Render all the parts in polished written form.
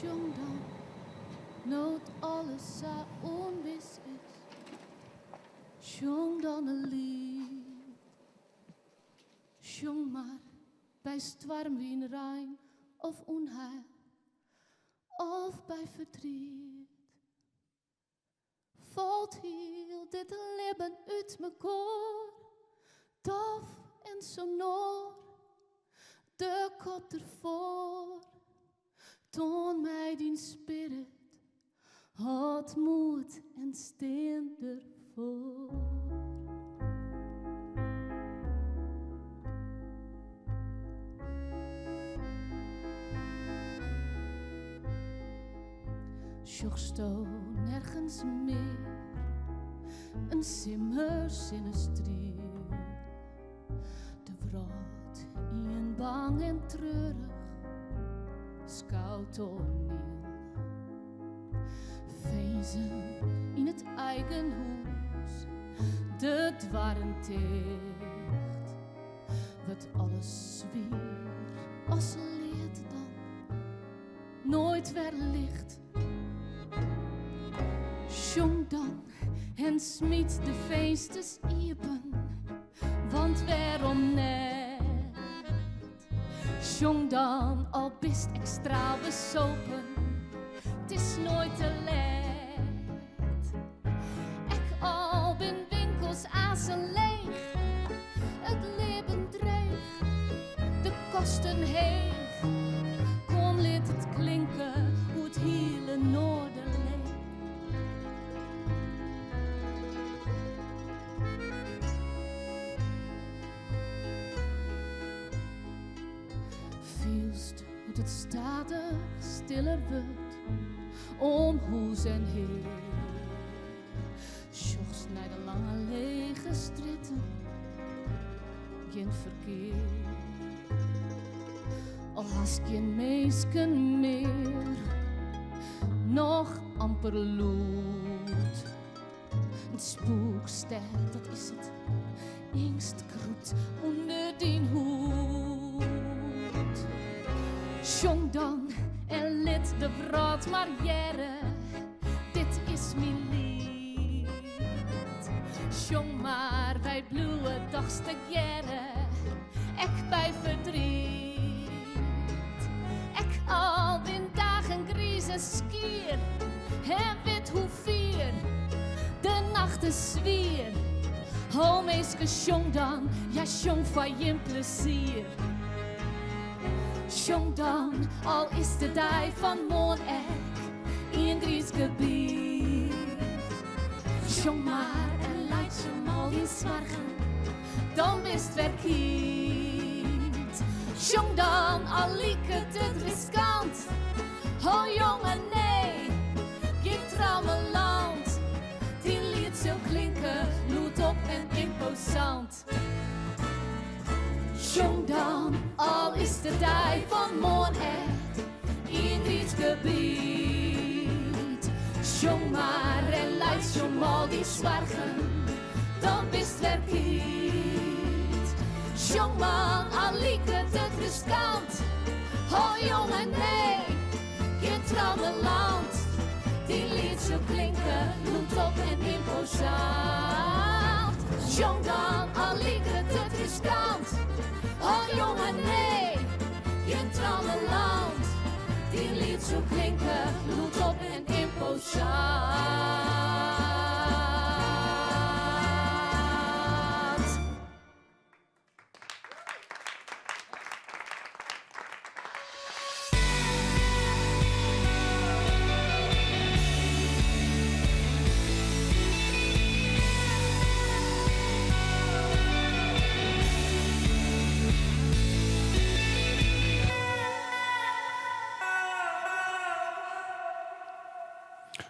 Sjong dan, nooit alles zo onwis is. Sjong dan een lied. Sjong maar bij storm wie een Rijn of onheil. Of bij verdriet. Valt heel dit leven uit mekaar. Dof en sonor. De kop ervoor. Toon mij die spirit. Had moed en steen ervoor. Zocht nergens meer. Een simmers in een strier. De wraad in bang en treurig. Schouwtoneel. Fezen in het eigen huis. De dwarrenticht. Wat alles weer als leert dan. Nooit weer licht. Sjong dan en smiet de feestes iepen, want waarom net? Sjong dan al bist extra besopen, het is nooit te laat. Ik al ben winkels azen leeg, het leven dreig, de kosten heeg. Kom liet het klinken hoe het hele noorden. Hoe het stadig stiller wordt om hoes en heer. Sjochts naar de lange lege stritten, geen verkeer. Al haast geen meesken meer, nog amper lood. Het spookster, dat is het, ingst kroet onder die hoed. Sjong dan en lid de wraad maar jaren, dit is mijn lied. Sjong maar bij bloeie dagste jaren, ek bij verdriet. Ek al in dagen griezen skier, en weet hoe vier de nacht is zwier. O meeske sjong dan, ja sjong van je plezier. Sjong dan, al is de dag van morgen in Dries gebied. Sjong maar en laat je mal in zwargen, dan bist verkiet. Sjong dan, al lieket het riskant. Oh jongen, nee, je trouw mijn land. Die lied zo klinken, loed op en imposant. Sjong dan, al is de dag van morgen in dit gebied. Sjong maar en laat je mal die zwargen, dan bist verkiet. Sjong man, al lieket het riskant. Oh jongen, nee, je trouw mijn land. Die lied zo klinken, loemt op en imposant. Sjong dan, al lieket het riskant. Oh jongen, nee, je trouw mijn land. Die lied zo klinken, loemt op en imposant.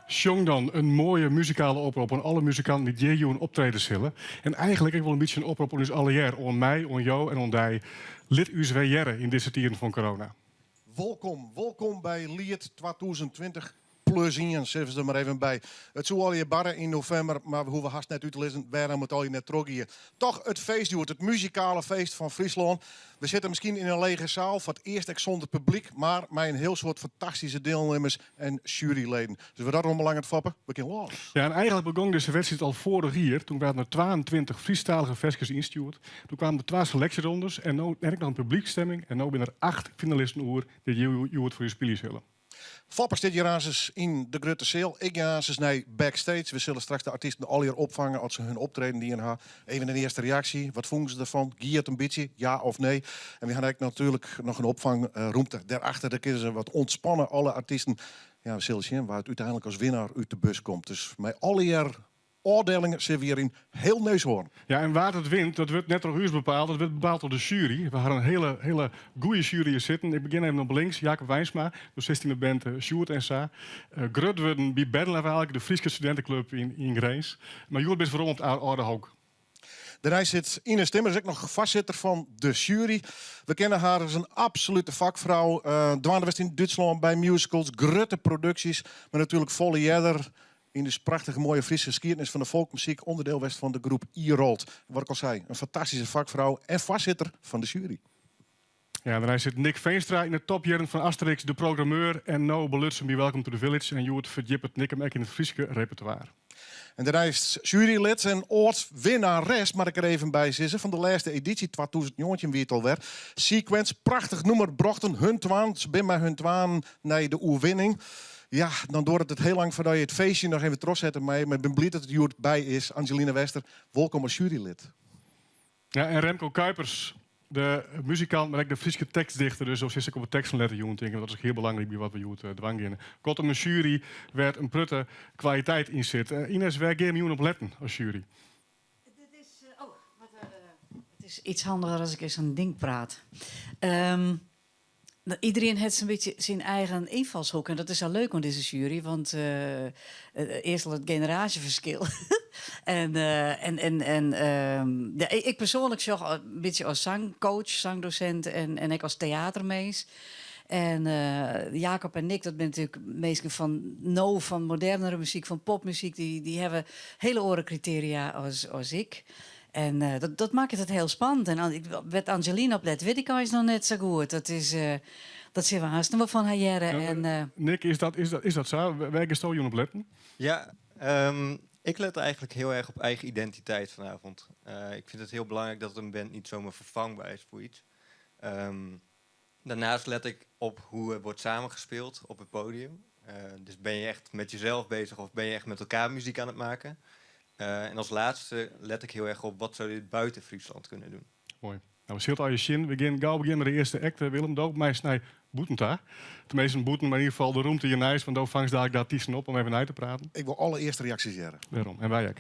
Sjong dan een mooie muzikale oproep aan alle muzikanten die hier een optreden zullen. En eigenlijk ik wil een beetje een oproep aan ons allen, aan mij, aan jou en aan die. Lid us weer in deze tijden van corona. Welkom bij Lied 2020 +1, zeggen ze er maar even bij. Het zou al je barren in november, maar we hoeven haast net uit te lezen. Waarom moet al je net terug hier? Toch het feest duurt, het muzikale feest van Friesland. We zitten misschien in een lege zaal, voor het eerst zonder publiek, maar met een heel soort fantastische deelnemers en juryleden. Dus we dat allemaal lang het foppen, we kunnen los. Ja, en eigenlijk begon deze wedstrijd al vorig jaar. Toen werden er 22 Friestalige versjes ingestuurd. Toen kwamen er 2 selectierondes en nu heb ik nog een publiekstemming. En nu zijn er 8 finalisten oer die je het voor je spelen zullen. Foppers dit jaar in de Grutte Seel. Ik ga ze naar backstage. We zullen straks de artiesten al hier opvangen als ze hun optreden die hebben. Even een eerste reactie. Wat vonden ze ervan? Giet het een beetje? Ja of nee? En we gaan natuurlijk nog een opvangruimte daarachter. Daar kunnen ze wat ontspannen. Alle artiesten. Ja, we zullen zien waar het uiteindelijk als winnaar uit de bus komt. Dus met alle hier oordelingen zitten we hier in heel Neushoorn. Ja, en waar het wint, dat wordt net door u bepaald. Dat wordt bepaald door de jury. We hadden een hele goede jury hier zitten. Ik begin even op links. Jacob Wijnsma, de 16e band Sjoerd en Sa. Grut worden bij Battle eigenlijk de Friese studentenclub in Grains. Maar Joert is vooral op het oude hoek. Daarna zit Ines Timmer, is ook nog vastzitter van de jury. We kennen haar als een absolute vakvrouw. Dwaande was in Duitsland bij musicals, grutte producties. Maar natuurlijk volle jeder in de prachtige mooie Friese geschiedenis van de volkmuziek. Onderdeel was van de groep Ierold. Wat ik al zei, een fantastische vakvrouw en vastzitter van de jury. Ja, daarna zit Nick Veenstra in het topjaren van Asterix, de programmeur. En No Belutsen bij Welcome to the Village. En Joert verdiept Nick hem ook in het Friese repertoire. En daarna is jurylid en oort-winnares, maar ik er even bij zitten, van de laatste editie 2019 wie het alweer. Sequence, prachtig nummer, brachten hun twaan. Ze ben maar hun twaan naar de oerwinning. Ja, dan duurt het heel lang voordat je het feestje nog even trots zetten. Maar ik ben blij dat het Joert bij is. Angelina Wester, welkom als jurylid. Ja, en Remco Kuipers, de muzikant, maar ook de Friese tekstdichter. Dus zo zit ik op het tekstenletter, Joen. Dat is ook heel belangrijk bij wat we Joet dwang in. Kortom, een jury werd een prutte kwaliteit in zit. Ines, waar ga je op letten als jury? Het is iets handiger als ik eens een ding praat. Iedereen heeft een beetje zijn eigen invalshoek. En dat is al leuk aan deze jury. Want eerst al het generatieverschil. Ik persoonlijk zag een beetje als zangcoach, zangdocent en ik als theatermees. En Jacob en Nick, dat ben natuurlijk meestal van modernere muziek, van popmuziek. Die hebben hele orencriteria als ik. En dat maakt het heel spannend. En met Angelina op let, weet ik al nog net zo goed. Dat zien we haast nog wel van haar jaren. Nick, is dat zo? Waar is je op letten? Ja, ik let eigenlijk heel erg op eigen identiteit vanavond. Ik vind het heel belangrijk dat een band niet zomaar vervangbaar is voor iets. Daarnaast let ik op hoe er wordt samengespeeld op het podium. Dus ben je echt met jezelf bezig of ben je echt met elkaar muziek aan het maken? En als laatste let ik heel erg op wat zou dit buiten Friesland kunnen doen. Mooi. Nou, we zitten al je zin. We beginnen met de eerste act. Willem, doop mij snij Boetenta. Tenminste, een boeten, maar in ieder geval de roemte je nijs. Want dan vangst daar tiesten op om even uit te praten. Ik wil alle eerste reacties jaren. Daarom. En wij ook.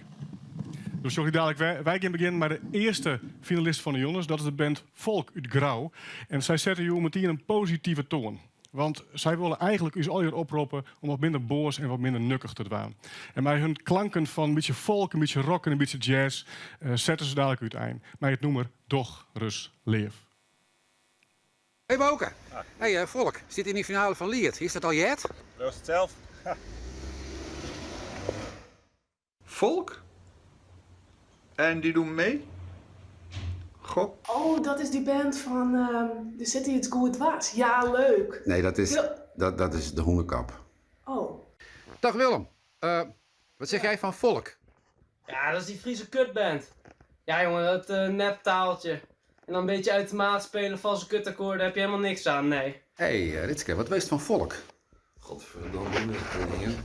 Dus sorry dadelijk, wij gaan beginnen met de eerste finalist van de jongens. Dat is de band Volk uit Grauw. En zij zetten jou meteen een positieve toon. Want zij willen eigenlijk u al hier oproepen om wat minder boos en wat minder nukkig te doen. En bij hun klanken van een beetje folk, een beetje rock en een beetje jazz zetten ze dadelijk uiteen. Met het noemer Doch Rus Leef. Hey Bouke. Hey Volk, zit in die finale van Liert. Is dat al jet? Dat is het zelf. Volk? En die doen mee? Goh. Oh, dat is die band van de City It's Good Was. Ja, leuk. Nee, dat is de Hoenekap. Oh. Dag Willem. Wat zeg jij van Volk? Ja, dat is die Friese kutband. Ja jongen, dat neptaaltje. En dan een beetje uit de maat spelen, valse kutakkoorden, daar heb je helemaal niks aan, nee. Hé, Ritske, wat wees van Volk? Godverdomme, dingen.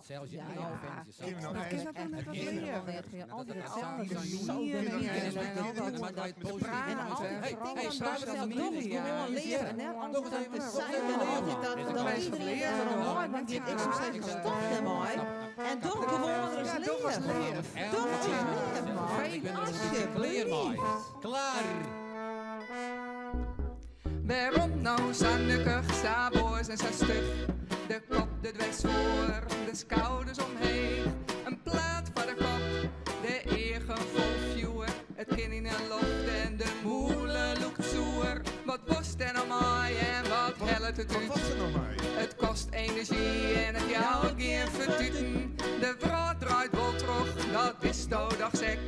Zelfs je Ja, eigen ja. ventjes. Ik heb ook net wat leren. Altijd hetzelfde manieren. Hey, straks gaan we gewoon leren. Nog eens even zeggen. Dat is geleerd. Dan die ik zo steeds gestopt heb, mooi. En toch gewoon eens leren. Toch eens leren, man. Alsjeblieft. Klaar. Waarom nou zannekig, sta boos en sta stug? De kop, de dwars voor, de schouders omheen. Een plaat voor de kop, de eigen vol viewer. Het kind in een loft en de moele loekt zoer. Wat kost er nou mij en wat helpt het u? Het kost energie en het jou geen vertuten. De vrouw draait wel terug, dat is toch zeg.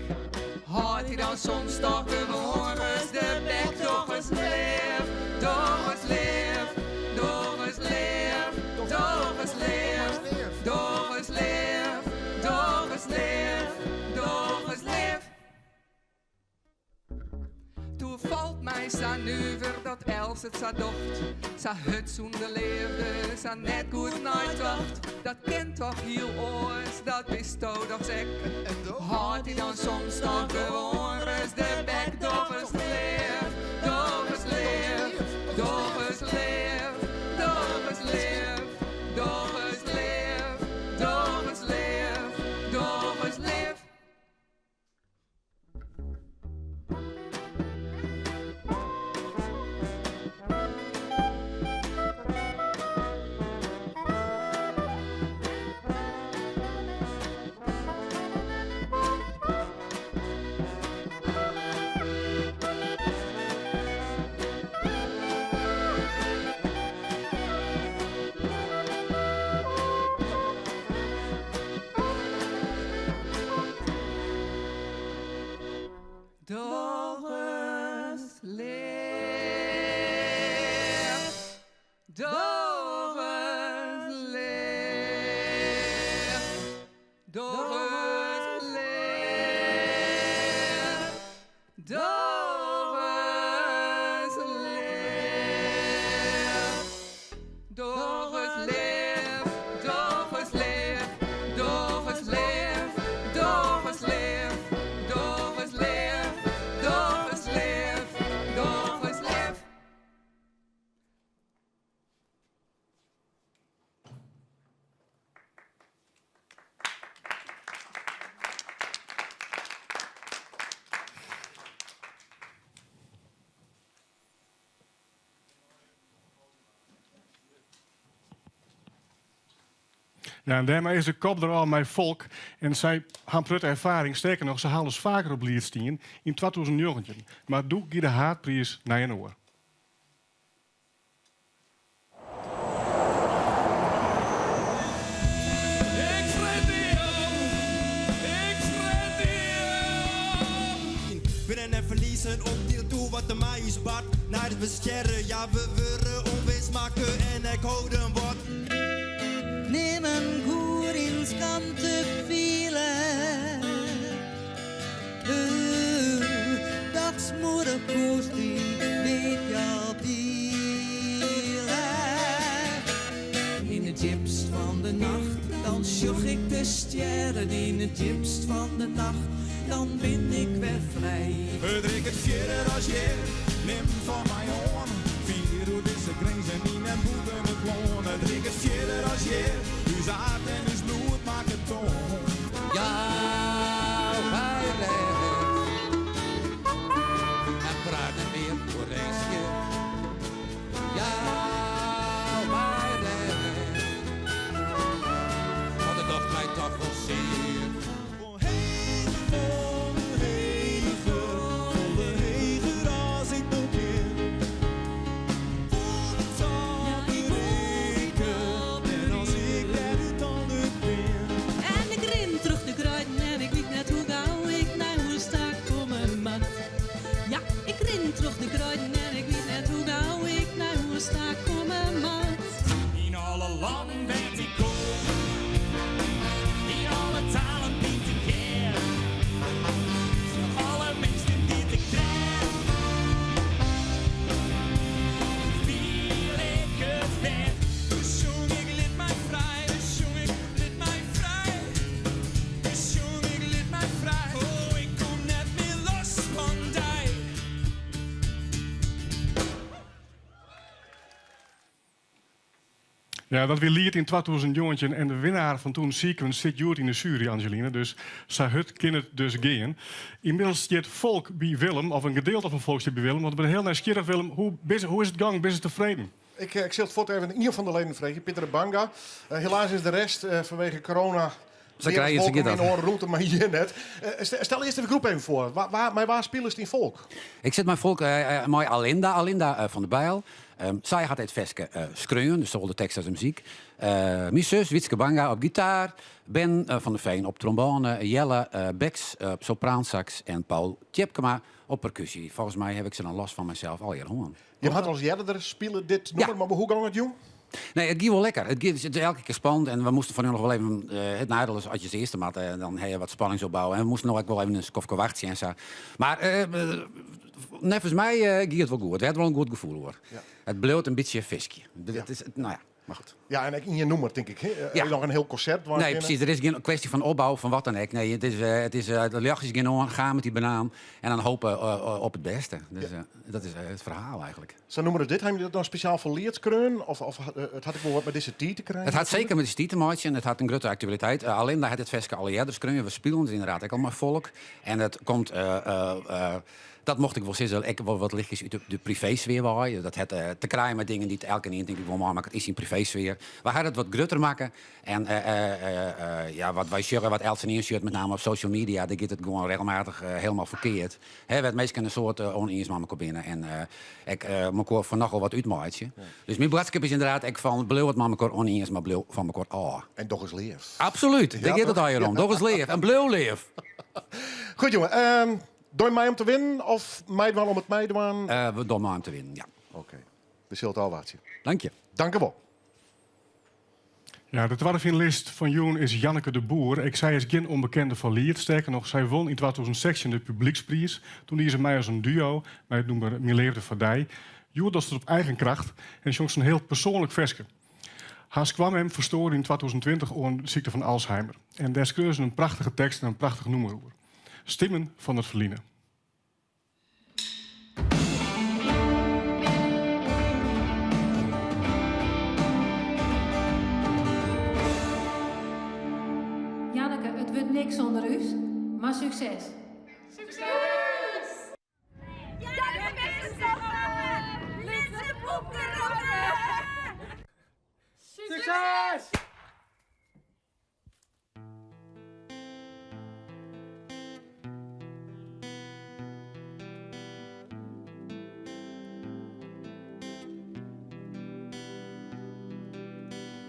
Houdt hij dan soms toch gewoon eens de bek, toch eens leef, toch eens leef, toch eens leef, toch eens leef, toch eens leef, toch eens leef, toch eens leef. Toen valt mij zijn nuver dat Els het sa docht. Sa het zonder leefde, sa net goed nooit wacht. Dat kent toch heel oors, dat is toch zeg. Houdt hij dan soms toch gewoon eens de bek, toch eens leef, toch eens leef, toch eens leef, toch eens leef, toch eens leef, toch eens leef, toch eens leef. Doch eens leef, doch eens leef, doch eens leef, doch eens leef, doch eens leef, doch eens leef, doch eens leef, doch eens leef, doch eens leef. Doch eens leef, doch eens leef. Ja, en daarmee is de kop er al met volk. En zij hebben prutte ervaring. Sterker nog, ze halen dus vaker op Liedstien in 2019. Maar doe je de haatprijs naar je oor. Winnen en verliezen op die toe wat de mij is bad. Naar het besterren, ja we willen onwees maken en ik houden wat. Neem een koer in skam te vielen. Dags moeder koos die weet jou pielen. In het diepst van de nacht, dan sjoeg ik de sterren. In het diepst van de nacht, dan ben ik weer vrij. Drink het verder als je neem van mij on. Vier hoe deze grenzen in en boeten het wonen. Drink het verder als je, uw zaad en uw bloed maakt het toon. Ja, wij recht. En praten weer voor eens keer. Ja, wij recht. Want het docht mij toch wel zeer. Terug de kruiden en ik weet net hoe gauw ik naar hoe sta komen mat. In alle landen ben ik kom, in alle talen niet te keer. Voor alle mensen die ik ken, viel ik het net. Dus zong ik lied mij vrij, dus zong ik lied mij vrij. Dus zong ik lied mij vrij, oh ik kom net meer los van die. Ja, dat weer liet in 2000 en de winnaar van toen Sequence zit hier in de jury, Angeline. Dus Sahut kan het dus gaan. Inmiddels zit volk bij Willem, of een gedeelte van volk zit bij Willem. Want ik ben heel nieuwsgierig, Willem. Hoe is het gang? Ben je tevreden? Ik zit voor even een van de leden vregen, Pieter de Banga. Helaas is de rest vanwege corona Ze krijgen ze dat. dat. route, maar hier net. Stel eerst de groep even voor. Waar spelen ze in Volk? Ik zit mijn volk mooi Alinda van de Bijl. Zij gaat het veske schreeuwen, dus zowel de tekst als de muziek. Mijn zus, Witske Banga op gitaar. Ben van der Veen op trombone. Jelle Beks op sopraansax. En Paul Tjepkema op percussie. Volgens mij heb ik ze dan last van mezelf al jaren. Je had als eerder spelen dit nummer, maar hoe ging het, jong? Nee, het ging wel lekker. Het is elke keer spannend. En we moesten van nu nog wel even... het nadeel is, als je de eerste maat, dan heb je wat spanning opbouwen. En we moesten nog ook wel even een kofje wachten en zo. Maar nevens mij ging het wel goed. Het werd wel een goed gevoel, hoor. Ja. Het bleef een beetje visje. Het is, nou ja, maar goed. Ja, en in je nummer, denk ik. Ja. Nog een heel concert. Nee, precies. Er is geen kwestie van opbouw van wat dan ook. Nee, het is de lachjes gaan gaan met die banaan. En dan hopen op het beste. Dus dat is het verhaal eigenlijk. Zo noemen we dit. Hebben jullie dat dan speciaal voor leerd kreun? Of het had ik wel wat met deze tie te krijgen? Het had zeker met deze tie te maken. En het had een grote actualiteit. Alleen daar had het veske al eerder kreun. We spelen het inderdaad ook al maar volk. En het komt... dat mocht ik wel zeggen, ik wel wat lichtjes uit de privésfeer waaien. Dat het te krijgen met dingen die het elke keer denk ik wel maar het is in privésfeer. We hadden het wat grutter maken. En wat wij zeggen, wat Elsen instuurt, met name op social media, dan gaat het gewoon regelmatig helemaal verkeerd. We werd meestal een soort oneens met elkaar binnen. En ik me van nogal wat uitmaatje. Ja. Dus mijn boodschap is inderdaad, ik van blauw wat met elkaar oneens, maar blauw van elkaar aan. En toch eens leef. Absoluut, daar gaat het al hier om. Toch eens leef. En blauw leef. Goed jongen, doe je mij om te winnen of mij wel om het mij te doen? We doen mij om te winnen, ja. Oké. We zullen het al watje. Dank je. Dank je wel. Ja, de tweede finalist van Joen is Janneke de Boer. Ik zei is geen onbekende van Liert. Sterker nog, zij won in 2016 de publieksprijs. Toen die ze mij als een duo, bij het noemen Mijn Leefde Verdij. Joen dat op eigen kracht en zong een heel persoonlijk versje. Haast kwam hem verstoren in 2020 aan de ziekte van Alzheimer. En daar schreef ze een prachtige tekst en een prachtig nummer over. Stimmen van het verliezen. Janneke, het wordt niks zonder u, maar succes! Succes! Janneke is stoppen! Litse poekeronnen! Succes!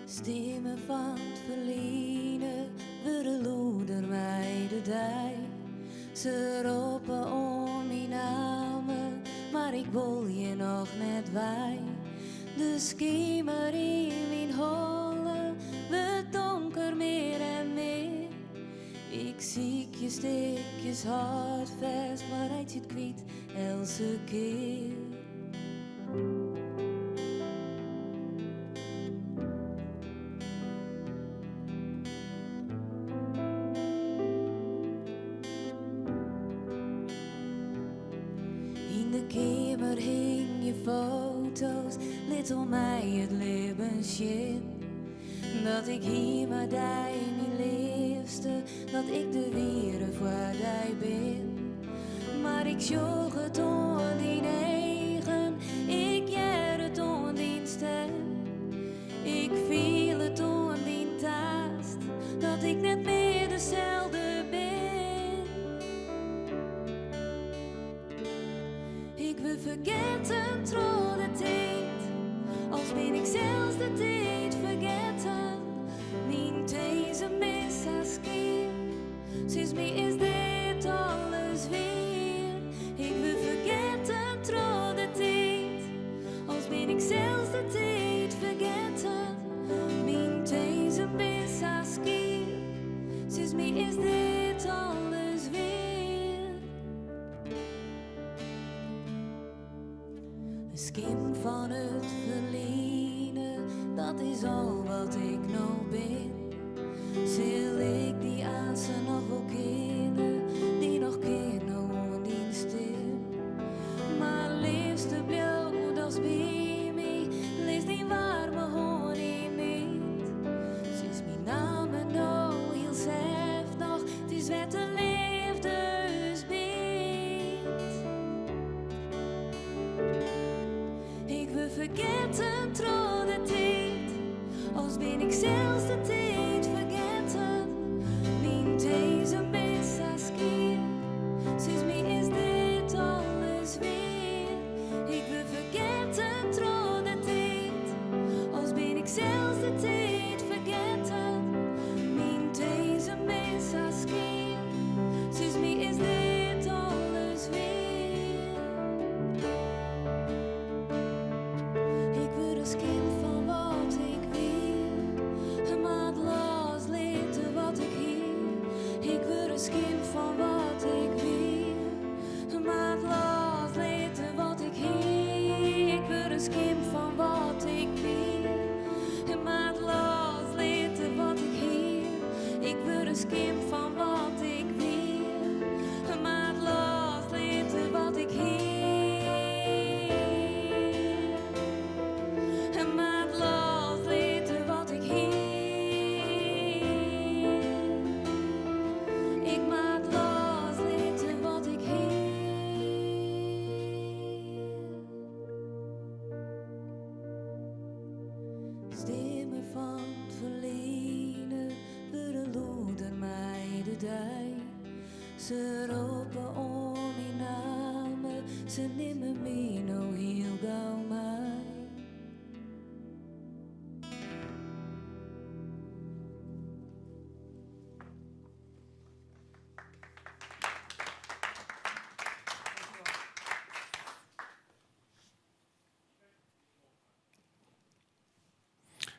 Stimmen van het verliezen, worden loeder mij de dij. Ze roepen om mijn namen, maar ik wil je nog net wij. De schemer in mijn holle, we donker meer en meer. Ik zie je stukjes hard vast, maar hij zit kwijt elke keer. Kamer hing je foto's, liet om mij het leven zien. Dat ik hier maar die mijn liefste, dat ik de wereld voor die ben. Maar ik zoog het aan die eigen, ik jær het aan die stem. Ik viel het aan die taast, dat ik net meer dezelfde ben. Ik wil vergeten trouw de tijd, als ben ik zelfs de tijd vergeten. Mijn deze mis als keer, sinds mij is dit alles weer. Ik wil vergeten trouw de tijd, als ben ik zelfs de tijd vergeten. Mijn deze mis als keer, sinds mij is dit alles weer. Een skim van het verliezen, dat is al wat ik nou ben. Zul ik die aansen nog wel kennen, die nog kennen aan die stil. Maar liefste bloed als bij mij, lees die warme hoor in niet. Sinds mijn naam en nou heel zelf nog, het is wat de liefde is biedt. Ik wil vergeten trouw de tijd, als ben ik zelfs de tijd vergeten. ze nemen me nou heel gauw mij.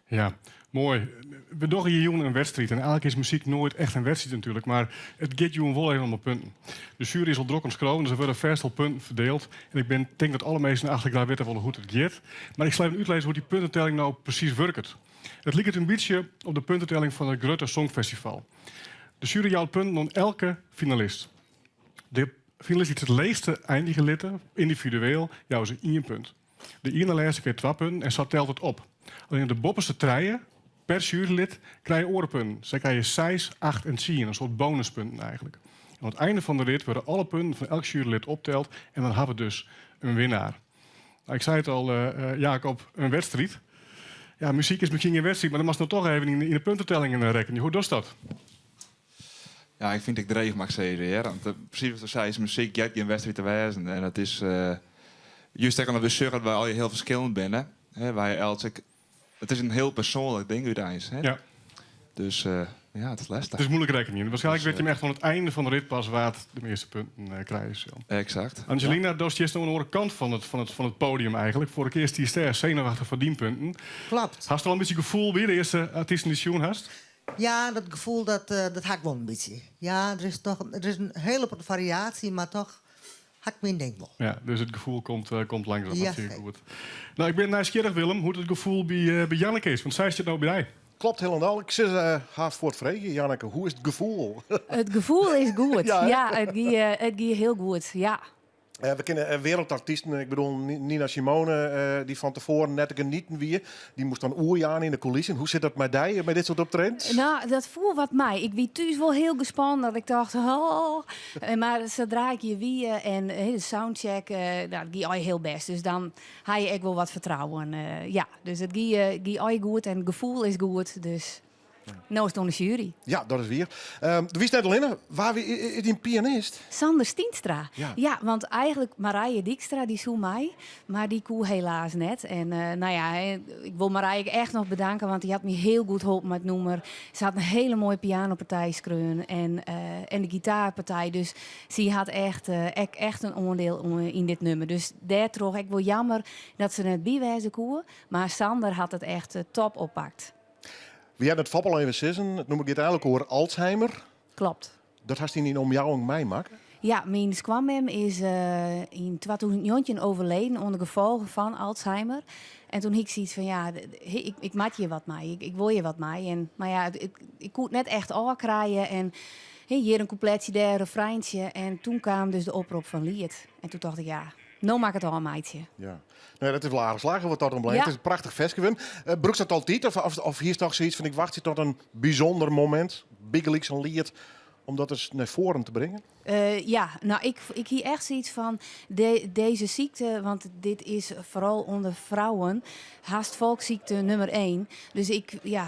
Ja, mooi. We doen hier jongen een wedstrijd. En eigenlijk is muziek nooit echt een wedstrijd natuurlijk. Maar het gaat jongen wel even om de punten. De jury is al druk aan het scrollen, dus er worden verstel punten verdeeld. En ik denk dat alle mensen eigenlijk daar weten wel hoe het gaat. Maar ik zal even uitlezen hoe die puntentelling nou precies werkt. Het lijkt een beetje op de puntentelling van het Grutte Songfestival. De jury jouwt punten aan elke finalist. De finalist die het leegste eindigen litten, individueel, jouw ze 1 punt. De ene laatste keer 2 punten en zo telt het op. Alleen de bopperste treien per jurylid krijgen orenpunten. Zij krijgen 6, 8 en 10, een soort bonuspunten eigenlijk. En aan het einde van de rit worden alle punten van elk jurylid opteld en dan hebben we dus een winnaar. Nou, ik zei het al, Jacob, een wedstrijd. Ja, muziek is misschien geen wedstrijd, maar dan mag je toch even in de puntentelling rekenen. Hoe doe je dat? Ja, ik vind dat ik dreig mag zeggen. Ja. Want, precies wat je zei, is muziek, je hebt geen wedstrijd te wijzen. En dat is juist aan de zorgen waar al je heel verschillend bent. Hè, waar je het is een heel persoonlijk ding uiteindelijk. Ja. Dus ja, het is lastig. Het is moeilijk rekenen. Waarschijnlijk weet je hem echt van het einde van de rit pas waar het de meeste punten krijgt. Exact. Angelina, dat is nou een andere kant van het podium eigenlijk. Voor de keer die ster zenuwachtig voor 10 punten. Klopt. Hast je al een beetje gevoel wie de eerste artiest in de tune hast? Ja, dat gevoel dat had ik wel een beetje. Ja, er is een hele variatie, maar toch had ik mijn ding wel. Ja, dus het gevoel komt langzaam. Ja, dat zie ik goed. Nou, ik ben nieuwsgierig, Willem, hoe het gevoel bij Janneke is. Want zij zit nou bij jou. Klopt helemaal. Ik zit haar voor het vregen. Janneke, hoe is het gevoel? Het gevoel is goed. Ja, Ja, het gaat heel goed. Ja. We kennen wereldartiesten. Ik bedoel, Nina Simone, die van tevoren net genieten wie. Die moest dan oerjaan in de coulissen. Hoe zit dat met die, bij dit soort optredens? Nou, dat voelt wat mij. Ik wie thuis wel heel gespannen dat ik dacht, oh. Maar zodra ik hier wie en de soundcheck, dat ging al heel best. Dus dan ga je echt wel wat vertrouwen. Ja, dus het ging al goed en het gevoel is goed. Dus nou is het de jury. Ja, dat is weer. Wie is net al in? Waar is die pianist? Sander Stienstra. Ja. Ja, want eigenlijk Marije Dijkstra, die zoekt mij. Maar die koe helaas net. En nou ja, ik wil Marije echt nog bedanken. Want die had me heel goed geholpen met het nummer. Ze had een hele mooie pianopartij schreeuwen. En de gitaarpartij. Dus ze had echt een onderdeel in dit nummer. Dus daar trok ik wel jammer dat ze het bijwijzen koe. Maar Sander had het echt top oppakt. We hebben het vappel even zeggen. Het noem ik dit eigenlijk over Alzheimer. Klopt. Dat had hij niet om jou en mij maken? Ja, mijn squamem is in 2019 overleden onder gevolgen van Alzheimer. En toen had ik zoiets van, ja, ik maak je wat mee. Ik wil je wat mee. En, maar ja, ik kon het net echt afkrijgen. En hier een coupletje, daar een refreintje. En toen kwam dus de oproep van Lied. En toen dacht ik, ja, nou maak het al een meidje. Ja. Nee, dat is wel aardig slagen wat dat om blijft. Ja. Het is een prachtig festival. Broekt dat altijd? Of hier is nog zoiets van, ik wacht tot een bijzonder moment. Big Leagues en Lied. Om dat eens naar voren te brengen? Ja, nou, ik hier echt zoiets van deze ziekte, want dit is vooral onder vrouwen, haast volksziekte nummer 1. Dus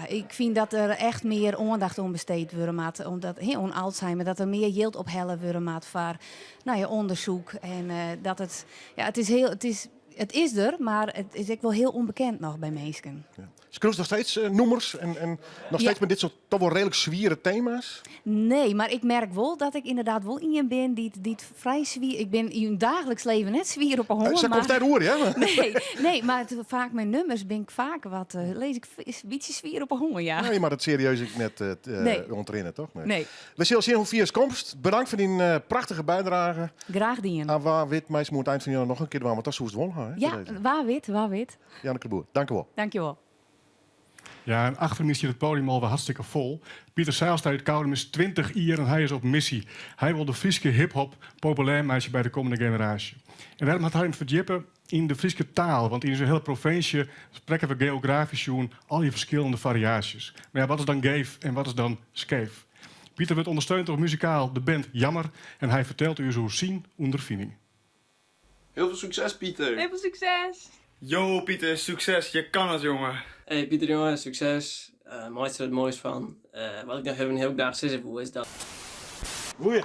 ik vind dat er echt meer aandacht om besteed worden maat, omdat on Alzheimer, dat er meer yield op hellen worden maat voor onderzoek en dat het is er, maar het is ook wel heel onbekend nog bij mensen. Ja. Schreeuwt nog steeds nummers en nog steeds met dit soort toch wel redelijk zwieren thema's? Nee, maar ik merk wel dat ik inderdaad wel iemand ben die het vrij zwier. Ik ben in hun dagelijks leven net zwier op een honger. Ze komt uit hoor, ja? Nee, maar vaak mijn nummers ben ik vaak wat lees ik een beetje zwier op een honger, ja. Nee, maar dat serieus ik net ontrinnen, toch? Nee. We zullen zien hoe via komst. Bedankt voor die prachtige bijdrage. Graag dien. Aan waar wit meisje moet eind van jaar nog een keer doen, want dat is hoe het won. Ja, waar wit. Janneke Boer, dank u wel. Dank je wel. Ja, en achter me is hier het podium alweer hartstikke vol. Pieter Zijlstra uit Koudem is 20 jaar en hij is op missie. Hij wil de Friese hip-hop populair maken bij de komende generatie. En daarom had hij hem verdiepen in de Friese taal. Want in zijn hele provincie spreken we geografisch al die verschillende variaties. Maar ja, wat is dan geef en wat is dan skeef? Pieter wordt ondersteund door muzikaal de band Jammer. En hij vertelt u zo zien ondervinding. Heel veel succes, Pieter. Heel veel succes. Yo, Pieter, succes. Je kan het, jongen. Hey Pieter, jongen, succes. Maak er het moois van. Wat ik nog even heel graag zeggen wil is dat... Goeie.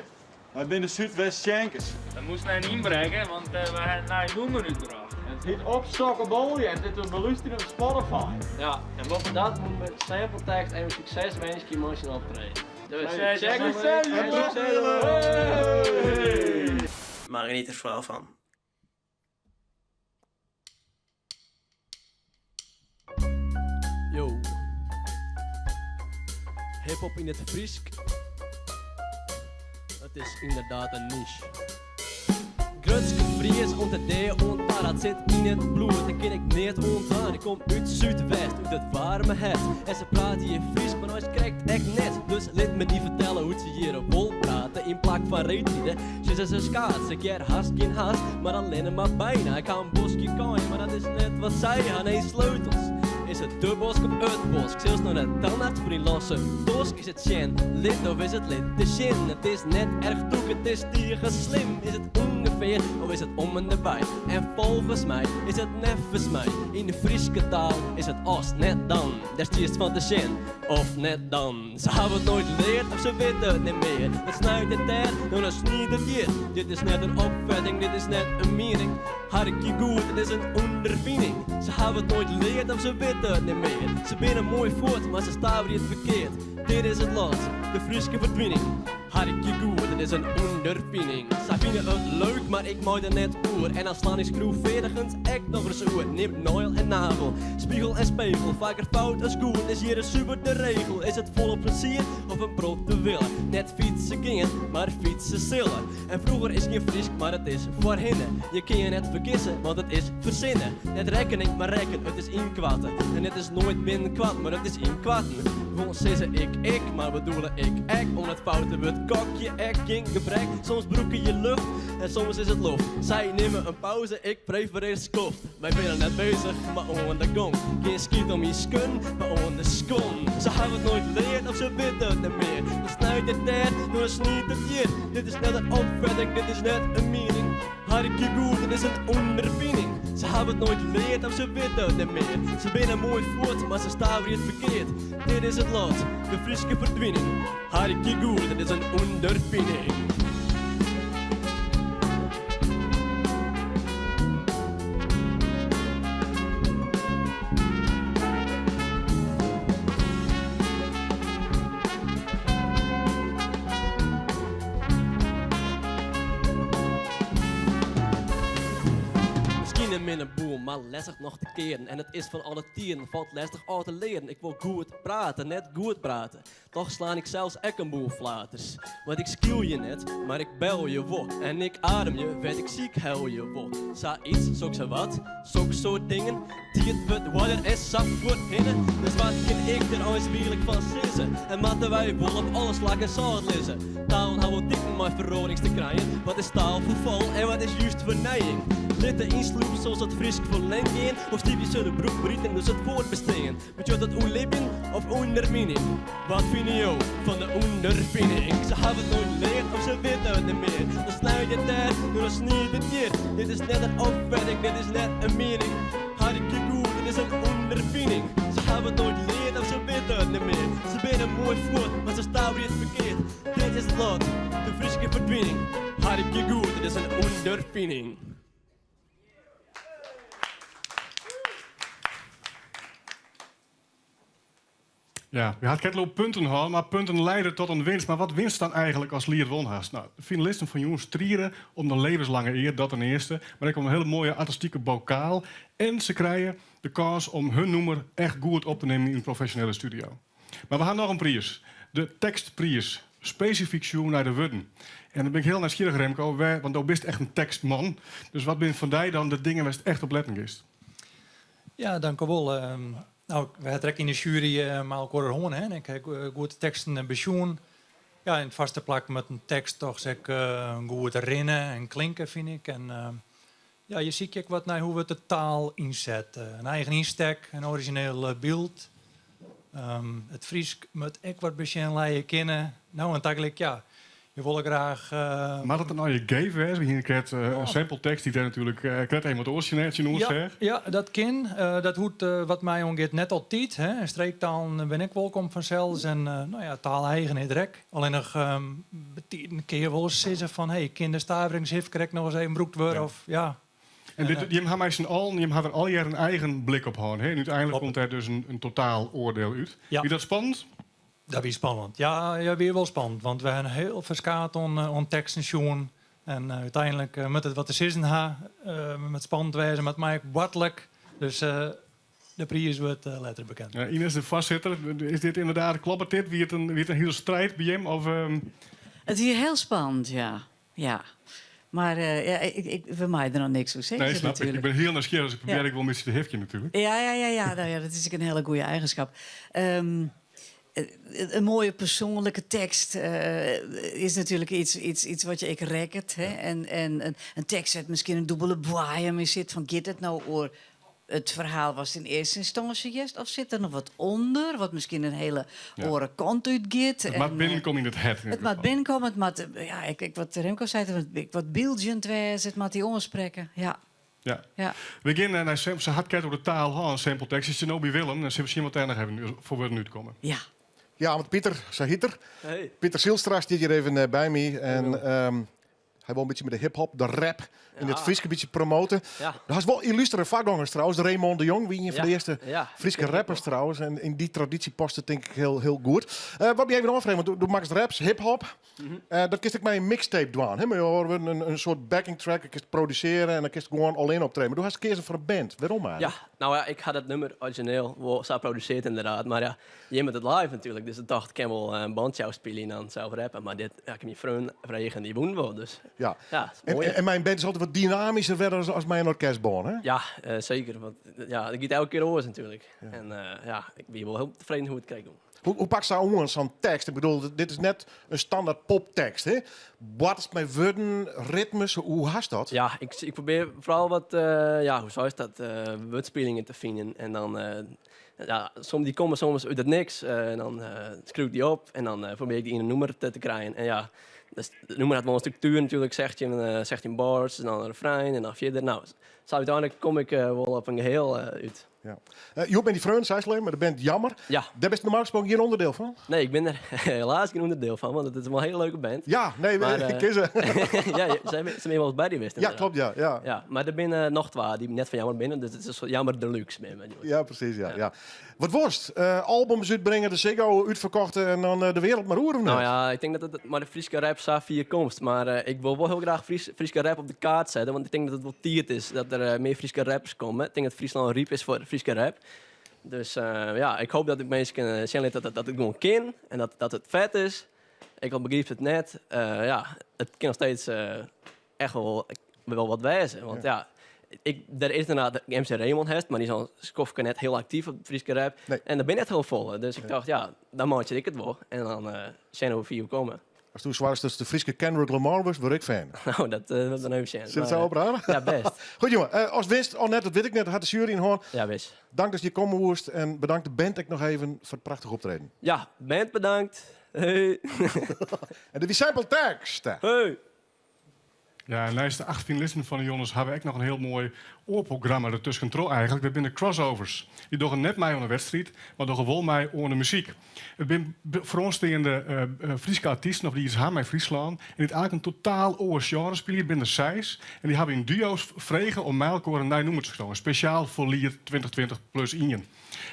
Wij zijn de Zuidwest-Schenkers. Dat moest naar inbrengen, want we hebben naar nummer uitgebracht. Het heet Opstokkenbolje en dit is beluisteren op Spotify. Ja, en boven dat moet met sampletekst en succeswens emotional optreden. Dus check het! Maar geniet er vooral van. Yo. Hip-hop in het Friesk. Het is inderdaad een niche. Grutske vries onder de ontpaar, dat zit in het bloed. Dat ken ik niet ontdaan. Ik kom uit Zuidwest, uit het warme het. En ze praten hier Fries, maar nooit krijgt echt net. Dus laat me niet vertellen hoe ze hier vol praten. In plak van reetieden, ze zijn schaats. Ik heb haast geen haast, maar alleen maar bijna. Ik ga een bosje kaaien, maar dat is net wat zij gaan. Nee, sleutels. Is het de bosk of het bosk? Zelfs nog net tandarts voor die losse dosk. Is het sjen lid of is het lid de shin? Het is net erg toek, het is tegen slim. Is het ongeveer of is het om en nabij? En volgens mij is het neffens mij. In de Frieske taal is het als net dan. Daar stiert van de shin of net dan. Ze hebben het nooit geleerd of ze weten het niet meer. Het snijdt het er, dan is niet het hier. Dit is net een opvatting, dit is net een mening. Hartje goed, het is een ondervinding. Ze hebben het nooit geleerd of ze weten het niet meer. Ze binnen mooi voort, maar ze staan weer verkeerd. Dit is het lot, de Frieske verdwinning. Hartje goed, het is een ondervinding. Zij vinden het leuk, maar ik maak er net oer. En dan slaan ik schroefverigend, ek nog eens oer. Neem noil en nagel, spiegel en spiegel. Vaker fout als goed, is hier een super de regel. Is het volop plezier of een brood te willen? Net fietsen gingen, maar fietsen zullen. En vroeger is geen Friesk, maar het is voor hinnen. Je kun je net vergissen, want het is verzinnen. Net rekening, maar rekken, het is inkwatten. En het is nooit binnenkwad, maar het is inkwatten. Gewoon zeggen ik, maar bedoelen ik. Om het fouten wordt kokje, ek geen gebrek. Soms broeken je lucht en soms is het lof. Zij nemen een pauze, ik prefereer skoft. Wij zijn net bezig, maar on de gong. Geen skiet om je skun, maar on de skon. Ze hebben het nooit geleerd of ze weten het niet meer. Dan snijdt het er, dan sniet het hier. Dit is net een opvatting, dit is net een mening. Hartje goed, dit is een ondervinding. Ze hebben het nooit geleerd of ze weten het niet meer. Ze binnen mooi voort, maar ze staan weer verkeerd. Dit is het lot, de Frieske verdwinning. Hartje goed, dit is een ondervinding. In een boel, maar lastig nog te keren. En het is van alle tieren, valt lastig al te leren. Ik wil goed praten, net goed praten. Toch slaan ik zelfs ek een boel flaters. Want ik skiel je net, maar ik bel je wok. En ik adem je, werd ik ziek, huil je wok. Za iets, zoek ze wat, zoek soort dingen. Die het wordt wat er is, zat voor hinnen. Dus wat kan ik er ooit spierlijk van sissen? En matten wij vol op alles laken zout lezen. Taal hou dik om mijn verrodings te krijgen. Wat is taal voor vol en wat is juist vernijing? Litten insloep zoals het Friesk voor lengen. Of stiepjes zullen broek brieten, dus het voortbesteden. Weet je dat oelibben of ondervinding? Wat vind je van de ondervinding? Ze hebben het nooit geleerd of ze weten het niet meer. Dan snijd je het er, dan snijd het hier. Dit is net een opvatting, dit is net een mening. Hartje goed, dit is een ondervinding. Ze hebben het nooit geleerd of ze weten het niet meer. Ze binnen mooi voort, maar ze staan weer verkeerd. Dit is het lot, de Frieske verdwinning. Hartje goed, dit is een ondervinding. Ja, je had ketelo punten halen, maar punten leiden tot een winst. Maar wat winst dan eigenlijk als Lier won haast? Nou, de finalisten van jongens strieren om de levenslange eer, dat ten eerste. Maar er komt een hele mooie artistieke bokaal. En ze krijgen de kans om hun nummer echt goed op te nemen in een professionele studio. Maar we gaan nog een prijs. De tekstprijs. Specifiek zoen naar de Wudden. En dan ben ik heel nieuwsgierig, Remco, want jij bent echt een tekstman. Dus wat ben van jij dan de dingen waar het echt op letten is? Ja, dank u wel. Nou, we trekken in de jury maar elkaar horen. En ik heb goede teksten en pensioen. Ja, in het vaste plak met een tekst toch zeg goed rennen en klinken, vind ik. En ja, je ziet ook wat naar hoe we de taal inzetten. Een eigen insteek, een origineel beeld. Het Fries met ik wat beetje leien kennen. Nou, en eigenlijk ja, we willen graag... Maar dat dan al je gave wees? We hier krijgt een sample tekst die daar natuurlijk krijgt een wat oortje noemen zeg. Ja, dat kan. Dat hoort wat mij omgeet net altijd. Hè. Streektaal ben ik welkom vanzelfs. En taal eigen is rek. Alleen nog kun je wel eens zeggen van... hey, kinderstaveringshif, krijg nog eens even broekt worden. Of, ja. En je hebt er al jaar een eigen blik op houden. En uiteindelijk komt er dus een totaal oordeel uit. Ja. Vind je dat spannend? Dat is spannend. Ja, weer wel spannend. Want we hebben heel veel skaat on teksten schoen. En uiteindelijk moet het wat te zitten met spannend wezen, met mij wartelijk. Dus de prijs wordt later bekend. Ines de voorzitter, is dit inderdaad, klopt dit? Wie het een hele strijd bij hem? Of, Het is hier heel spannend, ja. Maar voor mij er nog niks zo zeggen. Nee, snap ik. Ik ben heel nieuwsgierig, dus ik probeer ik wel met je hefje natuurlijk. Ja. Nou ja, dat is een hele goede eigenschap. Een mooie persoonlijke tekst is natuurlijk iets wat je ik rekkert. Hè? En een tekst heeft misschien een dubbele boaiem in zit van gaat het nou over het verhaal was in eerste instantie juist, of zit er nog wat onder wat misschien een hele oren kant uitgeeft. Het mag binnenkomen in het het. Het mag binnenkomen, het mag, wat Remco zei, wat beeldend wees, het mag die ongesprekken. Ja. We beginnen ze had kijken over de taal, een sample tekst. Is je nou bij Willem, dan ze misschien wat nog hebben voor we er nu komen. Ja, want Pieter Sahiter. Hey. Pieter Zielstra zit hier even bij me. En hij wil een beetje met de hip-hop, de rap in het Frieske beetje promoten. Ja. Er was wel illustere vakgangers trouwens. Raymond de Jong, wie een van de eerste Frieske rappers trouwens. En in die traditie past het denk ik heel goed. Wat ben je even afvragen? Want doe maakt raps, hip-hop. Dat kiest ik mij een mixtape doen. Maar je hoort een soort backing track. Ik kiest produceren en dan kiest gewoon alleen optreden. Maar doe hast keer voor een band. Waarom eigenlijk? Ja, nou ja, ik had het nummer origineel wel zo produceerd inderdaad. Maar ja, je met het live natuurlijk. Dus ik dacht, ik kan wel een bandje spelen en dan zelf rappen. Maar dit, ik heb mijn vriend vregen die woon wel. Dus ja, is mooi, en mijn band is altijd wat dynamischer verder als mijn orkestband, hè? Ja, zeker. Want dat gaat elke keer over natuurlijk. Ja. En ik ben wel heel tevreden hoe het krijgt. Hoe pak je nou zo'n tekst? Ik bedoel, dit is net een standaard poptekst, hè? Wat is mijn woorden, ritmes, hoe haast dat? Ja, ik probeer vooral wat, hoe zou je dat, woordspelingen te vinden. En dan, die komen soms uit het niks. En dan schreeuw ik die op en dan probeer ik die in een nummer te krijgen. En ja, dus de nummer had wel een structuur natuurlijk, 16 bars, en dan een refrein en dan verder. Nou, uiteindelijk kom ik wel op een geheel uit. Ja. Joep en die vriend, zei ze maar de band Jammer. Ja. Daar ben je normaal gesproken geen onderdeel van? Nee, ik ben er helaas geen onderdeel van, want het is wel een hele leuke band. Ja, nee, ik ken ze. Ze zijn wel eens bij die wist. Ja, klopt, ja. Maar er binnen nog twee die net van Jammer binnen, dus het is Jammer Deluxe. Ja, precies, ja. Wat worst? Albums uitbrengen, de Ziggo uitverkochten en dan de wereld maar roeren? Nou ja, ik denk dat het maar de Frieske rap via komst. Maar ik wil wel heel graag Frieske rap op de kaart zetten, want ik denk dat het wel tijd is dat er meer Frieske rappers komen. Ik denk dat Friesland een riep is voor de Frieske rap. Dus ik hoop dat ik mensen kan zien dat het gewoon kan en dat het vet is. Ik begrijp het net. Het kan nog steeds echt wel wat wijzen. Want er is inderdaad de MC Raymond heeft, maar die is al skofke net heel actief op de Frieske rap. Nee. En daar ben ik net heel vol. Dus ik dacht, dan maak ik het wel. En dan zien hoe we komen. Als toen zwaar tussen de Frieske Kendrick Lamar was, word ik fan. Nou, dat was dan even zien. Zullen we het zo opraden? Ja, best. Goed jongen, als winst, dat weet ik net, had de jury in hoorn. Ja, best. Dank dat je komen woest en bedankt de band ook nog even voor het prachtige optreden. Ja, band bedankt. Hey. En de sample tekst. Hey. Ja, naast de 8 finalisten van de Jonas hebben we ook nog een heel mooi oorprogramma ertussen controle eigenlijk. Dat zijn de crossovers. Die doen net mij aan de wedstrijd, maar doen gewoon mij aan de muziek. Het zijn voor ons de Friese artiesten, of die iets hebben in Friesland. En dit eigenlijk een totaal oor genre spelen binnen 6. En die hebben in duo's vregen om mij elkaar een nieuw nummer te schrijven. Speciaal voor Lier 2020 plus Ien. En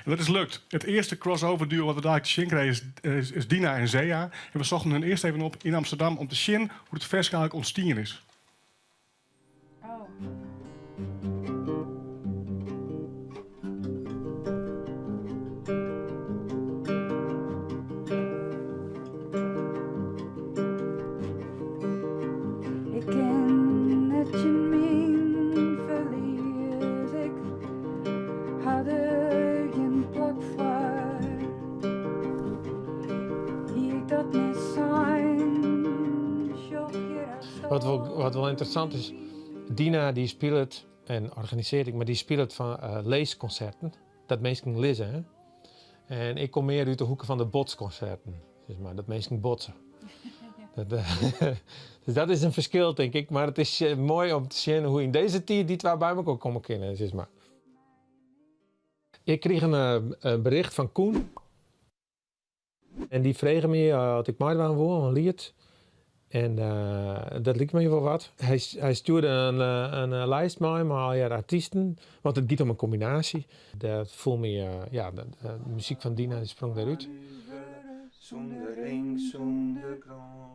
dat is lukt. Het eerste crossover duo wat we daar te zien kregen is Dina en Zea. En we zochten hun eerst even op in Amsterdam om te zien hoe het vers eigenlijk ontstaan is. Ik ken het je min verlies, ik had er geen plak voor. Hier ik dat niet zijn, zocht je dat wat wel interessant is, Dina die speelt en organiseert ik, maar die speelt van leesconcerten. Dat mensen lezen. Hè? En ik kom meer uit de hoeken van de botsconcerten. Dus maar dat mensen botsen. Dus dat is een verschil, denk ik. Maar het is mooi om te zien hoe in deze tijd die twee bij elkaar komen kunnen. Zeg maar. Ik kreeg een bericht van Koen. En die vroeg me had ik mij wel een lied. En dat liet me wel wat. Hij stuurde een lijst met al je artiesten. Want het gaat om een combinatie. Dat voel me, de muziek van Dina die sprong daaruit. Zonder ring, zonder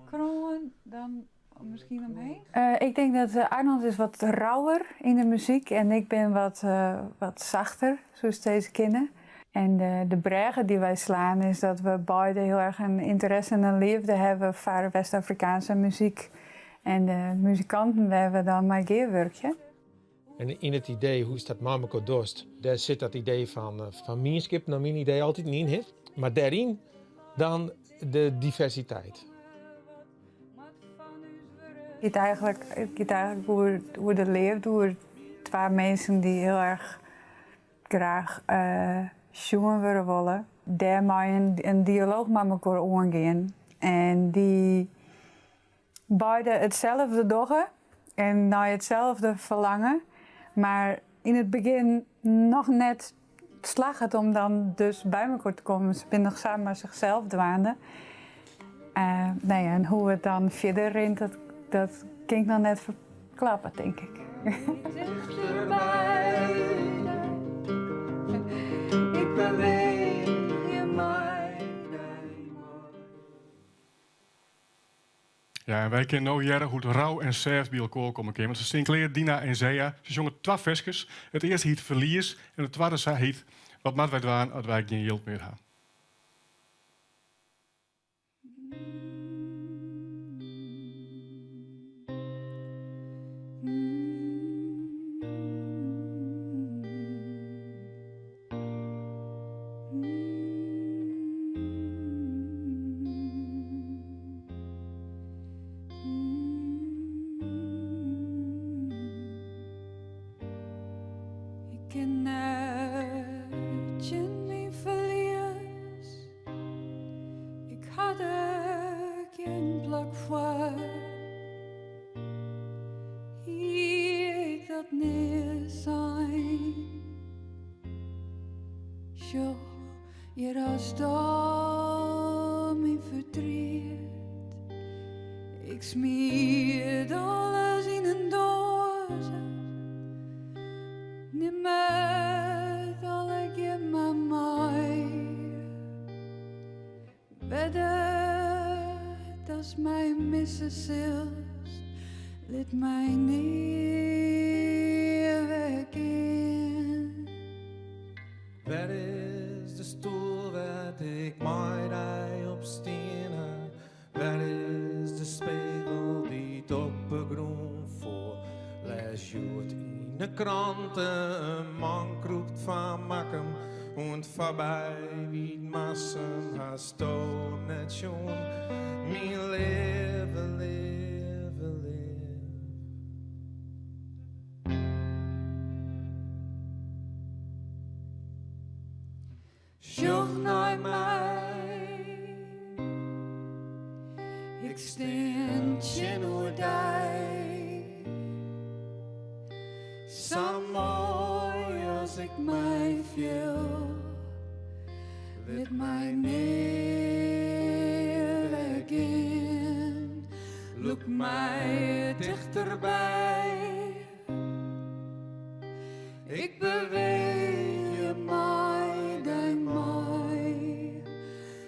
kroon, dan misschien omheen? Ik denk dat Arnold is wat rauwer in de muziek en ik ben wat zachter, zoals deze kinderen. En de bregen die wij slaan is dat we beide heel erg een interesse en een liefde hebben voor West-Afrikaanse muziek. En de muzikanten we hebben dan maar geerwerkje. En in het idee hoe is dat Mamako Dost, daar zit dat idee van meerskip, nou mijn idee altijd niet in heeft. Maar daarin dan de diversiteit. Het gaat eigenlijk hoe de leeft, door twee mensen die heel erg graag jongen willen. Daarmee een dialoog met elkaar aangaan. En die beide hetzelfde doen en naar hetzelfde verlangen. Maar in het begin nog net slagen om dan dus bij elkaar te komen. Ze zijn nog samen met zichzelf dwaande. En hoe het dan verder rent, dat kan ik nog net verklappen, denk ik. Ik beweeg je mij. Ja, en wij kennen nu jaren hoe het rauw en saaf bij elkaar komen. Want ze Sinclair, Dina en Zea, ze zongen 2 versjes. Het eerste heet Verlies en het tweede heet Wat maakt wij dwaan als wij geen geld meer hebben. Ik ken uit je niet verlies. Ik had er geen plak voor. Hier ik dat neer zijn. Zo, je rast door mijn verdriet. Ik smeer alles in een doos. Neem uit alle je maar mij. Bedden, dat is mijn missen zelfs. Let mij neer weggehen. Waar is de stoel waar ik mij op stenen? Waar is de spiegel die het op de grond voor? Lees je het in de kranten, een man kroept van makken. Und voorbij wie het massen hast du net schon. Mijn leven, leven, leven. Zoek naar mij. Ik steen tjen die. Zo mooi als ik mij viel. Let mij neer weggehen. Look mij dichterbij. Ik beweeg je mij, dein mij.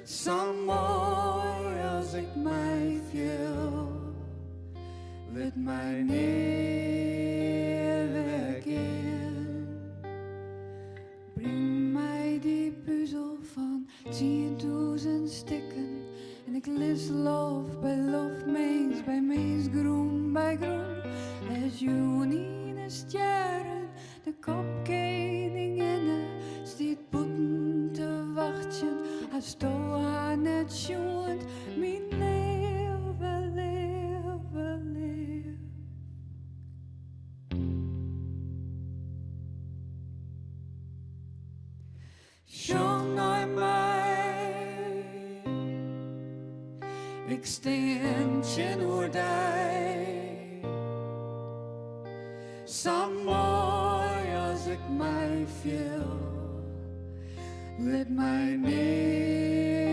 Zo mooi als ik mij viel. Let mij neer weggehen. Breng mij die puzzel van 10.000 stukken. En ik lees lof bij lof, meens bij meens, groen bij groen. Les juni de sterren, de kopkeningen. Stiet boeten te wachten, als du haar net schoent. Mijn leven, leven, leven. Schon naar mij. Ik steen tjen oer dij. Zo mooi als ik mij viel, let mij neer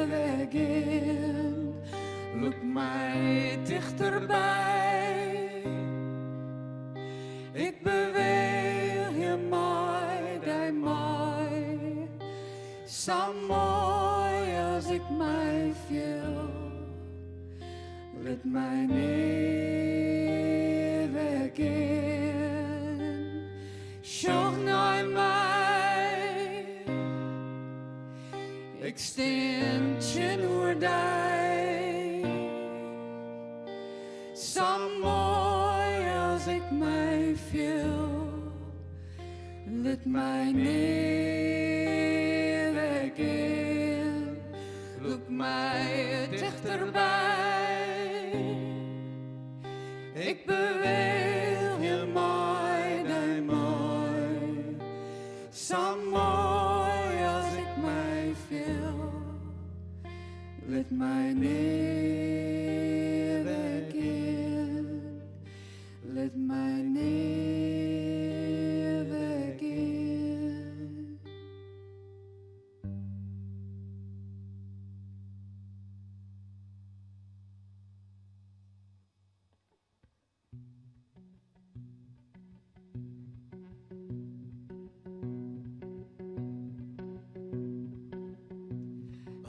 weggaan, look mij dichterbij. Ik beweeg je mij, die mij, zo mooi als ik mij viel, let mij neer weggaan. Sjoch naar mij, ik steen tjen oer dij. Zo mooi als ik mij viel, let mij neer weggaan, look mij dichterbij. Ik beweeg je mij, die mooi, zo mooi als ik mij viel, let mij neer weggaan, let mij neer weggaan.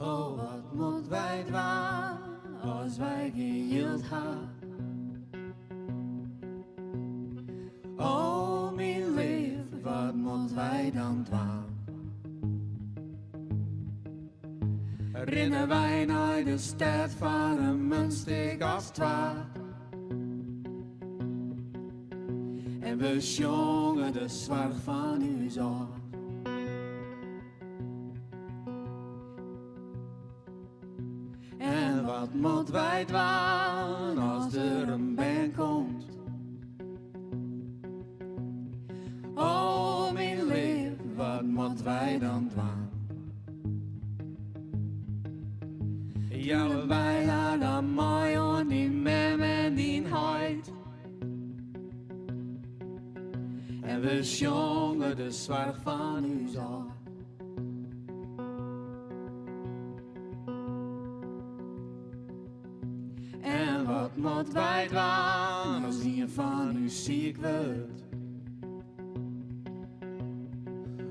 Oh, wat moet wij dwaan als wij geen yield hebben? Oh, mijn lief, wat moet wij dan dwaan? Rennen wij naar de stad van een muntstuk als twa? En we zongen de zorg van uw zorg. En wat moet wij dwaan als er een band komt? Oh, mijn lief, wat moet wij dan dwaan? Ja, wij hadden mooi aan die mem en die huid. En we zongen de zorg van uw zorg. En wat moet wij dwaan als een van u ziek wordt?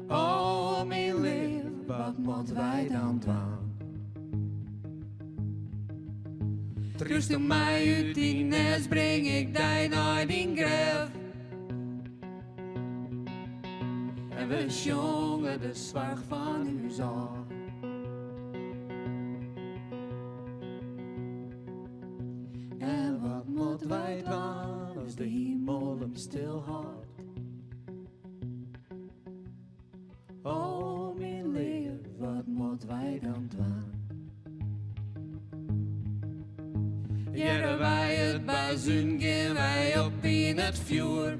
Oh, mijn lief, wat moet wij dan dwaan? Troost mij uit die nest, breng ik die naar die graf. En we zongen de zorg van uw zorg. En wat moeten wij dwaan als de hemel hem stil houdt? Oh, mijn lief, wat moeten wij dan dwaan? Jaren wij het bazuin, gaan wij op in het vuur.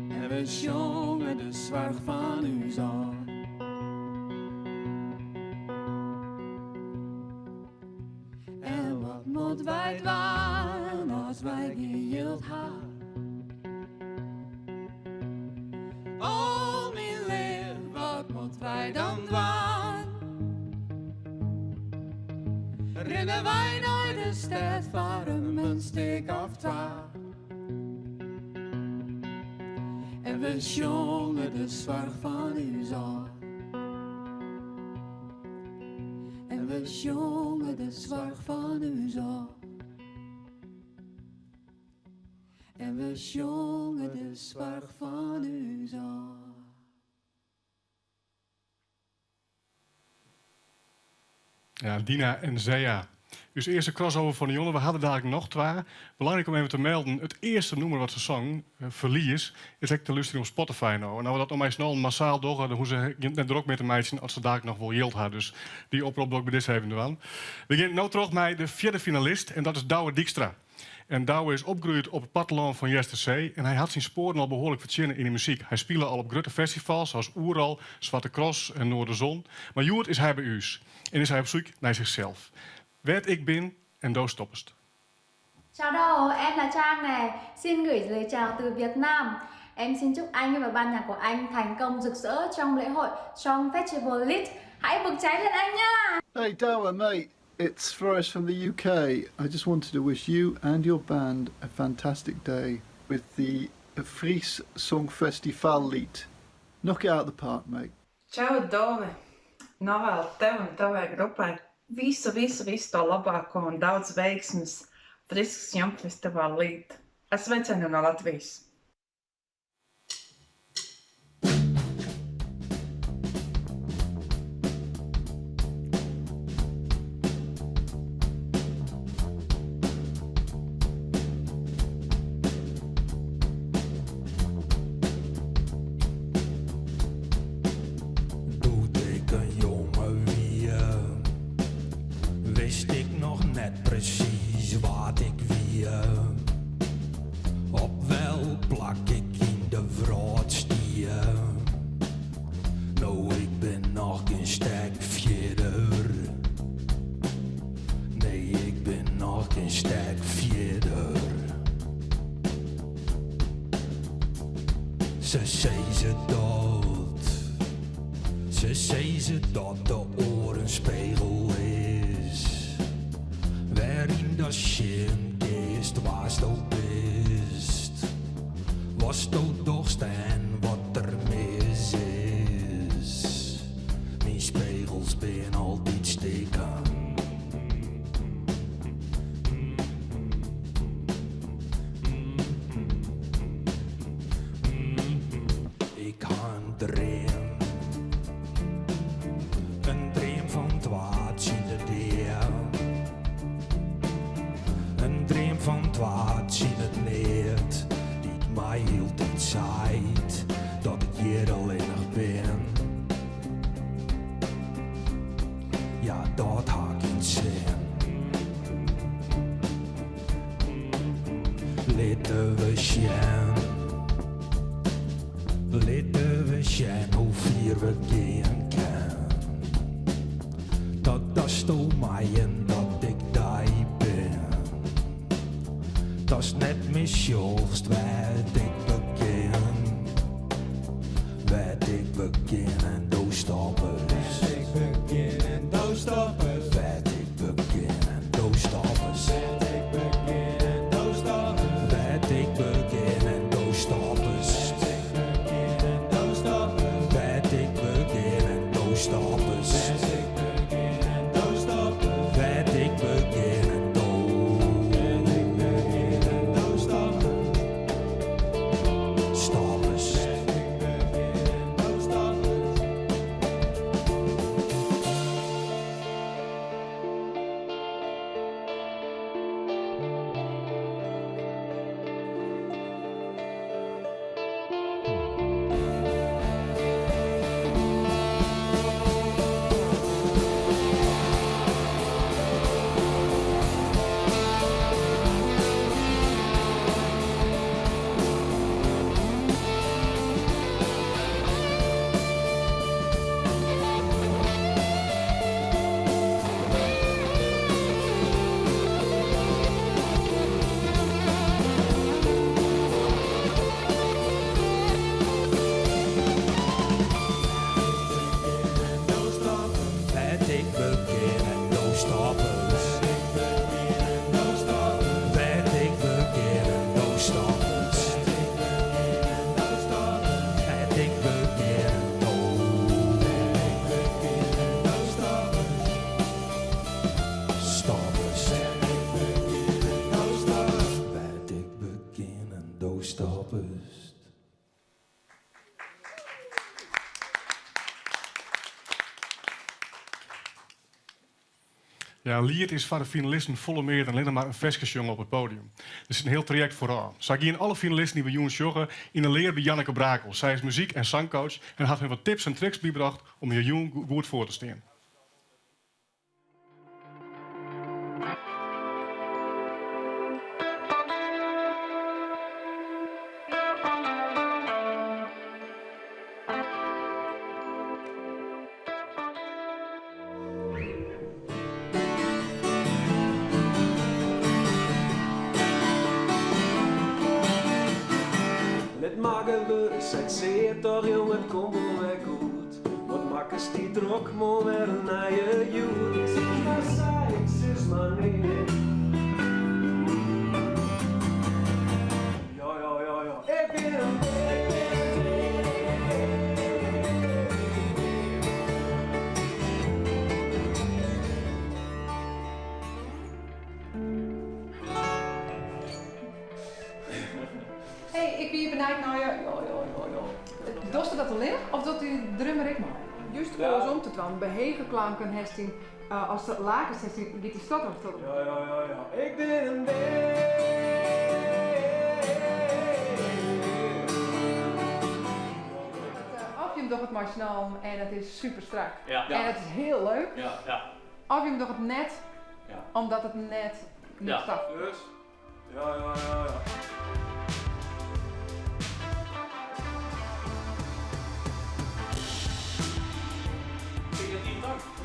En we zongen de zorg van uw zorg. En wat moeten wij dwaan als wij geen yield hebben? Oh, mijn lief, wat moeten wij dan dwaan? Rennen wij naar de stad voor een muntstuk of twa? En we zongen de zorg van uw zorg. En we zongen de zorg van uw zorg. En we zongen de zorg van uw zorg. Ja, Dina en Zea. Dus eerste crossover van de jongen. We hadden dadelijk nog twee. Belangrijk om even te melden. Het eerste nummer wat ze zong, Verlies, is echt te luisteren op Spotify nou. En nou we dat nog maar snel massaal door, dan hoe ze net druk met de meisjes als ze dadelijk nog wel yield hadden. Dus die oproep ook bij dit even doen. We beginnen nu terug met de vierde finalist en dat is Douwe Dijkstra. En Douwe is opgegroeid op het platteland van Jesterzee. En hij had zijn sporen al behoorlijk verzinnen in de muziek. Hij speelde al op grote festivals zoals Oeral, Zwarte Cross en Noorderzon. Maar Joert is hij bij us. En is hij op zoek naar zichzelf. Werd ik bin en doos stoppest. Chào đồ, em là Trang này. Xin gửi lời chào từ Việt Nam. Em xin chúc anh và ban nhạc của anh thành công rực rỡ trong lễ hội Trong Festival Lit. Hãy bừng cháy lên anh nhá! Hey Dower, mate. It's Forrest from the UK. I just wanted to wish you and your band a fantastic day with the Fries Songfestival Lied. Knock it out of the park, mate. Čau, Dove! Novēlu tev un tavai grupai visu to labāko un daudz veiksmes Frisks Jumfestivāla Lied. Es sveicinu no Latvijas! Wist ik nog net precies wat ik wie. Op welk plak ik in de vrood stier. Nou, ik ben nog een stuk verder. Nee, ik ben nog een stuk verder. Ze zei ze dat. Ze zei ze dat de orenspiegel is. Waarin dat schimgeest was dat best. Was dat dorst en wat er mis is. Mijn spiegels ben altijd steken. Ik had een droom. Een droom van het water in de deur. Een droom van het water in het net. Die mij hield die tijd dat ik hier alleenig ben. Ja, dat had ik in zin. Laten we zien. Laten we zien hoe ver we gaan kan. Dat is toch mij en dat ik daar ben. Dat is net mijn schuld, wat ik begin. Wat ik begin en doe stoppen. Wat ik begin en doe stoppen. Wat ik begin en doe stoppen. Wat ik begin en doe stoppen. Wat ik begin en doe stoppen. Wat ik begin en doe stoppen. Wat ik begin en doe stoppen. Wat ik begin en doe stoppen. Wat ik begin en doe stoppen. Wat ik begin en doe stoppen. Wat ik begin en doe stoppen. Ja, een lied is voor de finalisten volle meer dan alleen maar een versjesjongen op het podium. Er is een heel traject vooral. Zij gaan alle finalisten die bij jongens joggen in een leer bij Janneke Brakel. Zij is muziek- en zangcoach en had hen wat tips en tricks bijgebracht om je jong goed voor te staan. maken we, zeg toch jongen, kom wel weer goed. Want makkers die druk, maar weer een nieuwe jood. Zeg maar seks, is maar nee. Ja, ik ben een Hey, ik ben hier benieuwd naar je. Dost dat alleen of doet die drummer ik maar? Juist gewoon om te doen. Bij hege klanken heeft hij, als het laken is, heeft hij die stotter. Ja. Ik ben een Of je hem toch het maar snel en het is super strak. Ja. En het is heel leuk. Ja. Of je hem toch het net, Ja. omdat het net niet Ja. staat. Dus. Ja.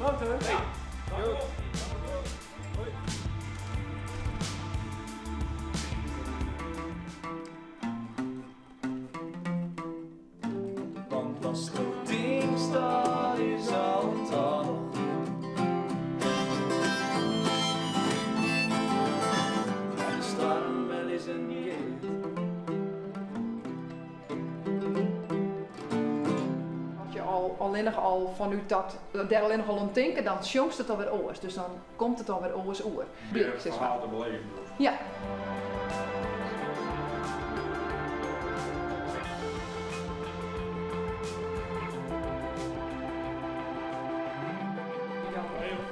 Wat hè? Ja. Want als de ding staat, is altijd nog. En staan wel eens een niet. Als je alleen nog al vanuit dat, daar alleen nog al aan denken, dan jongt het alweer oors. Dus dan komt het alweer oors oor. Blik, zeg maar. te beleven. Ja.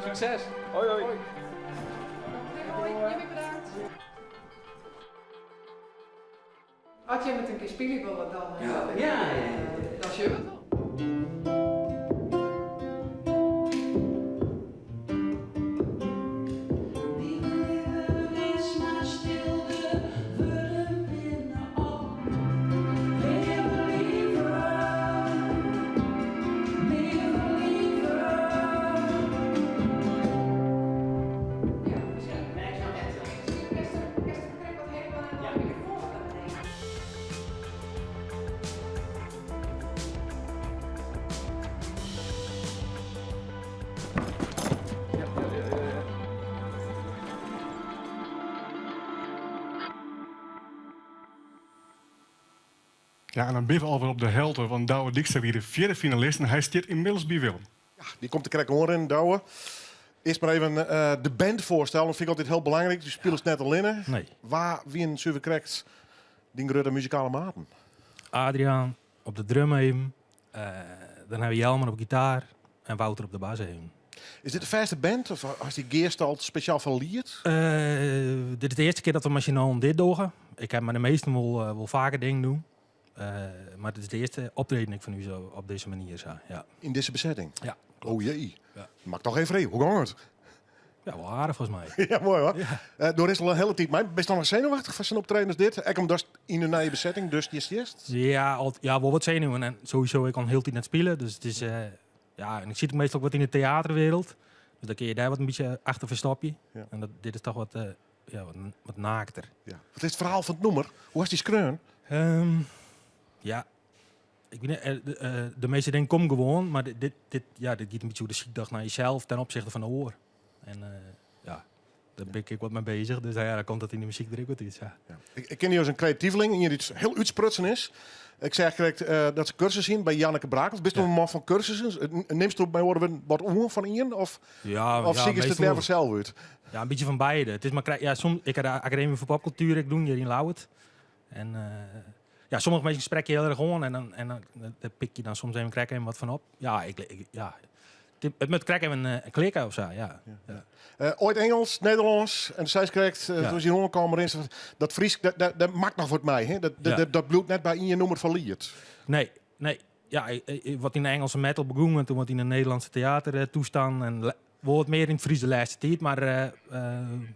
Succes! Hoi. Hoi, Jimmy bedankt. Als je met een keer spelen wil, dan dan is je het wel. Ja, en dan ben we alweer op de helte van Douwe Dijkstra, weer de vierde finalist. En hij zit inmiddels bij Willem. Ja, die komt de krek horen, Douwe. Eerst maar even de band voorstellen. Dat vind ik altijd heel belangrijk. Die spelen net alleen. Nee. Waar wie een server krijgt die grote muzikale maten? Adriaan op de drum even. Dan hebben we Jelmer op gitaar en Wouter op de bas even. Is dit de eerste band of has die Geerst al speciaal verlierd? Dit is de eerste keer dat we machinaal dit doen. Ik heb maar de meeste wel vaker dingen doen. Maar het is de eerste optreden ik van u zo op deze manier. Zo. Ja. In deze bezetting? Ja. Oh jee. Ja. Mag toch even vrij. Hoe gaat het? Ja, wel aardig volgens mij. Ja, mooi hoor. Door is al een hele tijd. Maar ben je dan nog zenuwachtig van zijn optreden als dit? Ik hem dus in de nieuwe bezetting, dus die is het eerst? Ja, wel wat zenuwen. En sowieso, ik kan heel tijd net spelen. Dus het is, ja, en ik zie het meestal ook wat in de theaterwereld. Dus dan kun je daar wat een beetje achter verstopje. Ja. En dit is toch wat, wat naakter. Ja. Wat is het verhaal van het nummer? Hoe was die skreun? Ja, ik weet niet, de meeste dingen komen gewoon, maar dit gaat een beetje hoe de ziekdag naar jezelf ten opzichte van de oor. En ja, daar ben ik wat mee bezig, dus ja, dan komt dat in de muziek er ook wat iets. Ja. Ja. Ik ken je als een creatieveling en je iets heel uitsprutsen is. Ik zeg correct dat ze cursus zien bij Janneke Brakels. Bist u een man van cursussen? Neemt u bij horen wat oor van Ian? Of zie je het meestal never zelf uit? Ja, een beetje van beide. Het is maar, ja, soms, ik heb de Academie voor Popcultuur ik doen hier in Lauwert. En ja, sommige mensen spreken je heel erg gewoon en dan pik je dan soms even krekken en wat van op. Ja, het moet krekken een klikken of zo, ja. Ooit Engels, Nederlands en zij krijgt, toen ze hier komen erin, dat Fries, dat maakt nog voor mij. Hè? Dat bloed net bij in je nummer verliert. Nee. Ja, wat in de Engelse metal begon en toen wat in een Nederlandse theater toestaan en wordt meer in het Fries de laatste tijd. Maar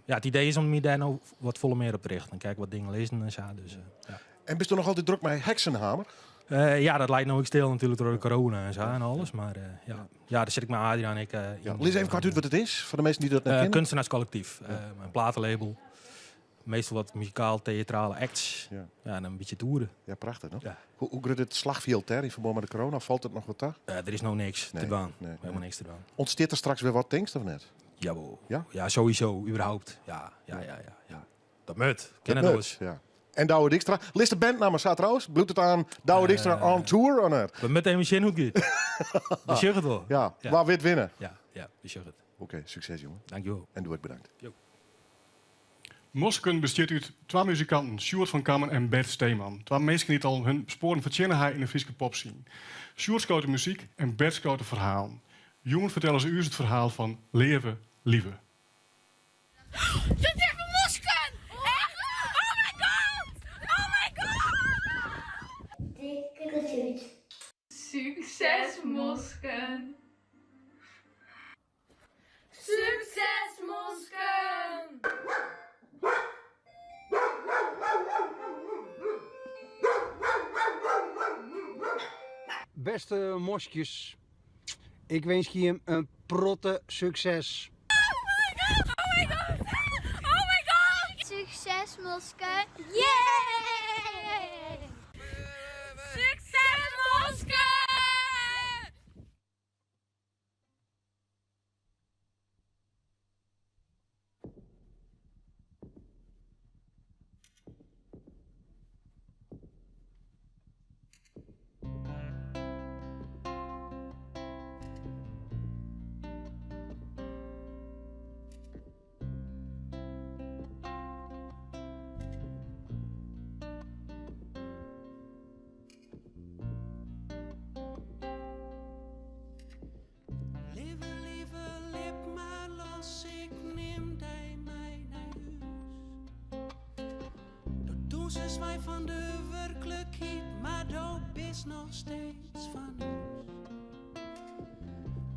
ja, het idee is om me daar nou wat volle meer op te richten. En kijk wat dingen lezen en zo. Dus, ja. En bist u nog altijd druk met Heksenhamer? Ja, dat lijkt nou ook stil natuurlijk door de corona en zo en alles. Maar ja, daar zit ik met Adriaan en ik Lees even kort uit wat het is, voor de mensen die dat net kennen. Kunstenaarscollectief, een platenlabel. meestal wat muzikaal, theatrale acts. Ja, en een beetje toeren. Ja, prachtig, no? Ja. Hoe gaat het slagveld in verband met de corona? Valt het nog wat daar? Er is nog niks te doen. Helemaal niks te doen. Ontsteert er straks weer wat, denkst of net? Jawel. Ja? Ja, sowieso, überhaupt. Ja. Dat moet. Kennen Dat we moet, ja. En Douwe Dijkstra. List de bandnamen staat trouwens. Bloedt het aan Douwe Dijkstra on tour of net? We moeten even zien hoe het gaat. We zeggen het wel. Ja, waar wit winnen? Ja, we zeggen het. Oké, succes jongen. Dankjewel. En doe het bedankt. Mosken bestaat uit 2 muzikanten, Sjoerd van Kammen en Bert Steeman. 2 mensen die al hun sporen verzinnen in de Friese popscene. Sjoerd scout de muziek en Bert scout de verhalen. Jongen vertellen ze u het verhaal van Leven, Lieve. Dat is echt een Mosken! Echt? Oh my god! Oh my god! Dikke zoet. Succes, Mosken! Succes, Mosken! Beste moskjes, ik wens je een protte succes. Succes, Mosken. Yay! Succes, Mosken! Is wij van de werkelijkheid, maar doop is nog steeds van ons.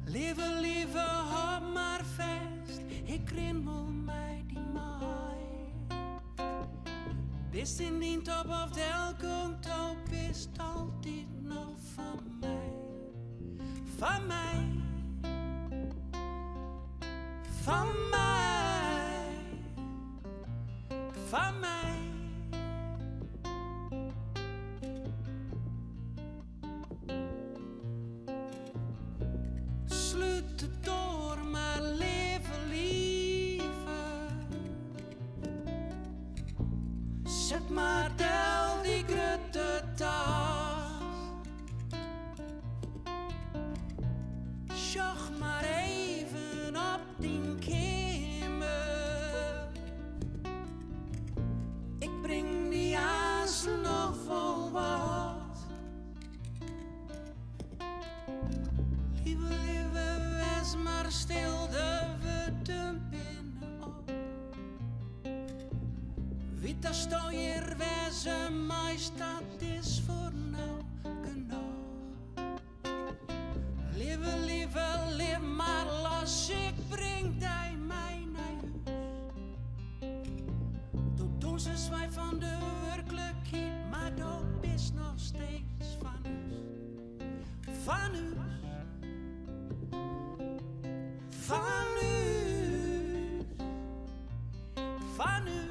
Lieve, hou maar vast, ik rimmel mij die maai. Bist in die top of de elke top is altijd nog van mij. Van mij. Van mij. Van mij. Sluit de door, maar leven lieve. Zet maar del die grote tas. Sjoch maar even op die kamer. Ik breng die aas nog vol wat. Lieve, wees maar stil, de we binnen op. Wie dat sto hier wezen, meest dat is voor nou genoeg. Lieve, leef maar los, ik breng die mij naar huis. Doet ons is wij van de werkelijkheid, maar doop is nog steeds van ons. Van u. Van u, van u,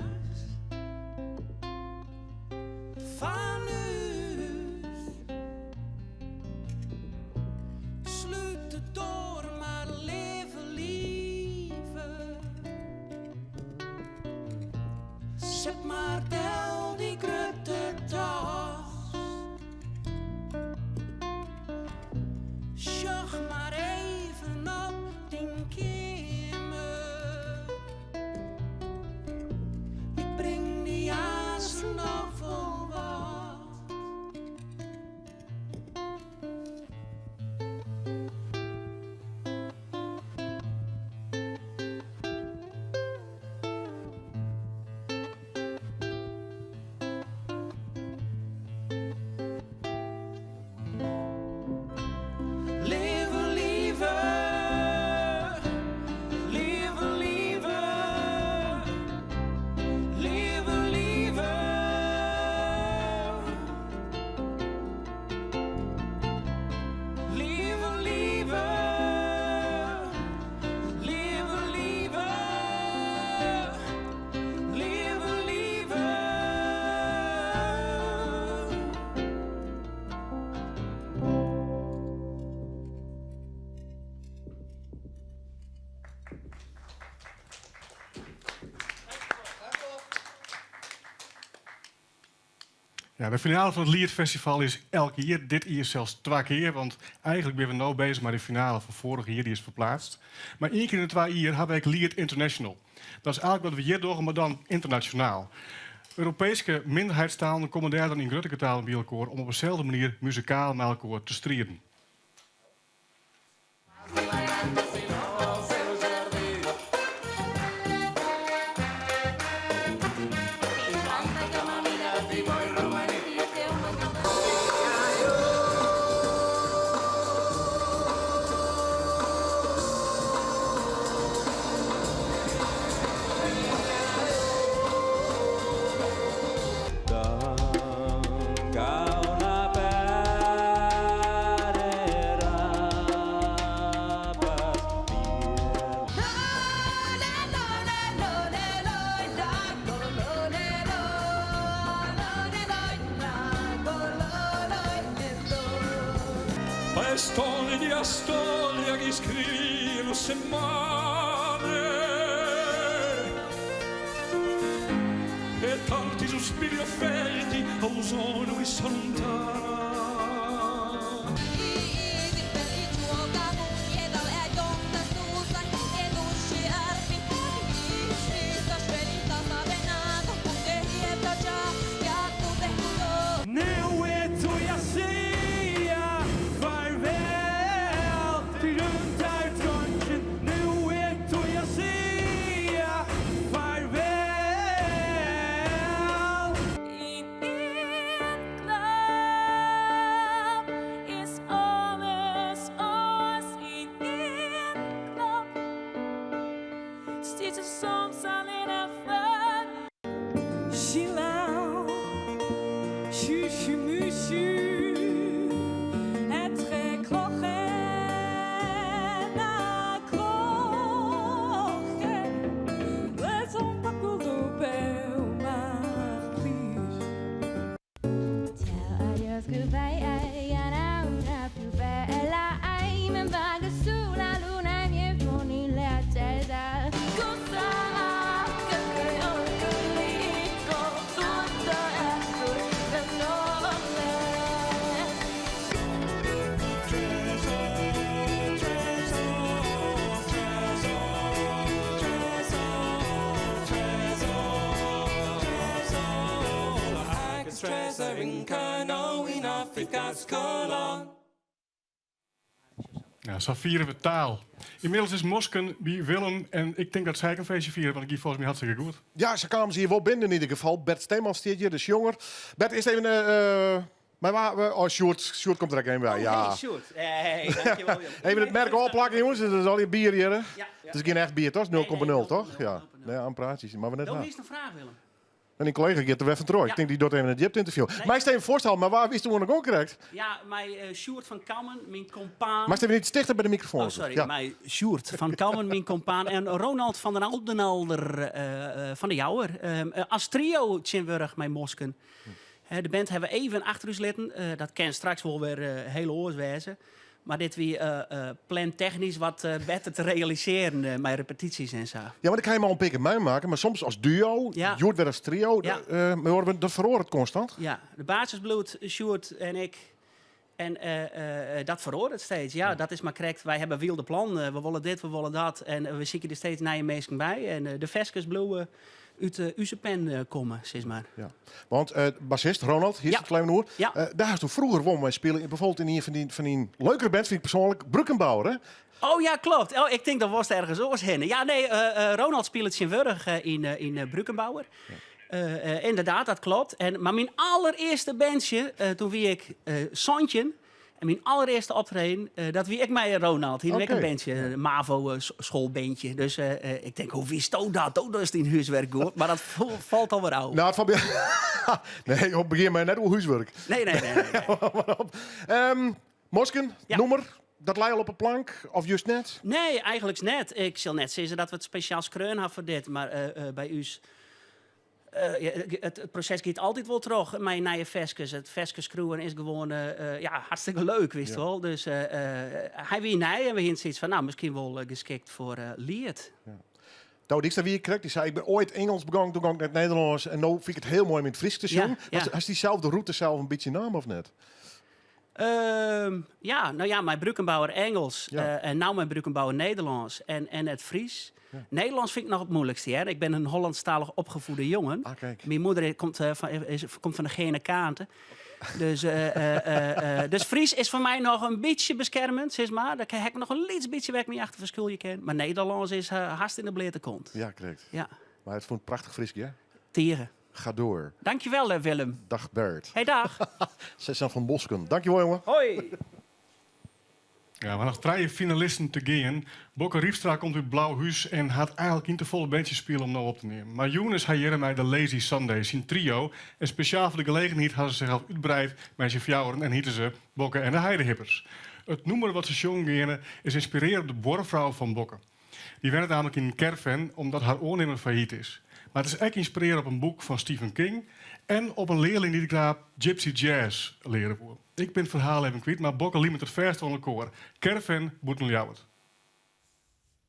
van u. Sluit de door, maar leven lieve. Zet maar del die grote tas. Sjoch maar even op. Ja, de finale van het Liedfestival is elk jaar. Dit jaar zelfs 2 keer, want eigenlijk ben we nu bezig met de finale van vorig jaar, die is verplaatst. Maar 1 keer in de 2 jaar hebben we Lied International. Dat is eigenlijk wat we hier doen, maar dan internationaal. Europese minderheidstalen komen daar dan in grote talen bij elkaar om op dezelfde manier muzikaal met elkaar te strijden. Storia che scrivono settimane e tanti sospiri offerti a un sogno che s'allontana. Ja, zo vieren we taal. Inmiddels is Mosken bij Willem en ik denk dat zij een feestje vieren, want ik volgens mij hartstikke goed. Ja, ze kwamen hier wel binnen in ieder geval. Bert Steeman staat hier, dus jonger. Bert, is even... maar waar... Oh, Sjoerd komt er ook een bij. Ja. Hey, Sjoerd. Hey, dankjewel. Even het merk opplakken, jongens. Dat is al je bier hier. Het is geen echt bier, toch? 0,0, toch? Ja. Nee, aan praatjes. Maar we net Wil je een vraag, Willem? En een collega gaat er weer van terug. Ik denk die doet even een diepte-interview. Nee. Maar ik stel je voorstellen, maar waar wist je toen ook correct? Ja, mijn Sjoerd van Kammen, mijn compaan... Maar even niet stichter bij de microfoon. Oh, sorry. Mijn Sjoerd van Kammen, mijn compaan. En Ronald van den Aldenalder van de Jouwer. Als trio Tjinwurg, mijn Mosken. De band hebben we even achter ons zitten. Dat kan straks wel weer heel oors wezen. Maar dit weer plantechnisch wat beter te realiseren, mijn repetities en zo. Ja, maar dan kan je maar een pikken mij maken. Maar soms als duo, Sjoerd weer als trio, dat verhoort het constant. Ja, de basisbloed, Sjoerd en ik. En dat verhoort het steeds. Ja, dat is maar correct. Wij hebben wilde plan. We willen dit, we willen dat. En we zieken er steeds nieuwe mensen bij. En de veskes bloeien uit onze pen komen, zeg maar. Ja. Want bassist Ronald, hier is het kleine hoer. Daar hast u vroeger won wij spelen. Bijvoorbeeld in een van die leukere bands, vind ik persoonlijk, Brückenbauer, hè? Oh ja, klopt. Oh, ik denk dat was ergens oors heen. Ja, nee, Ronald speelt in Wurg in Brückenbauer. Ja. Inderdaad, dat klopt. Maar mijn allereerste bandje, toen wie ik Sontje... En mijn allereerste optreden, dat wie ik mij Ronald. Hier een bandje, MAVO schoolbandje. Dus ik denk, hoe wist dat? Dat is die huiswerk goed. Maar dat valt alweer oud. Nou, nee, op begin maar net hoe huiswerk. Nee. Mosken, noemer, dat lei al op een plank of juist net? Nee, eigenlijk net. Ik zal net zeggen dat we het speciaal skreun hebben voor dit. Maar bij u... het proces gaat altijd wel terug. Mijn nieuwe veskes. Het veskescrewen is gewoon hartstikke leuk, wist je wel. Dus hij weer nee en we hebben zoiets van, nou, misschien wel geschikt voor lied. Ja. Douwe Dijkstra wie ik kreeg, die zei ik ben ooit Engels begonnen, toen ging ik naar het Nederlands en nu vind ik het heel mooi met het Fries te zingen. Has diezelfde route zelf een beetje naam of net? Mijn Brückenbauer Engels en nou mijn Brückenbauer Nederlands en het Fries. Ja. Nederlands vind ik nog het moeilijkste. Hè? Ik ben een Hollandstalig opgevoede jongen. Mijn moeder komt van de gene kanten. Dus Fries is voor mij nog een beetje beschermend, zeg maar. Daar heb ik nog een beetje werk mee achter verschil je kent. Maar Nederlands is haast in de blete kont. Ja, correct. Ja. Maar het vond prachtig Fries, hè? Tieren. Ga door. Dankjewel, Willem. Dag Bert. Hey, dag. Cezanne van Bosken. Dankjewel, jongen. Hoi. Ja, we nog 3 finalisten te gaan. Bokke Riepstra komt uit Blauwhuis en had eigenlijk niet te volle bandje spelen om nou op te nemen. Maar Younes had hier mij de Lazy Sunday zijn trio. En speciaal voor de gelegenheid hadden ze zich al uitbreid met zijn fjouweren en hieten ze Bokke en de Heidehippers. Het nummer wat ze zongen is inspirerend op de borvrouw van Bokke. Die werkt namelijk in een caravan omdat haar oornemer failliet is. Maar het is echt inspirerend op een boek van Stephen King en op een leerling die ik daar Gypsy Jazz leren voor. Ik ben het verhaal even kwijt, maar Bokke liep met het verste onder koor. Caravan, Boetenljouwert.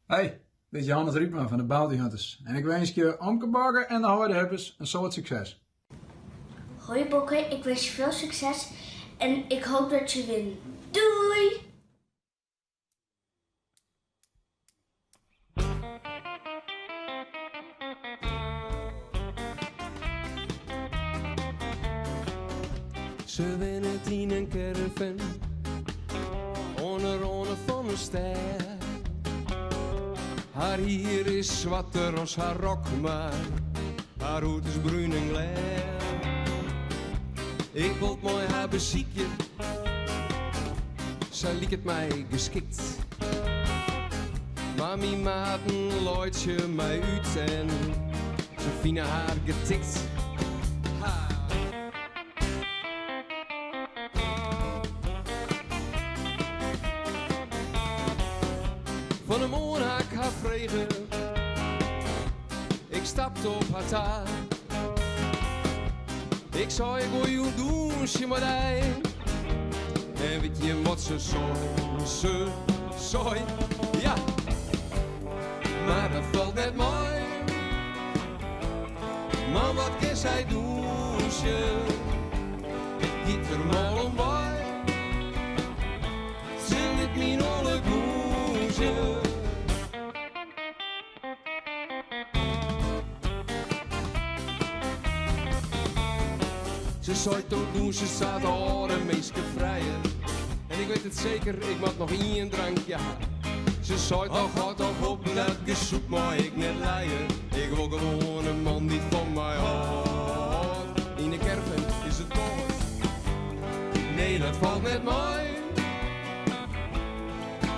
Hey, dit is Johannes Riepman van de Bounty Hunters. En ik wens je Omke Bagger en de Heidehippers een soort succes. Hoi Bokke, ik wens je veel succes en ik hoop dat je wint. Doei! Ze winnen in een caravan, onder van een ster. Haar hier is zwatter als haar rok, maar haar hoed is bruin en gleer. Ik wil mooi haar beziekje, zij liet het mij geschikt. Maar mijn maten looit je mij uit en ze vinden haar getikt. Van een monarch haar vregen, ik stapte op haar taal. Ik zei, ik wil je doen, schimmerij. En weet je wat ze zei, ja. Maar dat valt net mooi. Maar wat kan zij doen, ze? Het giet er mal om bij. Ze liet mijn olle goesje. Ze zei toch doen, ze staat al een meisje vrijer. En ik weet het zeker, ik mag nog één drankje. Ze zei toch, gaat toch op dat gezoek, maar ik net leien. Ik wil gewoon een man die van mij houdt. In de caravan is het koud. Nee, dat valt net mooi.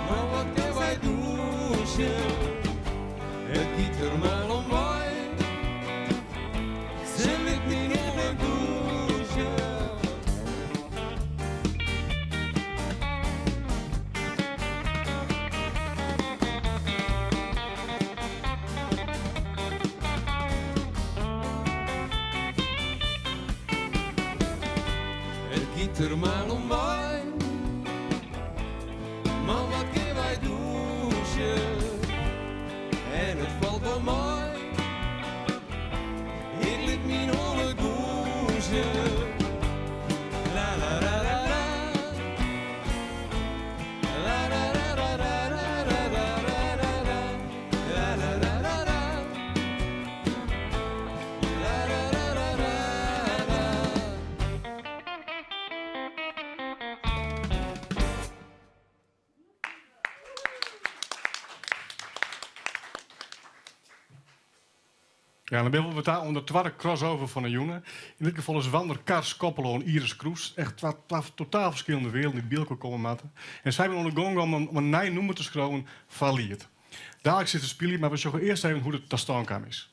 Maar wat kan wij doen, ze? Het giet er mal om mij. Ze liet me nog een goesje. Er maar om mij, maar wat kunnen wij doen, en het valt wel mooi, ik liet mijn holle goesje, la la la la la, la la la la la la la la la la la la la. Ja, dan ben we daar onder tweede crossover van een jongen. In dit geval is Wander Kars, Koppelo en Iris Kroes. Echt twee totaal verschillende werelden die Bielko komen matten. En zij zijn ondergaan om een nieuw nummer te schrijven, Valliert. Dadelijk zit te spelen, maar we zullen eerst even hoe het tot stand kwam is.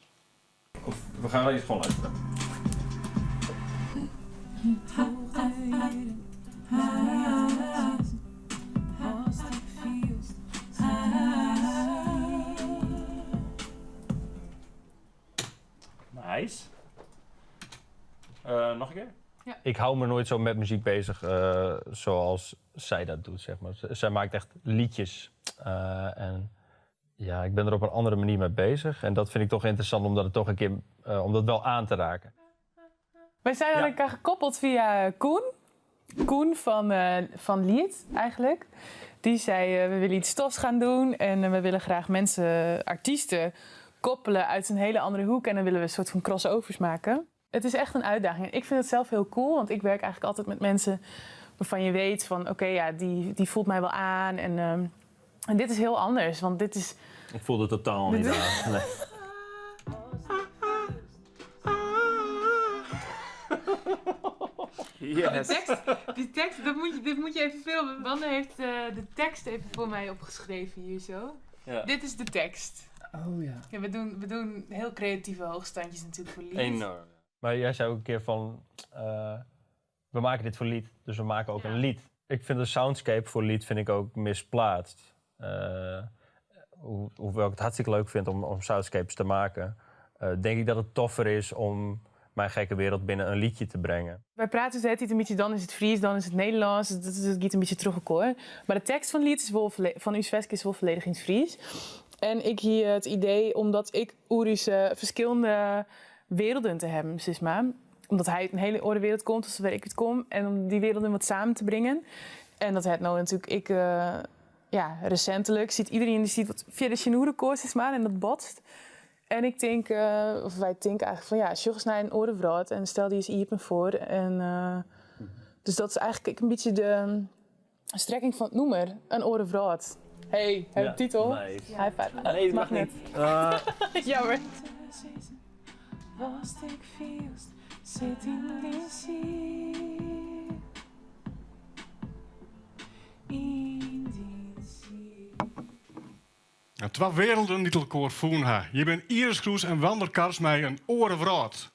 Of we gaan eerst gewoon luisteren. Nice. Nog een keer? Ja. Ik hou me nooit zo met muziek bezig zoals zij dat doet, zeg maar. Zij maakt echt liedjes. En Ja, ik ben er op een andere manier mee bezig. En dat vind ik toch interessant om dat toch een keer om dat wel aan te raken. Wij zijn aan elkaar gekoppeld via Koen. Koen van Lied eigenlijk. Die zei, we willen iets tofs gaan doen. En we willen graag mensen, artiesten, koppelen uit een hele andere hoek. En dan willen we een soort van crossovers maken. Het is echt een uitdaging. En ik vind het zelf heel cool. Want ik werk eigenlijk altijd met mensen waarvan je weet van... Oké, ja, die voelt mij wel aan. En dit is heel anders. Want dit is... Ik voelde het totaal niet aan. Nee. Yes. Die tekst, dit moet je even filmen. Wanne heeft de tekst even voor mij opgeschreven hier zo. Ja. Dit is de tekst. Oh ja. Ja, we doen heel creatieve hoogstandjes natuurlijk voor Lied. Enorm. Maar jij zei ook een keer van... we maken dit voor Lied, dus we maken ook een lied. Ik vind de soundscape voor Lied vind ik ook misplaatst. Hoewel ik het hartstikke leuk vind om soundscapes te maken... denk ik dat het toffer is om... mijn gekke wereld binnen een liedje te brengen. Wij praten dus het een beetje, dan is het Fries, dan is het Nederlands. Het gaat een beetje terug elkaar. Maar de tekst van het lied is van Us Veske is wel volledig in het Fries. En ik hier het idee, omdat ik Uri's verschillende werelden te hebben, zeg maar. Omdat hij uit een hele andere wereld komt, dus waar ik het kom. En om die werelden wat samen te brengen. En dat het nou natuurlijk, recentelijk ziet iedereen die ziet wat via de Chinoerenkoor, zeg maar, en dat botst. En ik denk, of wij denken eigenlijk van ja, zorg eens naar een orenvraat en stel die eens Iepen voor. En, dus dat is eigenlijk een beetje de strekking van het nummer, een orenvraat. Hey, heb je titel? Nee. High five. Nee, dat mag niet. Jammer. Was ik feels, zit in de zee. Twee werelden die elkaar voelen. Je bent Iris Kroes en Wander Kars mij een orenvraat.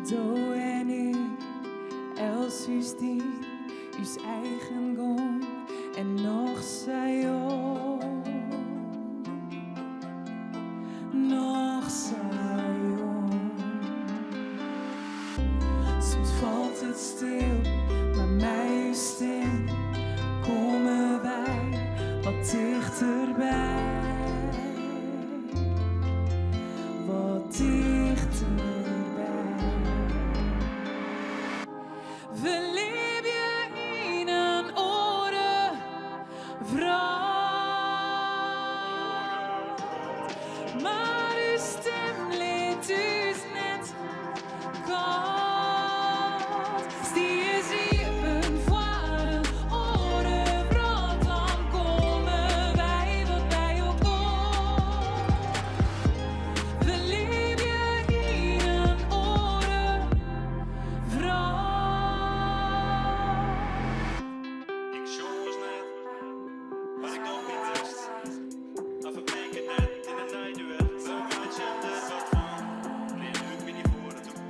Do en ik, els us die, us eigen gong en nog zij nog zij soms valt het stil, maar mijn stem komen wij wat dichterbij, wat dichterbij. We leven in een orenvraat, maar uw stem leed dus net koud. Stie is iepen voor een orenvraat, dan komen wij wat bij elkaar. We leven in een orenvraat. Ik show eens net, wat ik nog niet wist. Afgebreken net in een nijduet. Welke legende er wat van? Reed ik me niet voor de toer.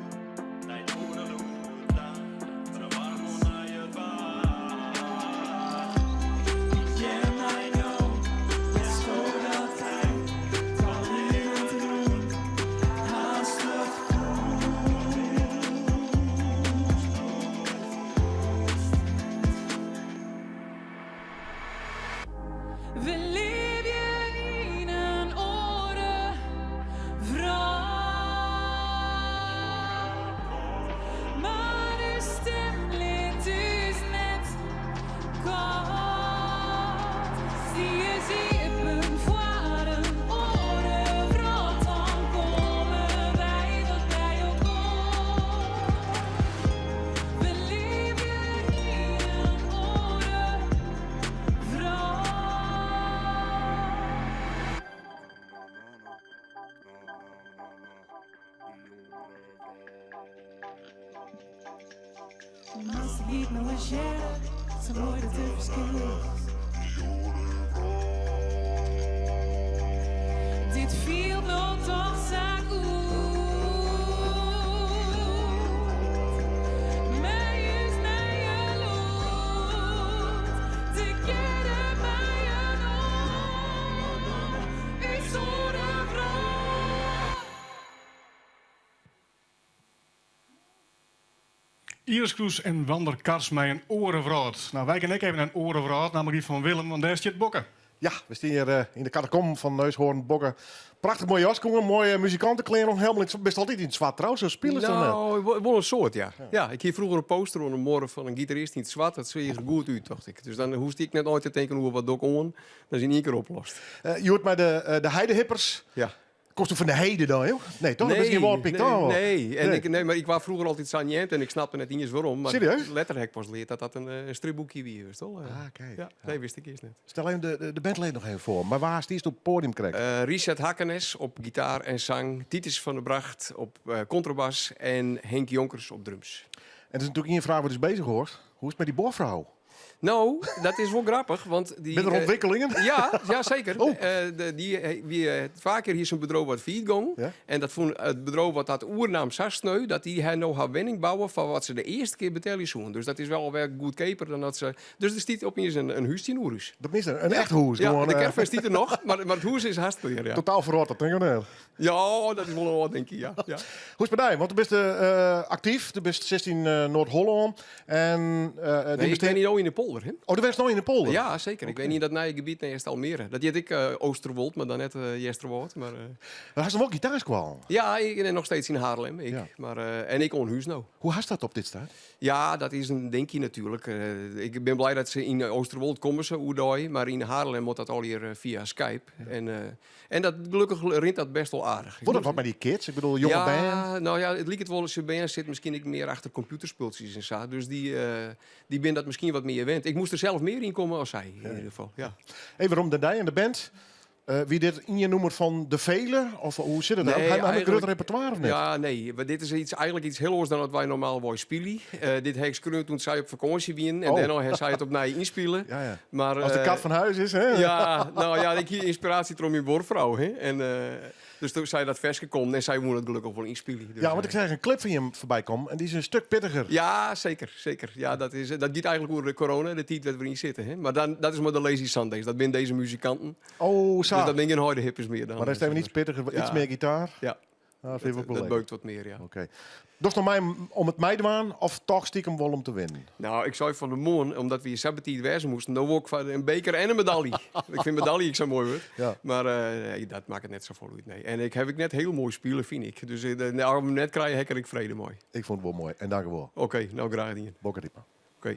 Nee, toen er de hoed aan. Maar dan waren we naar je vaart. Yeah, I know. Het is goed altijd. Van in het groen. Haast het We leven in een orenvraat, maar uw stem leed dus net koud. Zie je iepen voor een orenvraat, dan komen wij wat bij elkaar. We leven in een orenvraat. Als ik niet nog eens jij, zo mooi dat het verschil is. Dit viel nog toch zo goed. Mij is naar je lood. Te keren mij een oor. Is oren Iris Kroes en Wander Kars met een orenvraat. Nou, wij gaan ook even naar een orenvraat, namelijk die van Willem, want daar zit Bokken. Ja, we staan hier in de catacomb van Neushoorn, Bokken. Prachtig mooie jas, mooie muzikantenkleren. Helemaal best altijd in het zwart trouwens, zo spelen ze dan. Nou, wel een soort, ja. Ja, ik heb vroeger een poster onder morgen van een gitarist in het zwart. Dat zie je er goed uit, dacht ik. Dus dan hoest ik net ooit te denken hoe wat dok on. Dat is in één keer opgelost. Je hoort mij de heidehippers. Ja. Kost u van de heide dan, joh? Nee, toch? Dat is geen woordpik, toch? Nee, maar ik was vroeger altijd sagnant en ik snapte net niet eens waarom. Maar serieus? letterlijk pas leert dat een stripboekje was, toch? Kijk. Ja, nee, wist ik eerst net. Stel even de bandleden nog even voor. Maar waar is die op het podium krijgt? Richard Hakkenes op gitaar en zang. Titus van der Bracht op contrabas. En Henk Jonkers op drums. En dat is natuurlijk één vraag wat is bezig hoort. Hoe is het met die boorvrouw? Nou, dat is wel grappig, want die... Met de ontwikkelingen? Ja, zeker. Vaker hier zijn bedrijf wat failliet ging. Ja? En dat vond het bedrijf wat dat oernaam Sasneu, dat die hij nou haar winning bouwen van wat ze de eerste keer betalen zoen. Dus dat is wel weer goedkoper dan dat ze... Dus er stiet opeens een huis in Oerus. Dat is een echt huis. Ja, gewoon, de caravan stiet er nog, maar het huis is hartstikke weer. Ja. Totaal verrot, denk ik wel. Ja, dat is wel wat, denk ik, ja. Hoe is het bij jou? Want je bent actief, je bent 16 Noord-Holland. En, ik ben niet al in de polder. Hè? Oh, de West nog in de polder? Ja, zeker. Ik weet niet dat nieuwe gebied naar Almere. Dat heet ik Oosterwold, maar dan net Jesterwold. Maar hij is nog wel gitaarskwal? Ja, ik ben nog steeds in Haarlem. En ik on huis nou. Hoe haast dat op dit staat? Ja, dat is een denkje natuurlijk. Ik ben blij dat ze in Oosterwold komen, ze oerdooi, maar in Haarlem moet dat al hier via Skype. En dat, gelukkig rint dat best wel aardig. Wordt dat wat met die kids? Ik bedoel, jonge band? Nou ja, het lijkt het wel eens. Je band zit misschien niet meer achter computerspultjes en zo. Dus die ben dat misschien wat meer gewend. Ik moest er zelf meer in komen als zij, in ieder geval. Ja. Even om de dij en de band. Wie dit in je noemer van de vele? Of hoe zit het nou? Heb je een groot repertoire of niet? Ja, nee. Dit is eigenlijk iets heel anders dan wat wij normaal willen spelen. Dit heb ik geschreven toen zij op vakantie wien. En daarna heb zij het opnieuw inspelen. Ja. Maar, als de kat van huis is, hè? Ja, nou ja, ik hier inspiratie door mijn borvrouw. Dus toen zij dat vers gekomen en zij moet het gelukkig wel inspelen. Dus, ja, want ik zag een clip van je voorbij komen en die is een stuk pittiger. Ja, zeker. Ja, dat gaat eigenlijk over de corona, de tijd dat we in zitten. Hè? Maar dat is maar de Lazy Sundays. Dat zijn deze muzikanten. Oh, zo. Dus dat ben geen harde hippers meer dan. Maar dat is even iets pittiger, iets meer gitaar? Ja. Dat beukt wat meer, ja. Oké. Dus nog mij om het mij te doen of toch stiekem wel om te winnen? Nou, ik zou van de moon, omdat we hier Sabbatiet wezen moesten, dan ook van een beker en een medaille. Ik vind medaille zo mooi hoor. Ja. Maar dat maakt het net zo vol uit. Nee. En ik heb net heel mooi spelen, vind ik. Dus als ik hem net krijg, heb ik vrede mooi. Ik vond het wel mooi. En dank je wel. Oké, nou graag gedaan. Bokkeripa. Oké.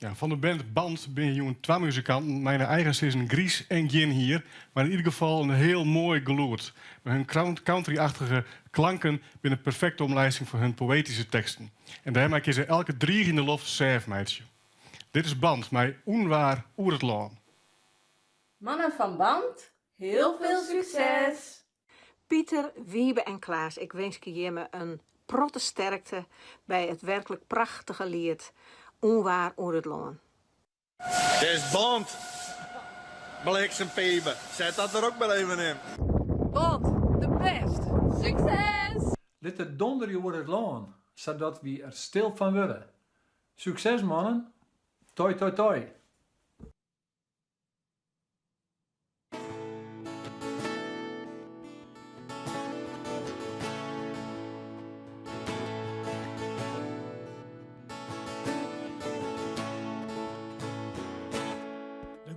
Ja, van de band Band ben je jongen 2 muzikanten. Mijn eigen is een Gries en Gin hier. Maar in ieder geval een heel mooi geluid. Met hun country-achtige klanken binnen een perfecte omlijsting voor hun poëtische teksten. En daarmee maken ze elke 3 in de lof zelf, meidje. Dit is Band, mij onwaar oer het laan. Mannen van Band, heel veel succes! Pieter, Wiebe en Klaas, ik wens je me een protte sterkte bij het werkelijk prachtige lied Onwaar oer het laan. Dit is Band. Bliksempepen. Zet dat er ook maar even in. Band, de best! Succes! Let het donder je het laan, zodat we er stil van worden. Succes mannen. Toi toi toi.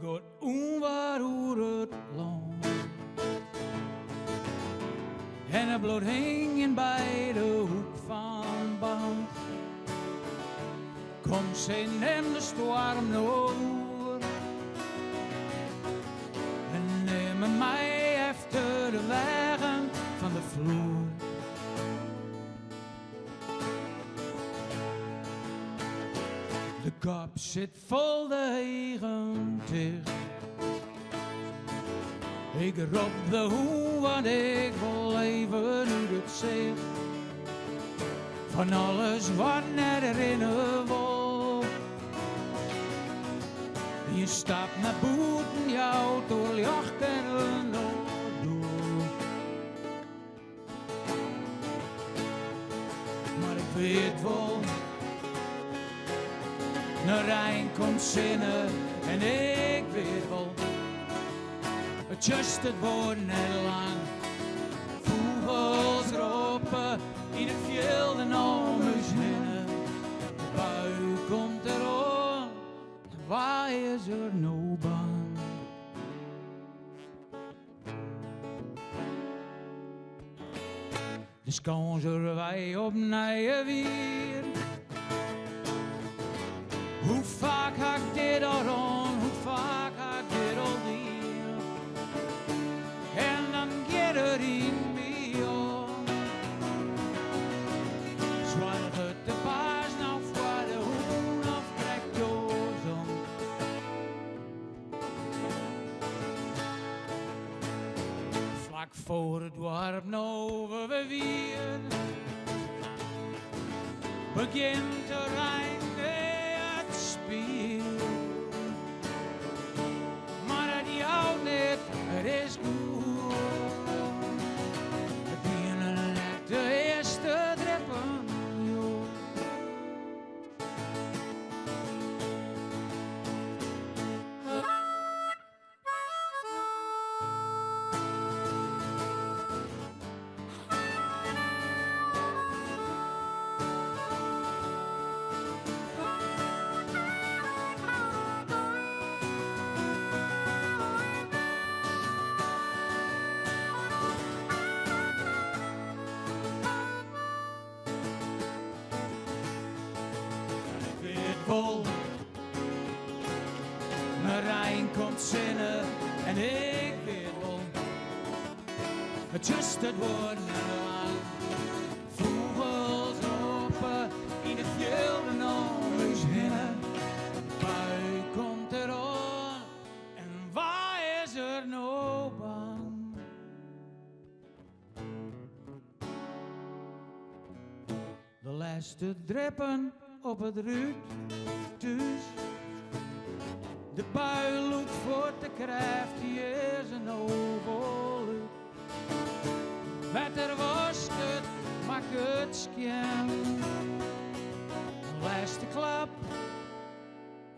Gaat onwaar oer het land. En het bloed hingen bij de hoek van Band. Kom zin en de storm door. En neem mij efter de wegen van de vloer. De kop zit vol de regen dicht. Ik roep de hoe, want ik wil even uit het zicht. Van alles wat net herinneren wil. Je stapt naar boeten, je auto jacht en een door. Maar ik weet wel. Een Rijn komt zinnen en ik weet wel. Het just het wordt net lang. Vogels roepen in het veld en om ons heen. is er no band. Dus gaan wij op nieuwe weer. Hoe vaak ha ik dit al aan, hoe vaak ha ik dit al deal. En dan gaat het in me om. Zwaar het de paas nou voor de hoen of trekt doos om. Vlak voor het dorp nou over we weer. Begint te regenen het spiel. Maar het jou niet, het is goed. Het binnen net de eerste dreppen, joh. Vol. Mijn Rijn komt zinnen en ik weet wel. Het just het worden aan. Vogels lopen in het veld en alles hinnen. Bui komt er aan en waar is er nou bang? De laatste dreppen op het ruut dus. De bui loopt voor te krijgt, hier is een overlucht. Wat er was het, maak het skin. Laatste klap,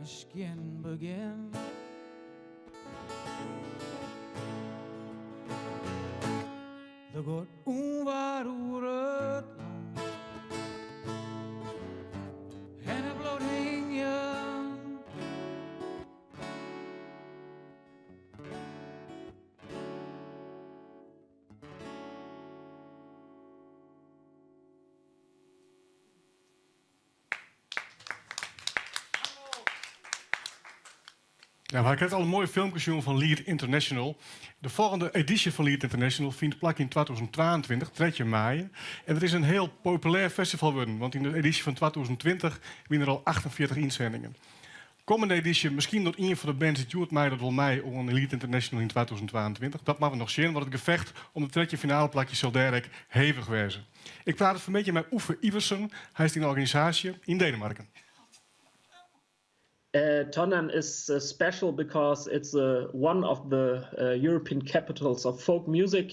een skin begin. Er gaat onwaar hoe het en het bloot hing je. Ja, we hebben al een mooie filmpje gezien van Lead International. De volgende editie van Lead International vindt plaats in 2022, 3 mei. En het is een heel populair festival geworden, want in de editie van 2020 winnen er al 48 inzendingen. Komende editie, misschien door een van de bands die duurt mij dat wel mij om een Lead International in 2022. Dat mag we nog zien, want het gevecht om de 3 finale plakje zal derek hevig wezen. Ik praat even een beetje met Uffe Iversen, hij is in de organisatie in Denemarken. Tonnen is special because it's one of the European capitals of folk music.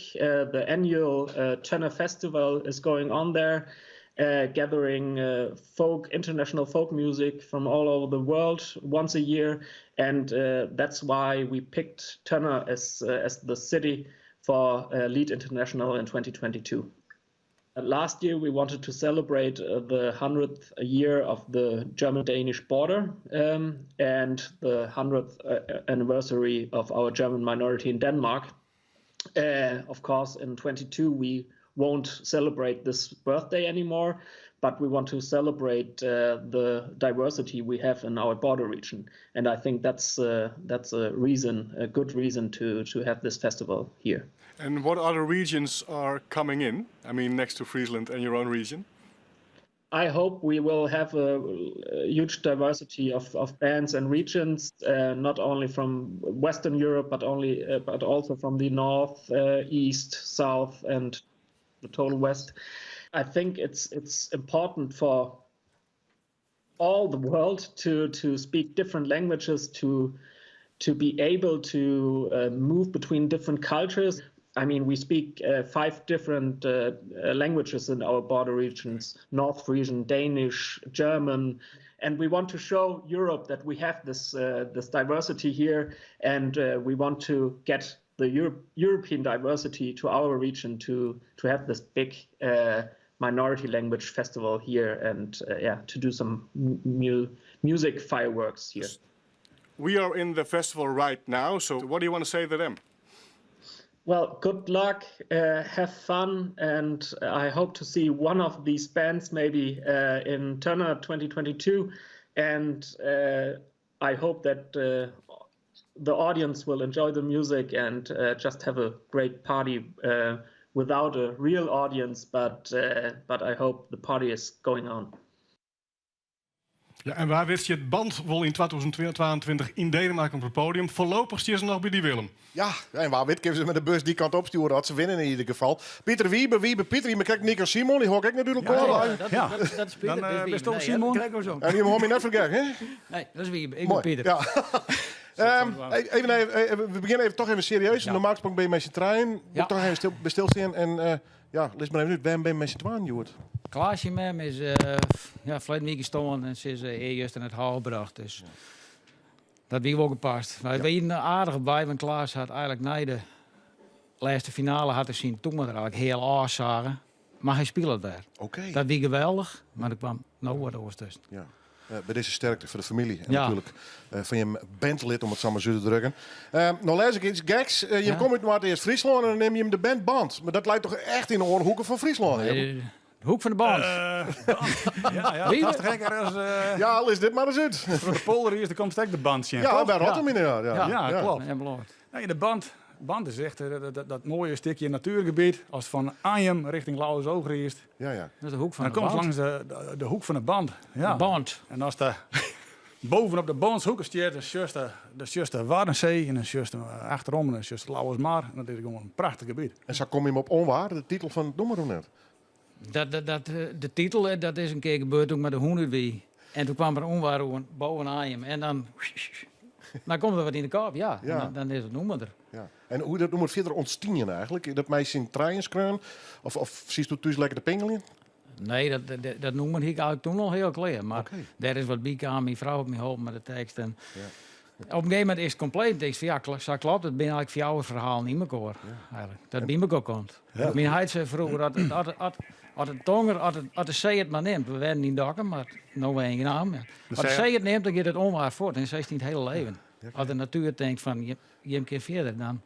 The annual Tønner Festival is going on there, gathering international folk music from all over the world once a year, and that's why we picked Tønner as the city for Lead International in 2022. Last year, we wanted to celebrate the 100th year of the German-Danish border and the 100th anniversary of our German minority in Denmark. Of course, in 22, we won't celebrate this birthday anymore, but we want to celebrate the diversity we have in our border region. And I think that's a good reason to have this festival here. And what other regions are coming in? I mean, next to Friesland and your own region? I hope we will have a huge diversity of bands and regions, not only from Western Europe, but also from the north, east, south, and the total west. I think it's important for all the world to speak different languages, to be able to move between different cultures. I mean, we speak 5 different languages in our border regions: North Frisian, Danish, German, and we want to show Europe that we have this diversity here, and we want to get the European diversity to our region to have this big minority language festival here, and to do some music fireworks here. we are in the festival right now, so what do you want to say to them? Well, good luck, have fun, and I hope to see one of these bands maybe in Turner 2022. And I hope that the audience will enjoy the music and just have a great party without a real audience, but I hope the party is going on. Ja, en waar wist je het band wel in 2022 in Denemarken op het podium? Voorlopig stier ze nog bij die Willem. Ja, en waar weet ik ze met de bus die kant opsturen had ze winnen in ieder geval. Pieter Wiebe, Pieter, je krijgt Nico Simon, die hoor ik natuurlijk al. Ja, dat is Pieter. Dan best toch Simon. En die hoor je net vergeten, hè? Nee, dat is Wiebe. Ik ben Pieter. Ja. We beginnen even toch even serieus. Normaal gesproken ben je met z'n trein. Moet toch even stilstaan. En lees maar even uit. Waarom ben je met z'n tweeën, Joert? Klaasje met hem is verleden week gestonden en ze is eerst in het hal gebracht. Dus dat wie wel gepast. Wij weten er aardig bij, want Klaas had eigenlijk na de laatste finale had zien toen we er eigenlijk heel aardig zagen. Maar hij speelde daar. Dat wie geweldig, maar er kwam nog wat oors tussen. Ja. Bij deze sterkte voor de familie. En natuurlijk van je bandlid, om het zo maar zo te drukken. Nou lees ik iets geks. Je komt uit Noord-Eerst Friesland en dan neem je hem de band. Maar dat lijkt toch echt in de oorhoeken van Friesland? De hoek van de band. Wie was gek ergens? Ja, lees dit maar eens uit. Voor de polder hier, er komt steeds de band. Ja, bij Rotterdam inderdaad. Ja, klopt. Nee, de band is echt dat mooie stukje natuurgebied. Als van Arnhem richting Lauwersoog reist. Ja. Dat is de hoek van de band. Dan komt langs de hoek van de band. Ja. De band. En als de bovenop de bandshoek staat de juiste Waddenzee en de juiste achterom en de juiste Lauwersmaar. En dat is gewoon een prachtig gebied. En zo kom je hem op onwaar, de titel van het nummer net. De titel, dat is een keer gebeurd ook met de Hoenderwee. En toen kwam er onwaar boven Arnhem. En dan komt er wat in de kop, ja. Dan is het nummer er. Ja. En hoe dat nummer verder ontstien eigenlijk? Dat meisje in treinen skreun? Of zie je thuis lekker de pingelen? Nee, dat noemde ik eigenlijk toen al heel klein. Maar daar is wat bijkam, mijn vrouw heeft me geholpen met de tekst. En op een gegeven moment is het compleet. Ik zei, ja, zo klopt, het ben eigenlijk voor jou een verhaal niet meer hoor. Eigenlijk. Dat bij me komt. Ja. Mijn heid zei vroeger, als het tonger, als de zee het maar neemt. We werden niet dokken, maar nou wel geen naam. Als de zee het neemt, dan gaat het onwaar voort. En zo is het niet het hele leven. Als de natuur denkt van, je een keer verder, dan...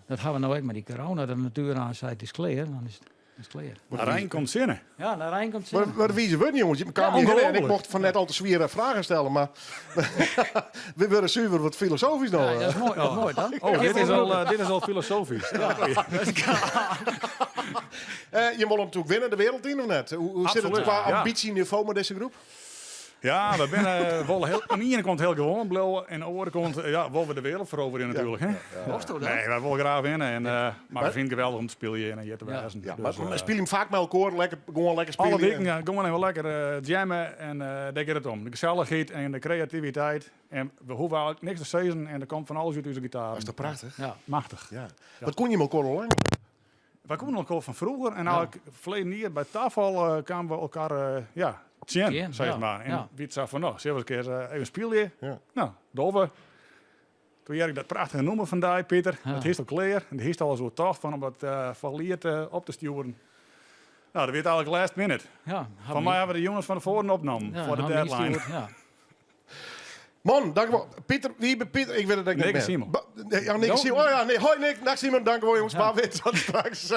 Dat gaan we nou ook met die corona. De natuur aan zei, het is klaar, dan is het klaar. Naar Rijn komt zinnen. Ja, naar Rijn komt zinnen. Maar wie ze worden, jongens? Je kan hier en ik mocht van net al te zware vragen stellen, maar we worden zuiver wat filosofisch nou. Ja, dat is mooi, mooi dan. Dit is al filosofisch. Ja. Je wil natuurlijk winnen, de wereldteam of net? Hoe zit het qua ambitieniveau met deze groep? Ja, we zijn aan de ene kant heel gewoon blijven. En aan de andere kant willen we de wereld veroveren natuurlijk. Hè? Nee, wij willen graag winnen. Maar we vinden het geweldig om te spelen en je te wijzen. Ja, dus, maar speel je hem vaak met elkaar? Gewoon lekker spelen? Alle dingen, gewoon even lekker jammen en daar gaat het om. De gezelligheid en de creativiteit. En we hoeven eigenlijk niks te zeggen en er komt van alles uit onze gitaar. Dat is toch prachtig? Ja, machtig. Ja. Wat kon je met elkaar al lang? Wij komen elkaar van vroeger. En eigenlijk verleden jaar bij tafel kwamen we elkaar... Tjen, zeg maar. En wie het zei van, nou, zullen we eens een keer even spelen? Ja. Nou, dolven. Toen had ik dat prachtige nummer van die, Pieter. Dat is al klaar. En die is al zo tof van om dat verleerd op te sturen. Nou, dat werd eigenlijk last minute. Ja, van mij hebben we de jongens van de voren opgenomen voor de deadline. Man, dankjewel. Pieter, Pieter? Ik weet het niet meer. Simon. Nick Simon. Oh ja, nee. Hoi Nick. Dag Simon, dankjewel jongens. Maar weet wat straks.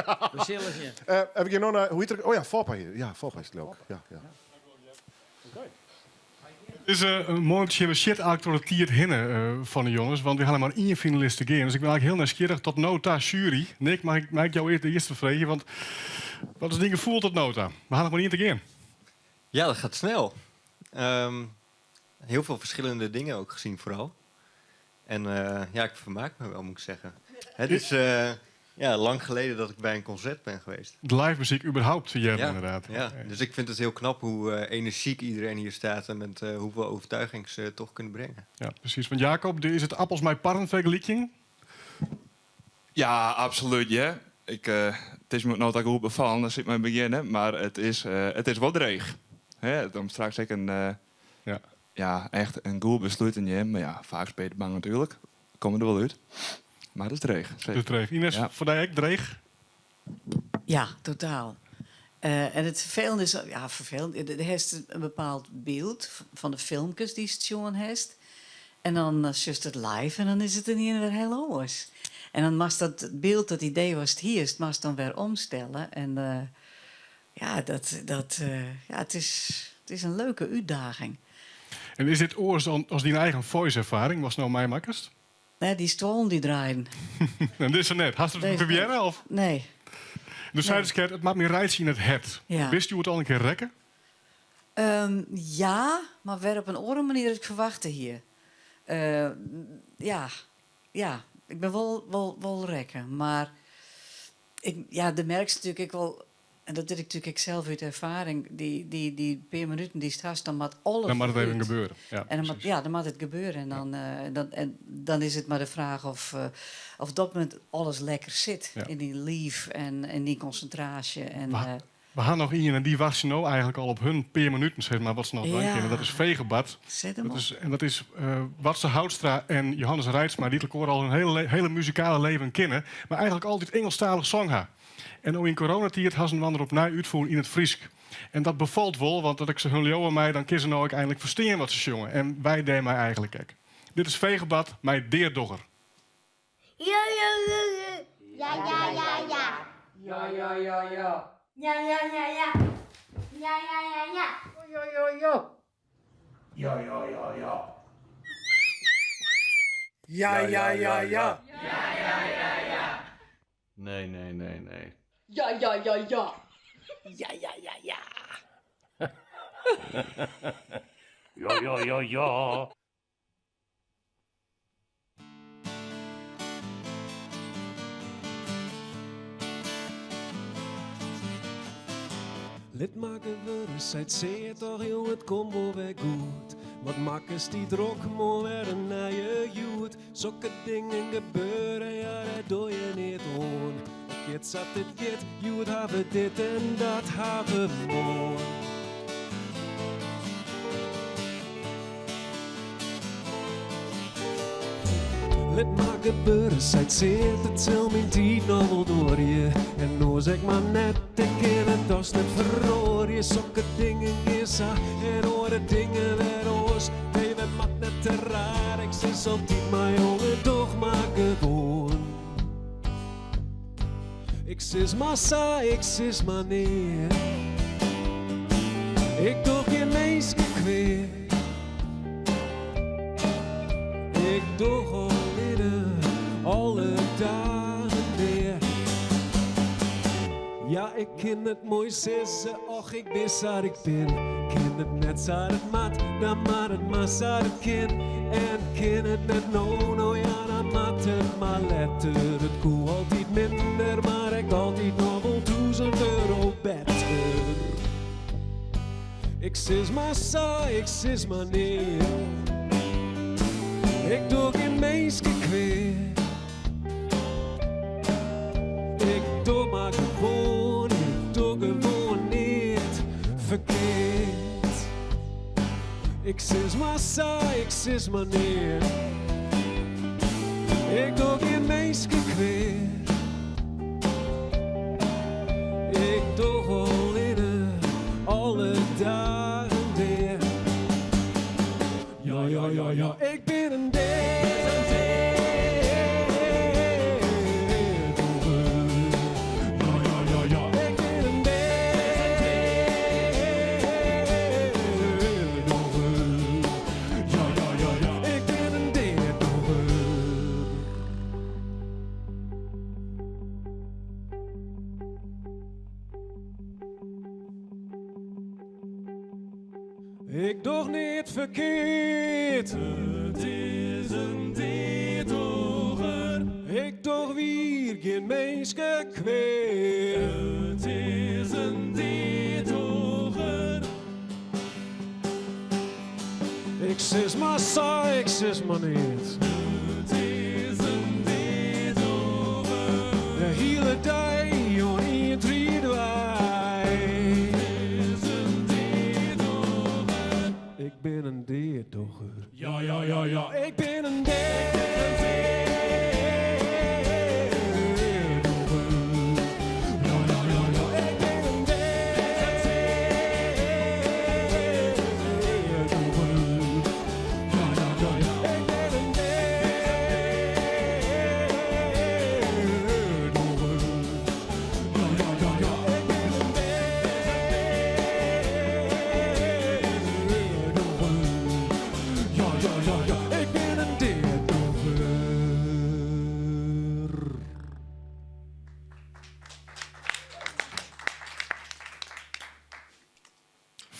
Heb ik hier nog een... Hoe heet het? Oh ja, Foppa hier. Ja, Foppa is het leuk. Ja. Het is een mooi shit actualiteit hinnen van de jongens, want we gaan maar 1 finalist te gaan. Dus ik ben eigenlijk heel nieuwsgierig tot nota jury. Nick, mag ik jou eerst de eerste vragen? Want wat is het gevoel tot nota? We gaan nog maar 1 te gaan. Ja, dat gaat snel. Heel veel verschillende dingen ook gezien vooral. En ik vermaak me wel, moet ik zeggen. Het is lang geleden dat ik bij een concert ben geweest. De live muziek überhaupt, inderdaad. Ja, dus ik vind het heel knap hoe energiek iedereen hier staat en met hoeveel overtuiging ze toch kunnen brengen. Ja, precies. Want Jacob, is het appels mij parren vergelijking? Ja, absoluut. Ja. Het is me nooit goed bevallen, dat zit me beginnen, maar het is wel dreig. Dan straks ik echt een goed besluit in je, maar ja, vaak spelen bang natuurlijk. Komen er wel uit. Maar dat is dreig. Dat is dreig. Ines, voor jou ook dreig? Ja, totaal. En het vervelende is... Ja, vervelend. Er is een bepaald beeld van de filmpjes die station heeft. En dan just het live en dan is het er niet weer heel anders. En dan mag dat beeld, dat idee was het hierst, mag dan weer omstellen. En het is een leuke uitdaging. En is dit oors als die eigen voice-ervaring? Was nou mij makkers? Nee, die stoel die draaien. En dit is er net. Had je het proberen? Of? Nee. Dus zei de het maakt meer rijtje in het het. Ja. Wist u het al een keer rekken? Ja, maar weer op een andere manier ik verwachtte hier. Ik ben wel rekken. Maar de merkst natuurlijk ik wel... En dat deed ik natuurlijk zelf uit ervaring. Die paar minuten die staat, dan moet alles... Dan moet het even gebeuren. Ja, en dan moet het gebeuren. En dan is het maar de vraag of dat moment alles lekker zit. Ja. In die lief en die concentratie. En, we gaan nog in en die wachten nou eigenlijk al op hun paar minuten, zeg maar, wat ze nog denken. En dat is Vegebad. Dat is Watse Houtstra en Johannes Reitsma, die elkaar al hun hele muzikale leven kennen. Maar eigenlijk altijd Engelstalig zong ha. En nu in coronatijd gaan ze een op na uitvoeren in het Friesk. En dat bevalt wel, want dat ik ze hun Leo en mij, dan kiezen nou ik eindelijk verstaan wat ze zongen. En wij deden mij eigenlijk ook. Dit is Vegebad, mijn deerdogger. Ja, ja, ja, ja. Ja, ja, ja, ja. Ja, ja, ja, ja. Ja, ja, ja, ja. Ja, ja, ja, ja. Ja, ja, ja. Ja, ja, ja, ja. Ja, ja, ja, ja. Ja, ja, ja, ja. Nee, nee, nee, nee. Ja, ja, ja, ja. Ja, ja, ja, ja. Ja, ja, ja, ja. Lidmaken we het zeer toch heel het combo weer goed. Wat makkers die drok mooi weer naar je joet. Zulke dingen gebeuren, ja dat doe je niet on. Jetzt zat het get, joet hebben dit en dat hebben mooi. Let maar gebeuren, zijt zeer te tel mijn tijd nog wel door je. En nou zeg maar net, ik ken het als net verroor je. Zulke dingen is en hoorde dingen weer oors. Nee, we maakt net te raar, ik zit altijd maar jongen, toch maar gewoon. Ik zis massa, ik zis maar neer. Ik doe geen meisje kweer. Ik doe gewoon alle dagen weer. Ja, ik ken het mooi zissen, och ik wist dat ik ben. Ken het net zat het mat, dan maat het maar zat het kind. En ken het net no, ja dan maat het maar letter. Het koe altijd minder, maar ik altijd nog wel €1000 beter. Ik zis maar zo, ik zis maar neer. Ik doe geen meisje kweer. Ik doe maar gewoon, ik doe gewoon niet verkeerd. Ik zis maar zo, ik zis maar neer. Ik doe geen meisje kweer. Ik doe gewoon in alle dagen weer. Ja, ja, ja, ja, ik ben een ik doe niet verkeerd. Het is een deerdogger. Ik doe weer geen meisje kweer. Het is een deerdogger. Ik zis maar zo, ik zis maar niet. Het is een deerdogger. De hele dag, joh, in 3 Ik ben een deerdogger. Ja, ja, ja, ja. Ik ben een deerdogger. Ja, ja, ja, ja. Ik ben een deerdogger. Ja, ja, ja, ja. Ik ben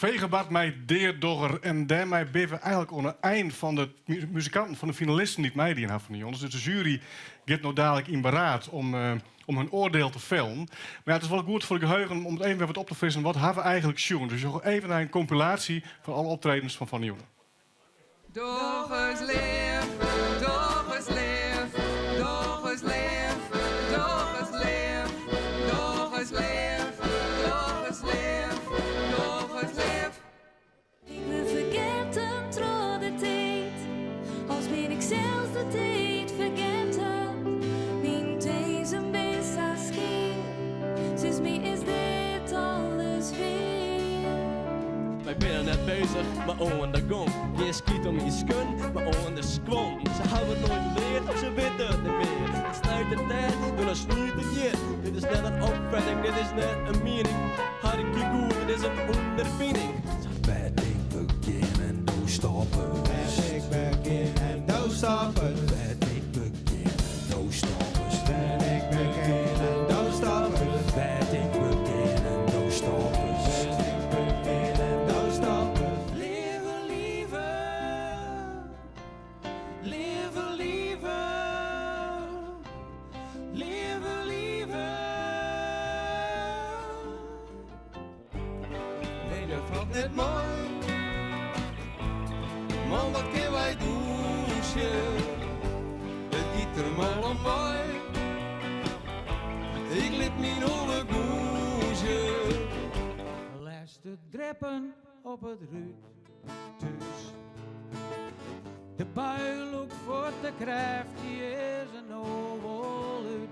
Vegenbart mij Deerdogger. En daarmee ben we eigenlijk aan het eind van de muzikanten, van de finalisten niet mij die in van de jongens. Dus de jury gaat nou dadelijk in beraad om hun oordeel te vellen. Maar ja, het is wel goed voor de geheugen om het even weer wat op te frissen. Wat hebben we eigenlijk sjoen? Dus even naar een compilatie van alle optredens van de jongen. Doggers leef, doggers leef, doggers leef, doggers leef, doggers leef, doggers leef, doggers leef. Ik ben vergeten trouw de tijd, als ben ik zelfs de tijd vergeten. Mijn deze best als geen, sinds mij is dit alles weer. Wij zijn net bezig, maar on de gong. Je schiet om je skun, maar on de squon. Ze hebben het nooit geleerd, ze weten het niet meer. Het snijdt de tijd, dan dan snoeit het je. Dit is net een opvatting, dit is net een mening. Harry goed, dit is een ondervinding. Bad ik begin en no stoppen. Bad ik begin en no stoppen. Bad ik begin en no stoppen. Bad ik begin en no stoppen. Bad ik begin en no stoppen. Net mooi, man, wat kunnen wij doen, shit? Het giet er maar om bij. Ik liet mijn holle goesje. Laatste dreppen op het ruudhuis. De buil ook voor de kracht, die is een oval uit.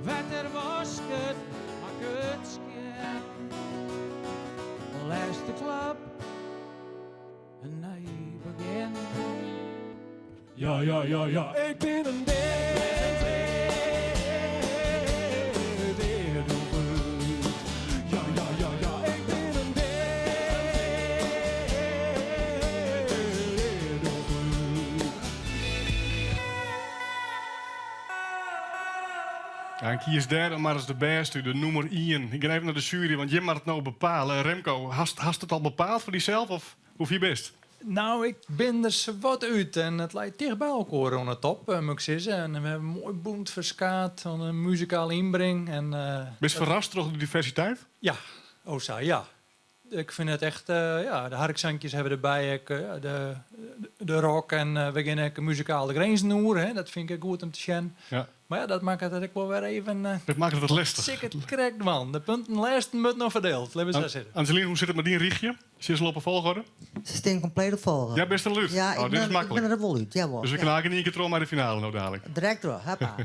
Water was het, maar het schijn. Laatste klap, een nieuw begin. Ja, ja, ja, ja. Ik ben een deerdogger. Ja, ja, ja, ja. Ik ben een deerdogger. Ja, en kies derde, maar dat is de beste, de nummer 1. Ik ga even naar de jury, want je mag het nou bepalen. Remco, hast het al bepaald voor jezelf of hoe je best? Nou, ik ben er wat uit en het lijkt dicht bij elkaar aan de top, moet ik zeggen. En we hebben een mooi boend verskaat, een muzikale inbreng. En, Best verrast door de diversiteit? Ja, ja. Ik vind het echt, de harkzandjes hebben erbij, de rock en we gaan ook muzikaal de grenzen door. Dat vind ik goed om te zien. Ja. Maar ja, dat maakt het ook wel weer even... dat maakt het wat lastig. Zeker correct, man. De punten lijsten moeten nog verdeeld. Laten we zo zitten. Angelien, hoe zit het met die richtje? Zit ze al op een volgorde? Ze staan compleet op volgorde. Ja, best een lucht. Ja, dit is makkelijk. ik ben er wel uit. Jawel. Dus we knaken niet een keer naar de finale nou dadelijk. Direct door, hoppa.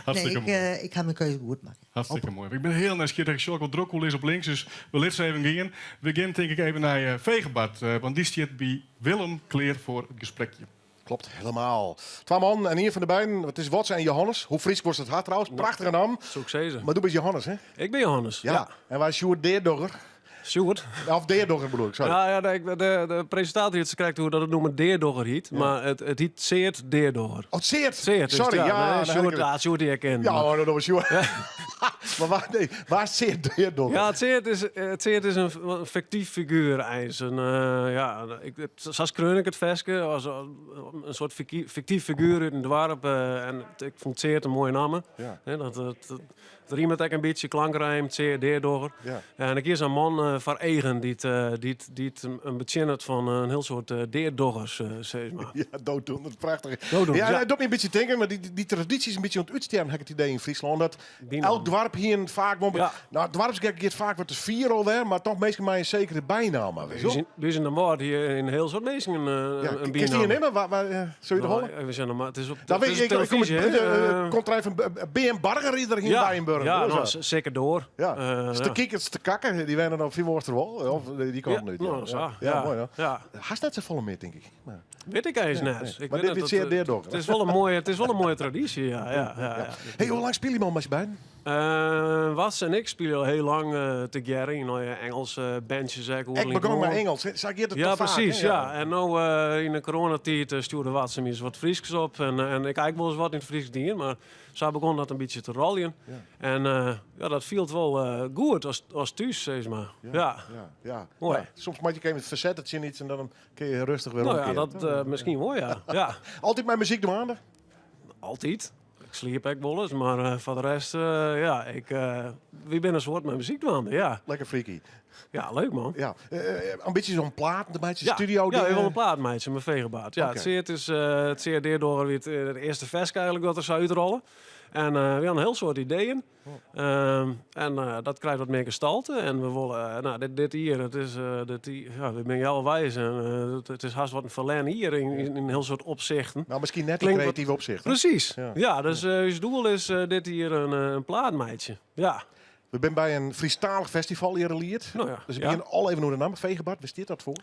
Hartstikke mooi. Ik ga mijn keuze goed maken. Hartstikke mooi. Ik ben heel nieuwsgierig dat Jocko Drokkel is op links, dus we laten even gaan. We gaan denk ik even naar Vegenbart, want die staat bij Willem Kleer voor het gesprekje. Klopt, helemaal. 2 man en hier van de beiden. Het is Watsen en Johannes. Hoe fris was het hard trouwens? Prachtige naam. Succes. Maar du bent Johannes, hè? Ik ben Johannes, ja. En wij Sjoerd Deerdogger. Sjoerd? Of Deerdogger bedoel ik, sorry. Ja, de presentator heeft gekeken hoe dat het noemen Deerdogger heet. Ja. Maar het heet Seert Deerdogger. Oh, het Seert? Seert sorry, ja. Sjoerd die herkent. Ja, dat was Sjoerd. Maar waar is Seert Deerdogger? Ja, het Seert is een fictief figuur eigenlijk. Zo kreun ik het veske als een soort fictief figuur uit een dorp. En ik vond Seert een mooie naam. Ja. Het riemt ook een beetje klankrijm, Seert Deerdogger. Ja. En ik is een man van eigen die een betjent van een heel soort deerdoggers, zeg maar. Ja, dooddoen, dat is prachtig. Dooddoen, ja, ja. dat doet me een beetje denken, maar die traditie is een beetje aan het uitsterven, heb ik het idee in Friesland. Dat elk dorp hier vaak... Ja. Nou, het dorpsgek gaat vaak wat te vieren alweer, maar toch meestal mij een zekere bijnaam. We zijn dan maar hier in heel soort mensen een bijnaam. Is die nemen? Zul je de horen? We zijn er maar, het is op televisie. Komt er even BM Barger iedereen hier bij in Burger. Ja, nou, zeker door. Ja. De kikkers te kakken, die werden dan veel worst wel. Of die komen niet. Ja, mooi. Ja. Hij is net zo volle meer, denk ik. Maar... Weet ik eens net. Nee. Ik maar dit is zeer deerdogger. Het is wel een mooie traditie, ja. Hey, hoe lang speel je man met je beiden? Wats en ik spelen al heel lang together in Engelse bandjes. Ik begon maar Engels. Zeg je het ja, toch precies. vaak, hè? Ja. En nu in de coronatijd stuurde Wats hem eens wat Fries op. En ik eigenlijk wel eens wat in het Fries dienen. Maar zo begon dat een beetje te rollen. Ja. En dat viel wel goed als thuis, zeg maar. Ja. Mooi. Ja, soms moet je even het verzetten iets en dan kun je rustig weer Nou ja, omkeren. dat misschien mooi, ja. Altijd mijn muziek doen aan? Altijd. Ik sliep ook wel eens, maar voor de rest, wie ben een soort met muziek doen, ja. Lekker freaky. Ja, leuk man. Ja. Ambities om plaat, een beetje Ja, studio. ja, ik wil een plaatmeidje, mijn vegenbaard. Ja, Oké. het zeer daardoor weer het eerste vers eigenlijk dat er zou uitrollen. En we hadden een heel soort ideeën. Dat krijgt wat meer gestalte. En we willen, dit hier, het is, we ben je al wijs. En het is haast wat een verlen hier in een heel soort opzichten. Nou, misschien net een creatieve opzicht. Hè? Precies. Ja, dus het doel is dit hier een plaatmeidje. Ja. We zijn bij een Friestalig festival hier geleerd. Nou ja, Dus we ja. beginnen al even naar de naam. Vegenbart, waar staat dat voor?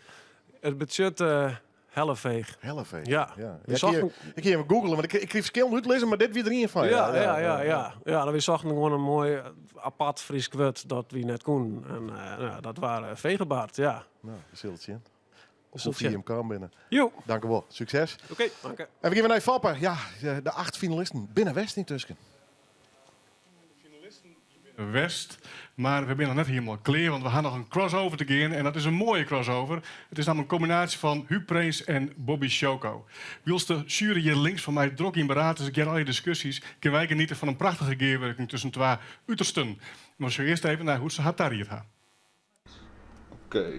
Het budget Helleveeg. Helleveeg. Ja. Ik ga even googlen, want ik kreeg verschillende uitlezen, maar dit weer erin van. Ja, we zochten gewoon een mooi apart Fries kwart dat we net kon. En dat waren Vegenbart, ja. Nou, we zullen het zien. Of Zult hoe je zien. hem kan binnen. Jo. Dank u wel. Succes. Oké, dank u. En we gaan naar Fapper. Ja, de 8 finalisten. Binnen West intussen. West. Maar we zijn nog net helemaal klaar, want we gaan nog een crossover te gaan. En dat is een mooie crossover. Het is namelijk een combinatie van Huub Prees en Bobby Shoko. Wils de jury hier links van mij druk in beraad, dus ik heb al je discussies. Kunnen wij genieten van een prachtige geerwerking tussen twee uitersten. Maar zo eerst even naar hoe ze had daar hier gaan. Oké.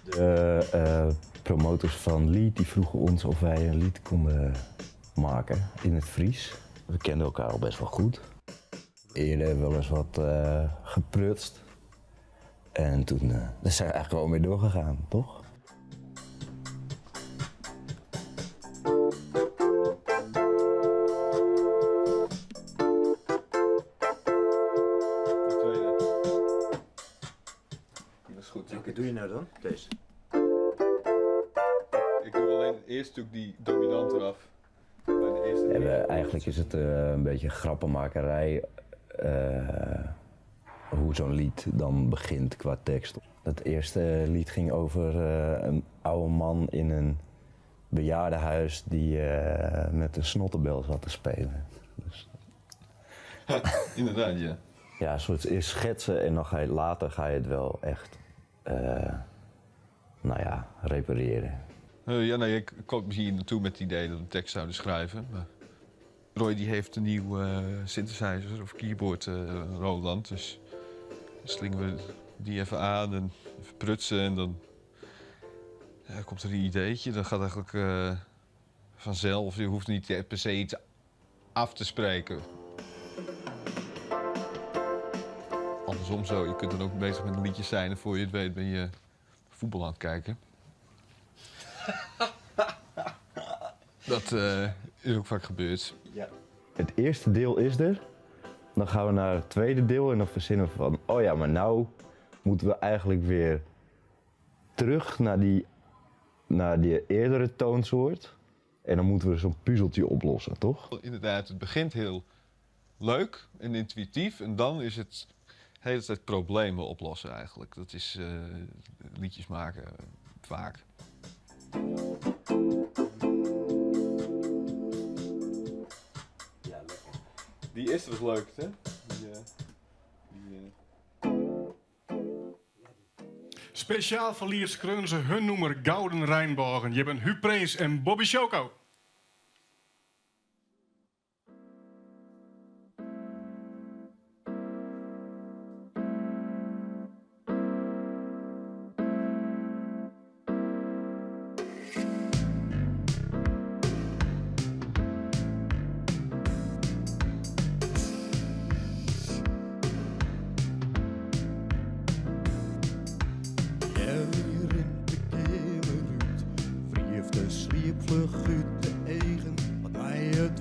De promotors van Lied die vroegen ons of wij een lied konden maken in het Fries. We kenden elkaar al best wel goed. Eerder wel eens wat geprutst. En toen zijn we eigenlijk gewoon mee doorgegaan, toch? Welke doe je nou dan? Deze. Ik doe alleen het eerste stuk die dominant eraf. Bij de eerste. Eigenlijk is het een beetje grappenmakerij hoe zo'n lied dan begint qua tekst. Het eerste lied ging over een oude man in een bejaardenhuis die met een snottenbel zat te spelen. Dus... Inderdaad, ja. Ja, een soort eerst schetsen en dan later ga je het wel echt repareren. Ik kwam hier naartoe met het idee dat we een tekst zouden schrijven. Maar Roy die heeft een nieuw synthesizer of keyboard, Roland. Dus slingen we die even aan en even prutsen en dan komt er een ideetje. Dat gaat eigenlijk vanzelf. Je hoeft niet per se iets af te spreken. Andersom zo, je kunt dan ook bezig met een liedje zijn en voor je het weet ben je voetbal aan het kijken. Dat is ook vaak gebeurd. Ja. Het eerste deel is er. Dan gaan we naar het tweede deel en dan verzinnen we van... oh ja, maar nou moeten we eigenlijk weer terug naar die eerdere toonsoort. En dan moeten we zo'n puzzeltje oplossen, toch? Inderdaad, het begint heel leuk en intuïtief. En dan is het de hele tijd problemen oplossen eigenlijk. Dat is liedjes maken vaak. Die eerste was leuk, hè? Speciaal voor Liers kreunen ze hun noemer Gouden Rijnbogen. Je bent Huub Prees en Bobby Shoko.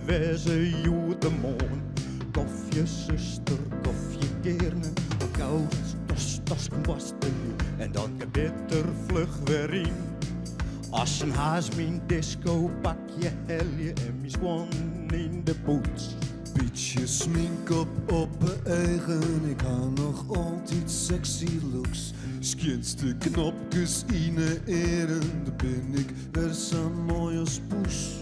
Wezen joet de moon, koffje zuster, koffje keerne, koud, tas, was de en dat gebit er vlug weer in. Als een haas mijn disco pakje helje en mijn swan in de poets. Beetje smink op mijn eigen, ik ha nog altijd sexy looks. Skinste knopjes in de eren, dan ben ik weer zo mooi als poes.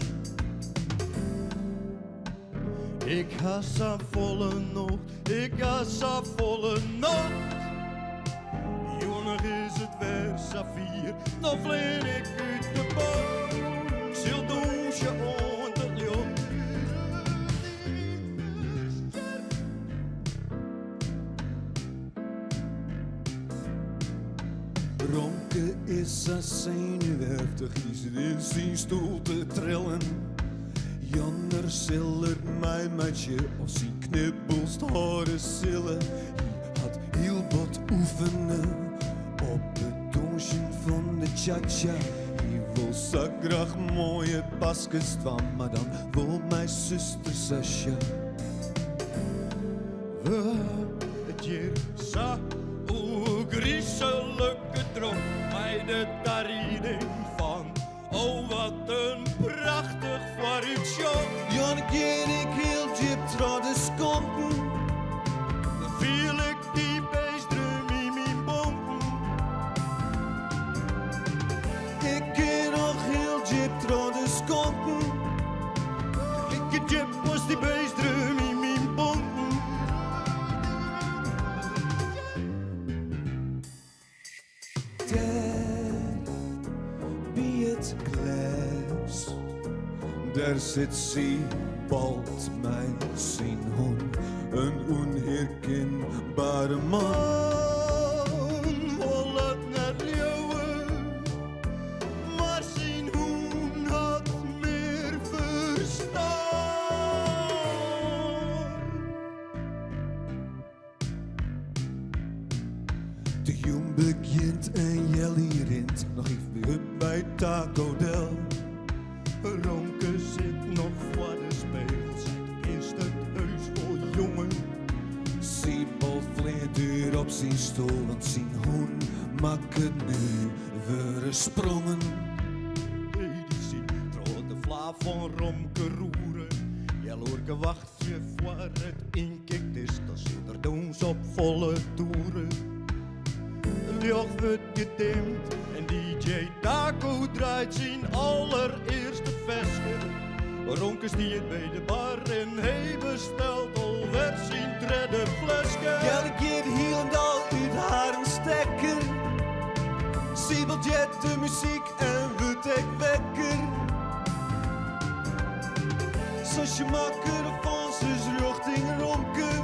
Ik ga zo volle noot, ik ga zo volle noot. Jongen is het weer Safir, dan vleen ik uit de boot. Zil douche on het leeuw. Ronke is zo zenuwachtig, is er in zijn stoel te trillen. Janner zillert mij matje of zijn knibbelst haren zillen. Hij had heel wat oefenen op het dansje van de cha-cha. Hij wil zo graag mooie baskes van, maar dan wil mijn zuster Sascha. Het hier zo griezelijke droom, mij de tariding van. Oh, wat een prachtig vooruitshow. Jan, ik heel diep trouw de skonten. Dan viel ik die beestdrum in mijn bonken. Ik ken nog heel diep trouw de skonten. Ik jip was die beestdrum in mijn bonken. Daar zit ze, balt mij zijn hond, een onherkenbare man. Vol het net leeuwen, maar zijn hoen had meer verstaan. De jong begint en Jelly rint, nog even weer bij Taco Del. Ronke zit nog voor de spiegel, is het heus vol jongen. Siebel vleert weer op zijn stoel, want zijn hoen maakt het nu weer sprongen. Hey, die zie trouw de vla van Romke roeren. Jaloerke wacht je voor het inkikt is, dan zit er doos op volle toeren. De licht wordt gedimd en DJ Taco draait zijn allereerste veske. Ronkes die het bij de bar en hij bestelt alweer zijn derde flesje. Ja, ik keer hier en al uit haar een stekker. Siebelt jet de muziek en wordt ik wekker. Zoals je makker van zijn richting ronken.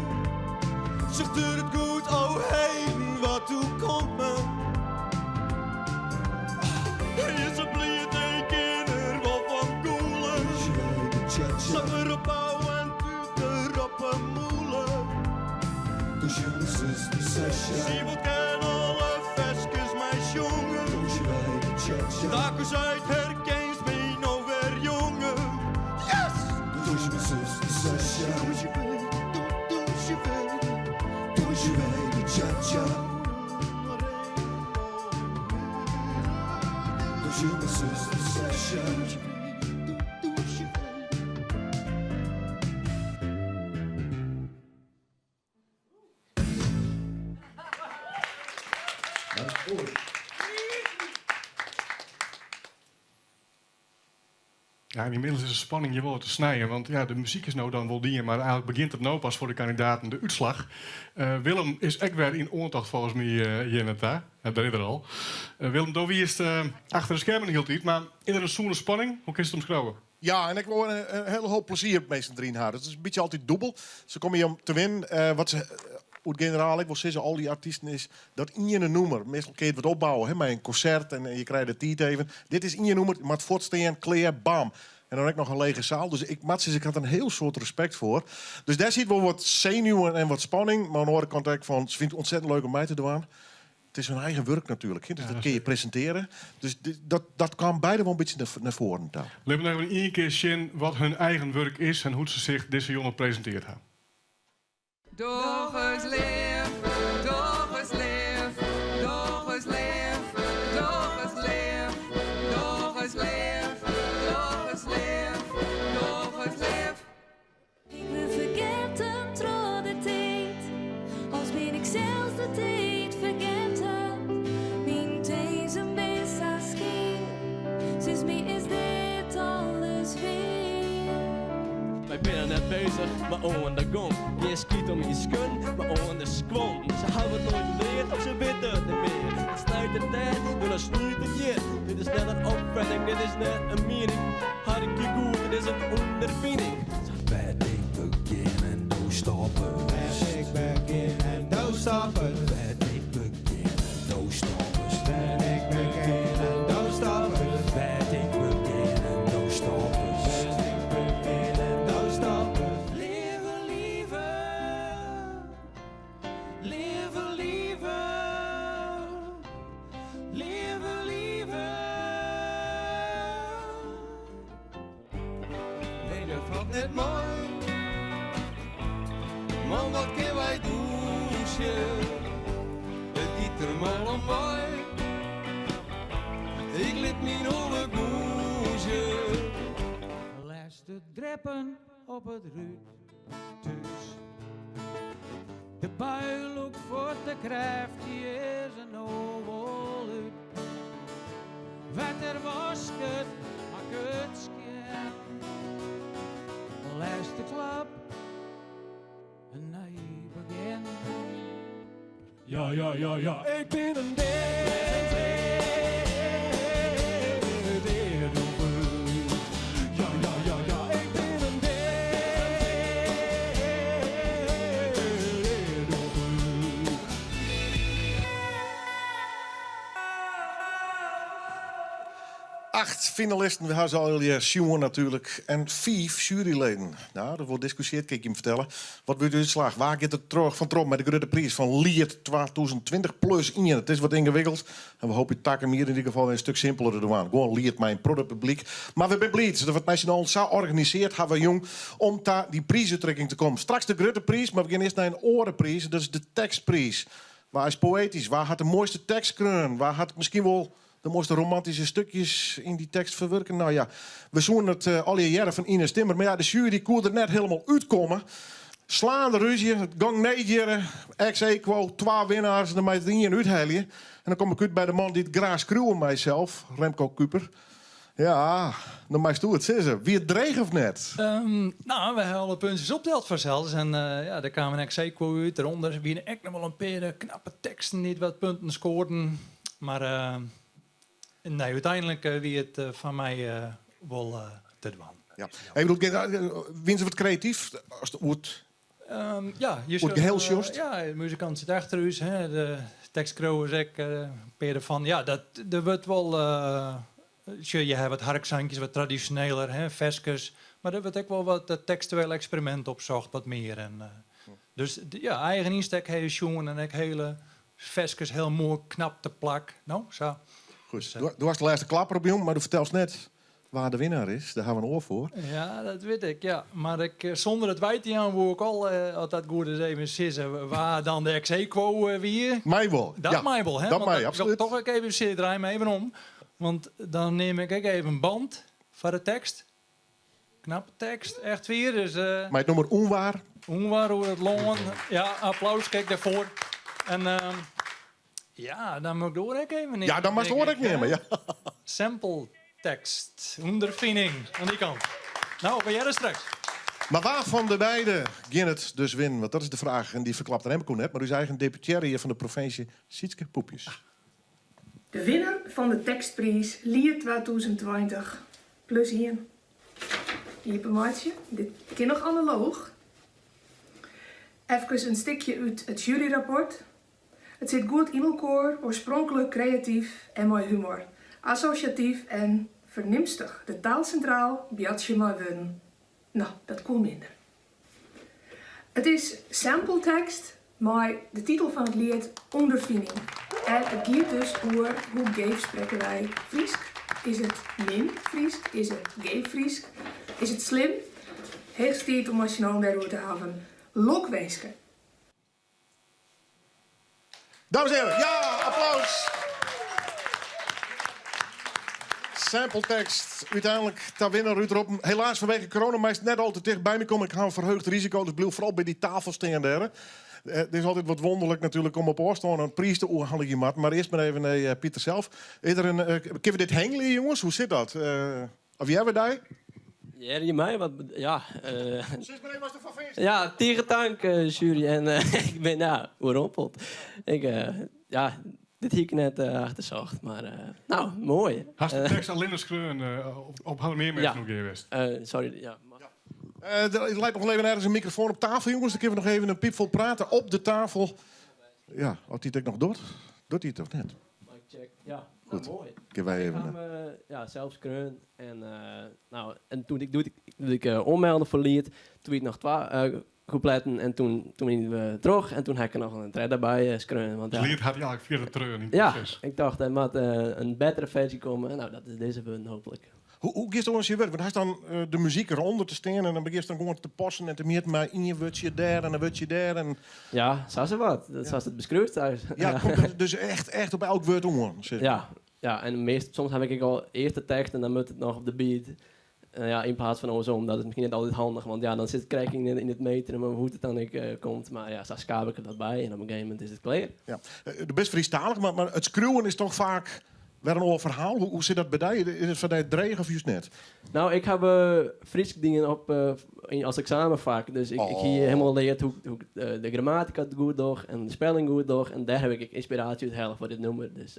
Zegt er het goed, oh hey, wat toe komt me? Is het blind tekener wat van koelen? Zang erop bouwen en tuut erop een moelen. Dus jongens is de sessie. Zie wat ken alle vestjes, mijn jongen. Dakers uit herkent me nou weer jongen. Yes! Dus mijn zus de sessie. Doe je weet, doe je weet. Dus je weet de cha-cha. Dus jongens is de sessie. Ja, en inmiddels is de spanning je wel te snijden. Want ja, de muziek is nou dan wel die, maar eigenlijk begint het nou pas voor de kandidaten de uitslag. Willem is ook weer in oortocht volgens mij hier net daar. Ja, daar is er al. Willem, door wie is het achter de schermen hield iets, maar is er een zoene spanning? Hoe kun je het omschrijven? Ja, en ik wil een hele hoop plezier met z'n drieën hadden. Het is een beetje altijd dubbel. Ze komen hier om te winnen. Wat ze... Hoe het generaal, ik wil zeggen, al die artiesten is dat in je nummer. Meestal kun je het wat opbouwen, hè, met een concert en je krijgt het tijd even. Dit is in je nummer, maar het voortstaan, clear, bam. En dan heb ik nog een lege zaal. Dus ik had een heel soort respect voor. Dus daar zit wel wat zenuwen en wat spanning. Maar aan de andere kant denk ik van, ze vindt het ontzettend leuk om mij te doen. Het is hun eigen werk natuurlijk, hè, dus ja, dat kun je presenteren. Dus dat kwam beide wel een beetje naar voren. Laten we nog even één keer zien wat hun eigen werk is en hoe ze zich deze jongen presenteert hebben. Doch eens leef, doch eens leef, doch eens leef. wij zijn net bezig, maar on de gong. Je schiet om je skun, maar on de squon. Ze hebben het nooit geleerd, ze weten het niet meer. Het snijdt de tijd, door een snuit het je. Dit is net een opvatting, dit is net een mening. Hartje goed, dit is een ondervinding. Bad ik begin en doe stoppen. Bad ik begin en doe stoppen. Bad ik begin en doe stoppen. Bad ik begin en doe stoppen. Bad ik begin en doe stoppen. Bad ik begin en doe stoppen. Leven lieve, leven lieve, leven lieve. Nee, dat valt net mooi. Man, wat kunnen wij douchen? Het giet er mal om bij. Ik liet mijn oude goesje. Laatste dreppen op het ruudhuis. De buil ook voor de kracht, die is een oval uit. Wat er was, het maak het scherp. Laatste klap, een nieuw begin. Ja, ja, ja, ja. Ik ben een ja, ja, ja, ja. Ik ben een Acht finalisten, we hebben ze al je Sjoen natuurlijk. En 5 juryleden. Nou, dat wordt discussieerd, kan ik je hem vertellen. Wat wordt de uitslag? Waar gaat het terug van Tromp met de grote prijs van Liert 2020 plus 1? Het is wat ingewikkeld. En we hopen dat hem hier in ieder geval weer een stuk simpeler te doen. Gewoon Liert mijn productpubliek. Maar we zijn blij dat het nationaal zo organiseerd hebben we jong om daar die prijsuitreiking te komen. Straks de grote prijs, maar we gaan eerst naar een orenprijs. Dat is de tekstprijs. Waar is poëtisch? Waar had de mooiste tekst kunnen? Waar had misschien wel de mooiste romantische stukjes in die tekst verwerken? Nou ja, we zoeken het al jaren van Ines Timmer. Maar ja, de jury kon er net helemaal uitkomen. Slaande ruzie, het gang 9 jaren, ex-equo, 2 winnaars, en dan moet je het in uithalen. En dan kom ik uit bij de man die het graag schreeuwen mijzelf, Remco Kuper. Ja, dan maakt het zeggen. Wie het dreig of net? Nou, we hebben alle puntjes opteld vanzelfs. En ja, daar kwamen een ex-equo uit. Daaronder wie echt nog wel een paar knappe teksten niet wat punten scoorden. Maar nee, uiteindelijk wie het van mij wel te doen. Ja. Hey, win ze wat creatief? Als het wordt ja, je wordt heel just. ja, de muzikant zit achter u. De tekstcrew is ik van. Ja, dat wordt wel. Je hebt wat harkzangjes, wat traditioneler, veskes. Maar er wordt ook wel wat textueel experiment opzocht, wat meer. En, dus ja, eigen insteek, hele jongen en ik hele veskes heel mooi knap te plak. Nou, zo. Goed. Du was de laatste klapper op jong, maar du vertelt net waar de winnaar is. Daar gaan we een oor voor. Ja, dat weet ik, ja. Maar ik, zonder het weten aan hoe ik al altijd goed is even sissen waar dan de ex-equo wie. Mij wel. Dat ja. mij wel, hè? Dat mij, ik absoluut. toch ook even draai me even om. Want dan neem ik ook even een band voor de tekst. Knappe tekst, echt weer. Dus, maar het nummer onwaar. Onwaar, hoe het longen. Ja, applaus, kijk daarvoor. En ja, dan moet ik door ook even nemen. Ja, dan mag je het ook nemen, ja. Sample tekst, ondervinding aan die kant. Nou, ben jij er straks? Maar waar van de beiden ging het dus winnen? Want dat is de vraag en die verklapt Remco net. Maar u is eigen deputaire hier van de provincie Sietske Poepjes. De winnaar van de tekstprijs Lier 2020 plus 1. Hier een maatje, dit keer nog analoog. Even een stukje uit het juryrapport. Het zit goed in elkaar, oorspronkelijk creatief en mooi humor. Associatief en vernimstig. De taal centraal, biatje maar wun. Nou, dat kon minder. Het is sampletekst, maar de titel van het lied ondervinding. En het gaat dus over hoe geef spreken wij Friesk. Is het min Friesk? Is het geef Friesk? Is het slim? Heeft tijd om nationaal daarover te hebben. Lokweesken. Dames en heren, ja, applaus. Sampletekst, uiteindelijk ter winnaar Ruud Roppen. Helaas vanwege corona, maar is net altijd dichtbij me komen. Ik ga een verheugd risico, dus blijf vooral bij die tafel staan daar. Het is altijd wat wonderlijk natuurlijk om op oorstaan een priester oorhalen iemand. Maar eerst maar even naar Pieter zelf. Is er kunnen we dit hengelen, jongens? Hoe zit dat? Of jij we daar? Ja, je mij wat... Ja, Sinds wanneer was er van feest? ja, tegen dank, jury. En ik ben, ja, oorrompeld. Dit hier ik net achterzocht, maar nou, mooi. Hast de tekst alleen eens schreeuwen op haar meer mensen nog geweest? Sorry, ja. Er lijkt nog even ergens een microfoon op tafel, jongens. Dan kunnen we nog even een piep vol praten op de tafel. Ja, als die het ook nog doet. Doet hij het of net? Mic check. Ja, goed. Nou, mooi. Kunnen wij Ik even... ga me zelf skreun. En toen ik ommelden voor lied, toen ik nog 2 coupletten en toen we terug en toen heb ik er nog een thread daarbij skreun. Want Het lied had je eigenlijk via de treur in het ja, proces. ik dacht er moet een betere versie komen. Nou, dat is deze punt hopelijk. Hoe gaat het ons je werk? Want hij dan de muziek eronder te staan en dan begint dan gewoon te passen en te meten maar in je wutje daar en een wutje daar. En... Ja, zo is het wat. Dat is het beschreven thuis. Ja, komt het dus echt op elk woord om. Ja, en soms heb ik al eerst de tekst en dan moet het nog op de beat. In plaats van andersom. Dat is misschien niet altijd handig, want ja, dan krijg ik in het meteren hoe het dan komt. Maar ja, zo skaap ik er dat bij en op een gegeven moment is het klaar. Ja. De best Friestalig, maar het screwen is toch vaak weer een oor verhaal. Hoe zit dat bij jou? Is het van jou dreig of juist net? Nou, ik heb Friese dingen op als examenvak. Dus ik hier helemaal leerd hoe de grammatica het goed doe en de spelling goed doe. En daar heb ik inspiratie uit halen voor dit nummer. Dus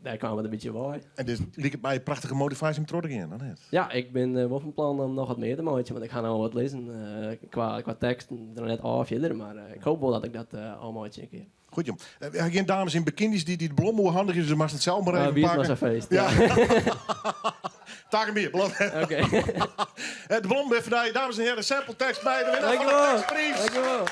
daar kwamen we een beetje bij. En dit liep het mij een prachtige motivatie om terug te gaan, dan net? Ja, ik ben wel van plan om nog wat meer te maken, want ik ga nou wat lezen qua tekst. Er net af verder, maar ik hoop wel dat ik dat al maak een keer. Goed, jong. Heb je geen dames in bikinis die de blom hoe handig is, dus mag het zelf maar even wie pakken. was een feest? Ja. Taken meer, blom. Oké. De blom weer vandaag, dames en heren, sample tekst bij de winnaar van Dankjewel. de tekstprijs. Dankjewel.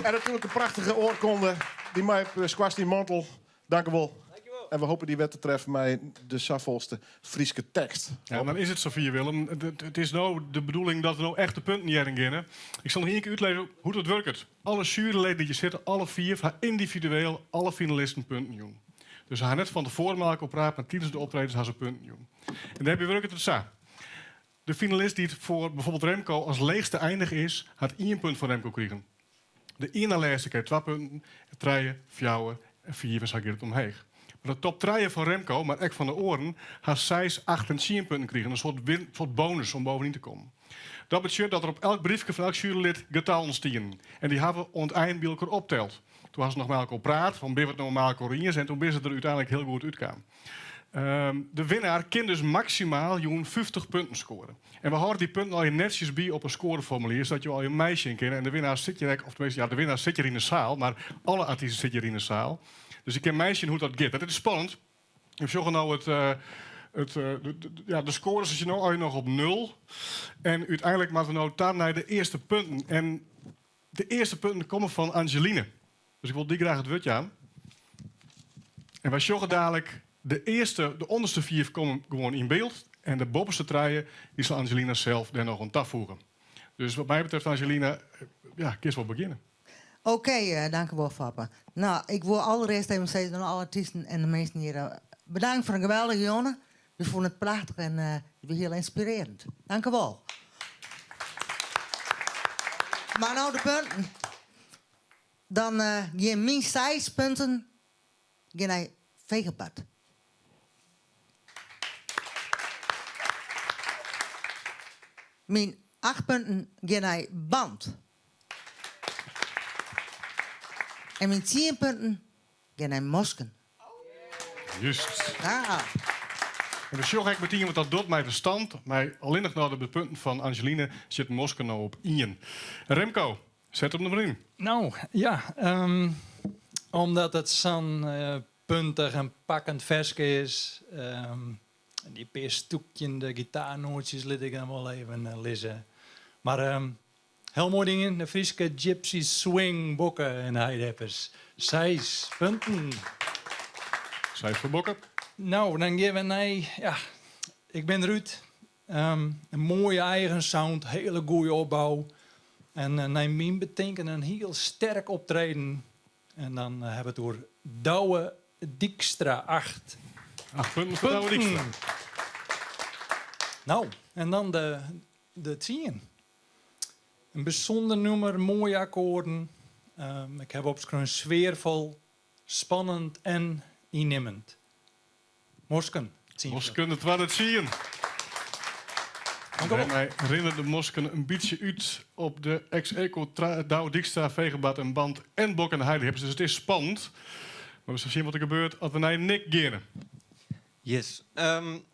En natuurlijk een prachtige oorkonde die mij op Squasty Mantel. Dank u wel. En we hopen die wet te treffen met de safvolste Frieske tekst. Ja, dan is het Sofie Willem. Het is nou de bedoeling dat we nou echt de punten niet beginnen. Ik zal nog één keer uitleggen hoe het werkt. Alle juryleden die hier zitten, alle 4, gaan individueel alle finalisten punten doen. Dus ze gaan net van tevoren maken op raad, maar tijdens de optredens gaan ze punten doen. En dan werkt het zo. De finalist die het voor bijvoorbeeld Remco als leegste eindig is, gaat 1 punt van Remco krijgen. De ene laatste krijgt 2 punten, 3, 4 en 5 en zo gaat het omheen. Maar de top 3 van Remco, maar ook van de oren, gaat 6, 8 en 10 punten krijgen. Een soort bonus om bovenin te komen. Dat betekent dat er op elk briefje van elk jurylid getallen staan. En die hebben we aan het eind bij elkaar opteld. Toen was ze nog met elkaar praat, van ben het nou met elkaar eens, en toen ben ze er uiteindelijk heel goed uitkwam. De winnaar kan dus maximaal 50 punten scoren. En we houden die punten al je netjes bij op een scoreformulier, zodat je al je meisje in kent. En de winnaar zit je, of tenminste, ja, de winnaar zit hier in de zaal, maar alle artiesten zitten hier in de zaal. Dus ik ken meisje hoe dat gaat. Dat is spannend. Ik zeg nou de scores is je nou al nog op 0. En uiteindelijk moeten we nou daar naar de eerste punten. En de eerste punten komen van Angeline. Dus ik wil die graag het woordje aan. En wij zeggen dadelijk de onderste 4 komen gewoon in beeld. En de bovenste 3 die zal Angelina zelf daar nog aan toevoegen. Dus wat mij betreft, Angelina, kies wel beginnen. Oké, dank u wel, Papa. Nou, ik wil allereerst even zeggen aan alle artiesten en de mensen hier bedankt voor een geweldige jongen. We vonden het prachtig en heel inspirerend. Dank u wel. Maar nou de punten. Dan je min 6 punten naar Vegenpad. Min 8 punten naar Band. En mijn 10 punten gaan naar Mosken. Juist. Ja. En de show ik meteen, want dat doet mij de stand. Maar alleen nog naar de punten van Angeline zit Mosken nou op 1. Remco, zet op nummer 1. Nou, ja. Omdat het zo'n puntig en pakkend versje is. Die paar stukjes, de gitaarnootjes, liet ik dan wel even lezen. Maar heel mooi dingen. De Friese Gypsy Swing bokken en heideppers. 6 punten. 6 voor bokken. Nou, dan geven we naar... Ja, ik ben eruit. Een mooie eigen sound, hele goede opbouw. En naar mijn betekent een heel sterk optreden. En dan hebben we het door Douwe Dijkstra 8. 8 punten voor Douwe Dijkstra. Nou, en dan de 10. Een bijzonder nummer, mooie akkoorden. Ik heb opgeschreven sfeervol, spannend en innemend. Mosken. Mosken, het was het 10. Mij herinnert de Mosken een beetje uit op de ex-eco Douwe Dijkstra, Vegenbad en Band en Bok en Heidehippers. Dus het is spannend. Maar we zullen zien wat er gebeurt als we naar Nick gaan. Yes.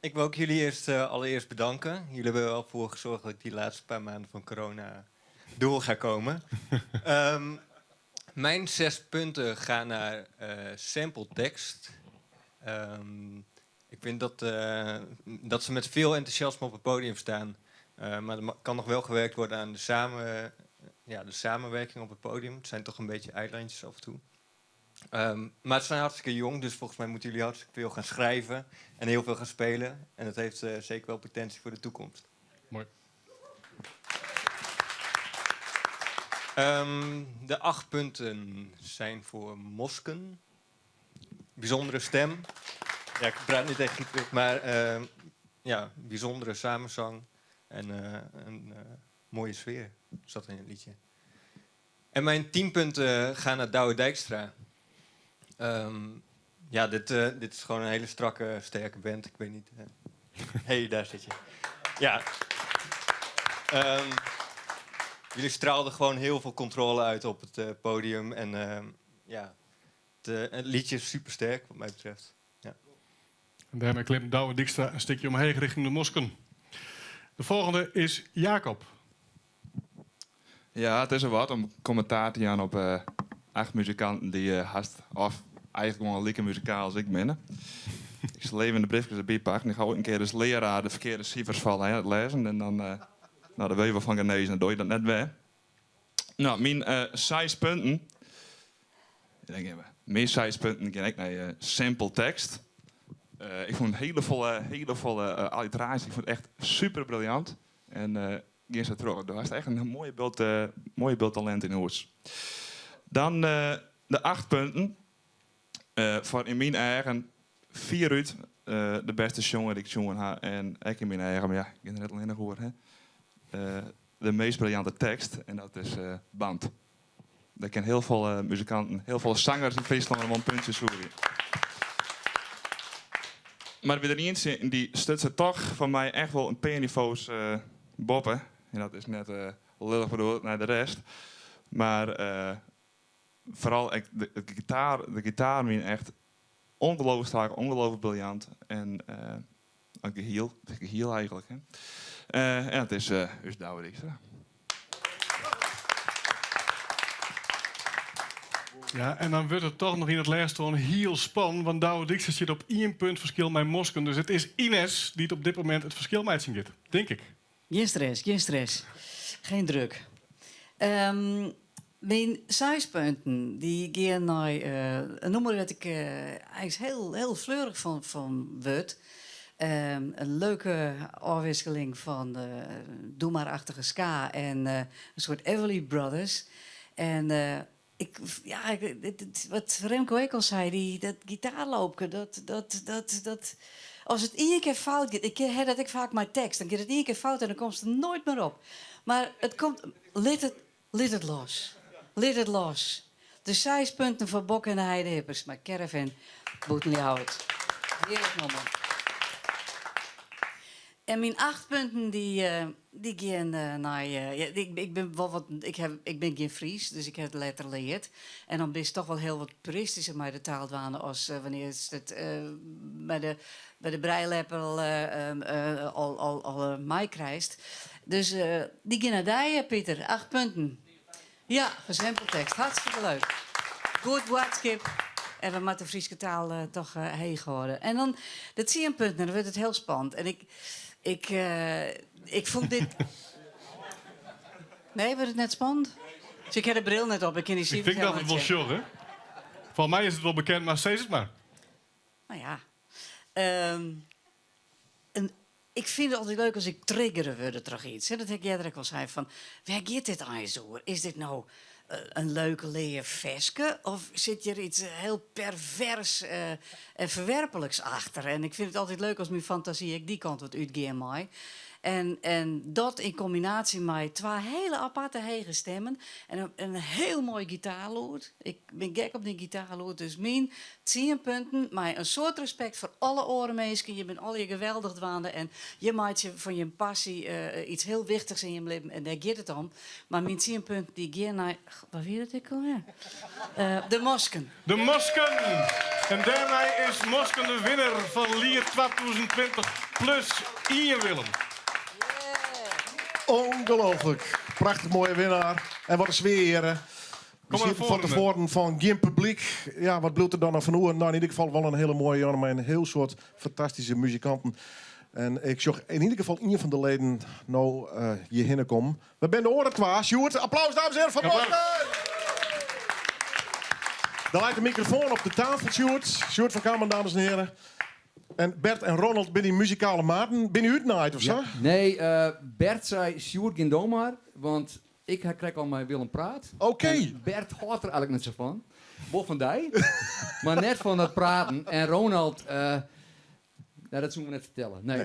Ik wil ook jullie allereerst bedanken. Jullie hebben er wel voor gezorgd dat ik die laatste paar maanden van corona door ga komen. Mijn 6 punten gaan naar sample tekst. Ik vind dat ze met veel enthousiasme op het podium staan. Maar er kan nog wel gewerkt worden aan de samenwerking op het podium. Het zijn toch een beetje eilandjes af en toe. Maar ze zijn hartstikke jong, dus volgens mij moeten jullie hartstikke veel gaan schrijven en heel veel gaan spelen. En dat heeft zeker wel potentie voor de toekomst. Mooi. De 8 punten zijn voor Mosken. Bijzondere stem. Ja, ik praat niet echt terug, maar bijzondere samenzang en een mooie sfeer zat in het liedje. En mijn 10 punten gaan naar Douwe Dijkstra. Dit is gewoon een hele strakke, sterke band. Ik weet niet. Hey, daar zit je. Ja. Jullie straalden gewoon heel veel controle uit op het podium. En het liedje is super sterk, wat mij betreft. Ja. En daarmee klimt Douwe Dijkstra een stukje omheen richting de Mosken. De volgende is Jacob. Ja, het is er wat om commentaar te gaan op 8 muzikanten die haast of eigenlijk gewoon lekker muzikaal als ik ben. Ik zal even de briefjes erbij pakken. Ik ga ook een keer als leraar de verkeerde cijfers vallen aan het lezen. En dan daar weet je wel van genezen, dan doe je dat net weer. Nou, mijn 6 punten. Ik denk even, mijn 6 punten ken ik naar sample tekst. Ik vond het hele volle alliteratie. Ik vond het echt super briljant. En ging ze terug. Er was echt een mooie beeldtalent in huis. Dan de 8 punten. Voor in mijn eigen 4 uit de beste jongen die ik jongen had. En ik in mijn eigen, maar ja, ik heb het net alleen nog gehoord. De meest briljante tekst. En dat is Band. Daar ken heel veel muzikanten, heel veel zangers in Friesland en puntjes sorry. Maar weer er niet in die stutsen toch van mij echt wel een P-niveaus boppen. En dat is net lullig bedoeld naar de rest. Maar vooral de gitaar meen echt ongelooflijk sterk, ongelooflijk briljant. En een geheel eigenlijk. Hè. En het is Douwe Dijkstra. Ja, en dan wordt het toch nog in het laatste een heel span. Want Douwe Dijkstra zit op 1 punt verschil met Mosken. Dus het is Ines die het op dit moment het verschil met zich denk ik. Geen stress. Geen druk. Mijn 6 punten die gaan naar een nummer dat ik eigenlijk heel fleurig van word. Een leuke afwisseling van doe-maar-achtige ska en een soort Everly Brothers. En wat Remco ook al zei, dat gitaarloopje, dat als het 1 keer fout gaat, ik heb dat ik vaak mijn tekst, dan gaat het 1 keer fout en dan komt het er nooit meer op. Maar het komt, let het los. Let het los. De 6 punten voor Bok en de Heidehippers, maar Caravan, Boetenlie houdt. Heerlijk nummer. En mijn 8 punten die gaan naar... ik ben geen Fries, dus ik heb het letter geleerd. En dan ben je toch wel heel wat puristischer met de taaldwanen als wanneer het bij de breileppel al mij krijgt. Dus die gaan naar die, Pieter. 8 punten. Ja, verzempeltekst. Hartstikke leuk. Goed woordschip. En we moeten de Friese taal toch heen houden. En dan de 10 punten, dan wordt het heel spannend. En ik vond dit... Nee, wordt het net spannend? Dus ik heb de bril net op. Ik denk dat het wel show, hè? Voor mij is het wel bekend, maar steeds het maar. Nou ja. Ik vind het altijd leuk als ik triggeren word terug iets. Dat heb jij er ook al zei van... Waar gaat dit aan je zo? Is dit nou een leuke leer veske? Of zit er iets heel pervers en verwerpelijks achter? En ik vind het altijd leuk als mijn fantasie ik die kant wat uitgeeft mij. En dat in combinatie met twee hele aparte hege stemmen en een heel mooi gitaarlood. Ik ben gek op die gitaarlood, dus mijn 10 punten, maar een soort respect voor alle orenmeesken. Je bent al je geweldig dwaande en je maakt je van je passie iets heel wichtigs in je leven en daar gaat het om. Maar mijn 10 punten die gaan naar, wat weet het ik alweer? De Mosken. De Mosken! En daarmee is Mosken de winnaar van Lier 2020 plus Ian Willem. Ongelooflijk. Prachtig mooie winnaar. En wat een sfeer, heren. Kom maar Van tevoren van geen publiek. Ja, wat bloedt er dan nog van hoe? Nou, in ieder geval wel een hele mooie jongen met een heel soort fantastische muzikanten. En ik zag in ieder geval een van de leden nou hierheen komen. We zijn de oren kwa. Sjoerd, applaus dames en heren van Mosken! Dan lijkt de microfoon op de tafel, Sjoerd. Sjoerd van Kamer, dames en heren. En Bert en Ronald, ben die muzikale maten? Ben je uitnaaid of zo? Nee, Bert zei, Sjoerd, geen dood maar. Want ik krijg al mijn Willem praat. Oké. Bert houdt er eigenlijk niet zo van. Bob van Dij. Maar net van dat praten. En Ronald, dat zullen we net vertellen. Nee.